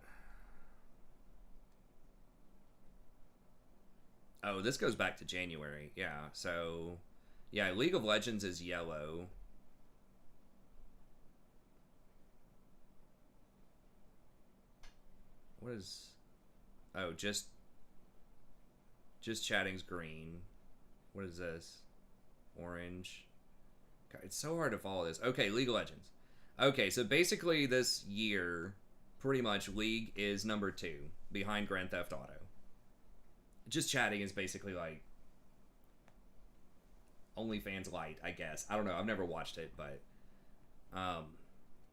Oh, this goes back to January. Yeah, so yeah, League of Legends is yellow. What is... Oh, just chatting's green. What is this? Orange. God, it's so hard to follow this. Okay, League of Legends. Okay, so basically this year, pretty much League is number 2 behind Grand Theft Auto. Just chatting is basically like OnlyFans Lite, I guess. I don't know. I've never watched it, but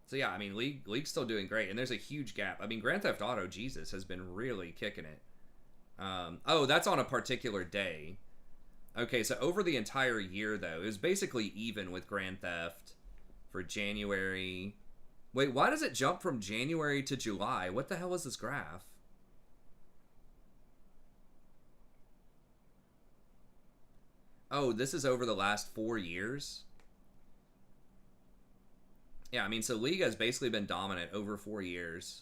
so yeah, I mean, League's still doing great, and there's a huge gap. I mean, Grand Theft Auto, Jesus, has been really kicking it. Oh, that's on a particular day. Okay, so over the entire year, though, it was basically even with Grand Theft for January. Wait, why does it jump from January to July? What the hell is this graph? Oh, this is over the last 4 years? Yeah, I mean, so League has basically been dominant over 4 years.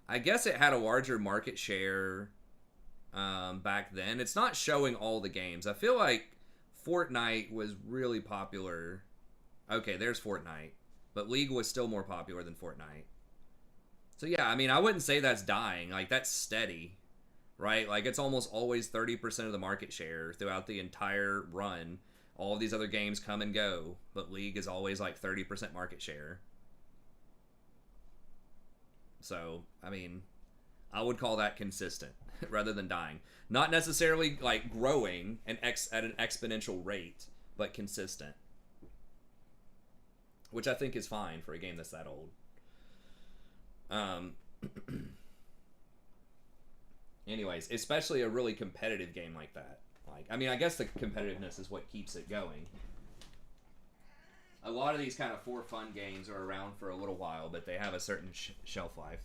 I guess it had a larger market share back then. It's not showing all the games. I feel like Fortnite was really popular. Okay, there's Fortnite. But League was still more popular than Fortnite. So yeah, I mean, I wouldn't say that's dying. Like, that's steady. Right? Like, it's almost always 30% of the market share throughout the entire run. All of these other games come and go, but League is always like 30% market share. So, I mean, I would call that consistent rather than dying. Not necessarily like growing at an exponential rate, but consistent. Which I think is fine for a game that's that old. Anyways, especially a really competitive game like that. Like, I mean, I guess the competitiveness is what keeps it going. A lot of these kind of for fun games are around for a little while, but they have a certain shelf life.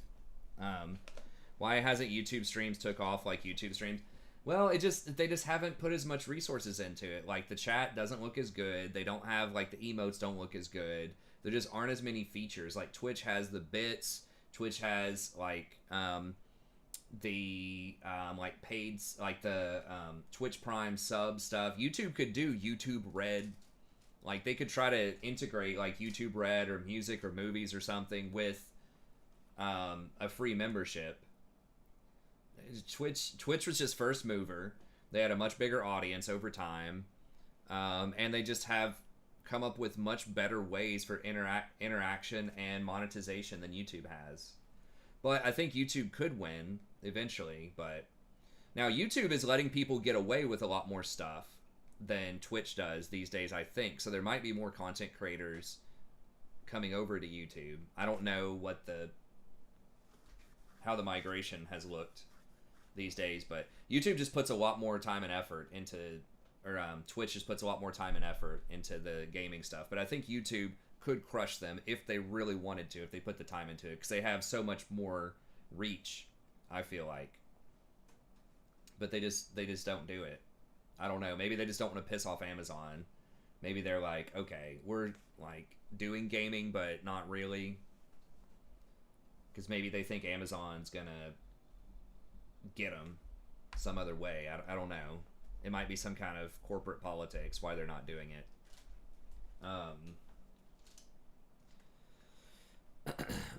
Why hasn't YouTube streams took off like YouTube streams? Well, they just haven't put as much resources into it. Like, the chat doesn't look as good. They don't have, like, the emotes don't look as good. There just aren't as many features. Like, Twitch has the bits. Twitch has, like, the like paid, like the Twitch Prime sub stuff. YouTube could do YouTube Red, Like, they could try to integrate, like, YouTube Red or music or movies or something with a free membership. Twitch was just first mover. They had a much bigger audience over time. And they just have come up with much better ways for interaction and monetization than YouTube has. But I think YouTube could win eventually. But now YouTube is letting people get away with a lot more stuff than Twitch does these days, I think. So there might be more content creators coming over to YouTube. I don't know how the migration has looked these days, but YouTube just puts a lot more time and effort into, or Twitch just puts a lot more time and effort into the gaming stuff. But I think YouTube could crush them if they really wanted to, if they put the time into it, because they have so much more reach, I feel like. But they just don't do it. I don't know. Maybe they just don't want to piss off Amazon. Maybe they're like, okay, we're like doing gaming, but not really. Because maybe they think Amazon's going to get them some other way. I don't know. It might be some kind of corporate politics why they're not doing it.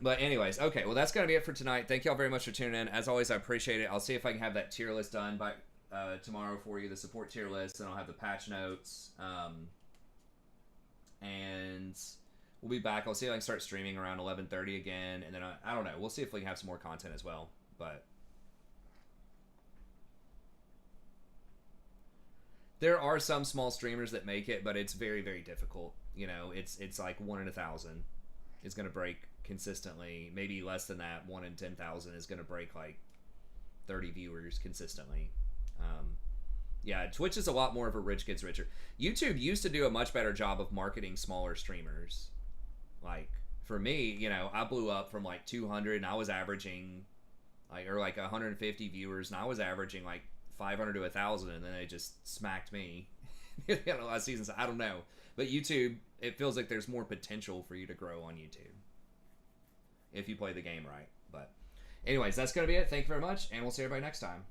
But anyways, okay, well, that's going to be it for tonight. Thank y'all very much for tuning in. As always, I appreciate it. I'll see if I can have that tier list done by tomorrow for you, the support tier list, and I'll have the patch notes. And we'll be back. I'll see if I can start streaming around 11:30 again, and then I don't know. We'll see if we can have some more content as well. But there are some small streamers that make it, but it's very, very difficult. You know, it's like 1 in 1,000 is going to break consistently. Maybe less than that. 1 in 10,000 is going to break like 30 viewers consistently. Yeah, Twitch is a lot more of a rich gets richer. YouTube used to do a much better job of marketing smaller streamers. Like, for me, you know, I blew up from like 200 and I was averaging like 150 viewers, and I was averaging like 500 to 1,000, and then they just smacked me the last season. So I don't know. But YouTube, it feels like there's more potential for you to grow on YouTube if you play the game right. But anyways, that's going to be it. Thank you very much, and we'll see everybody next time.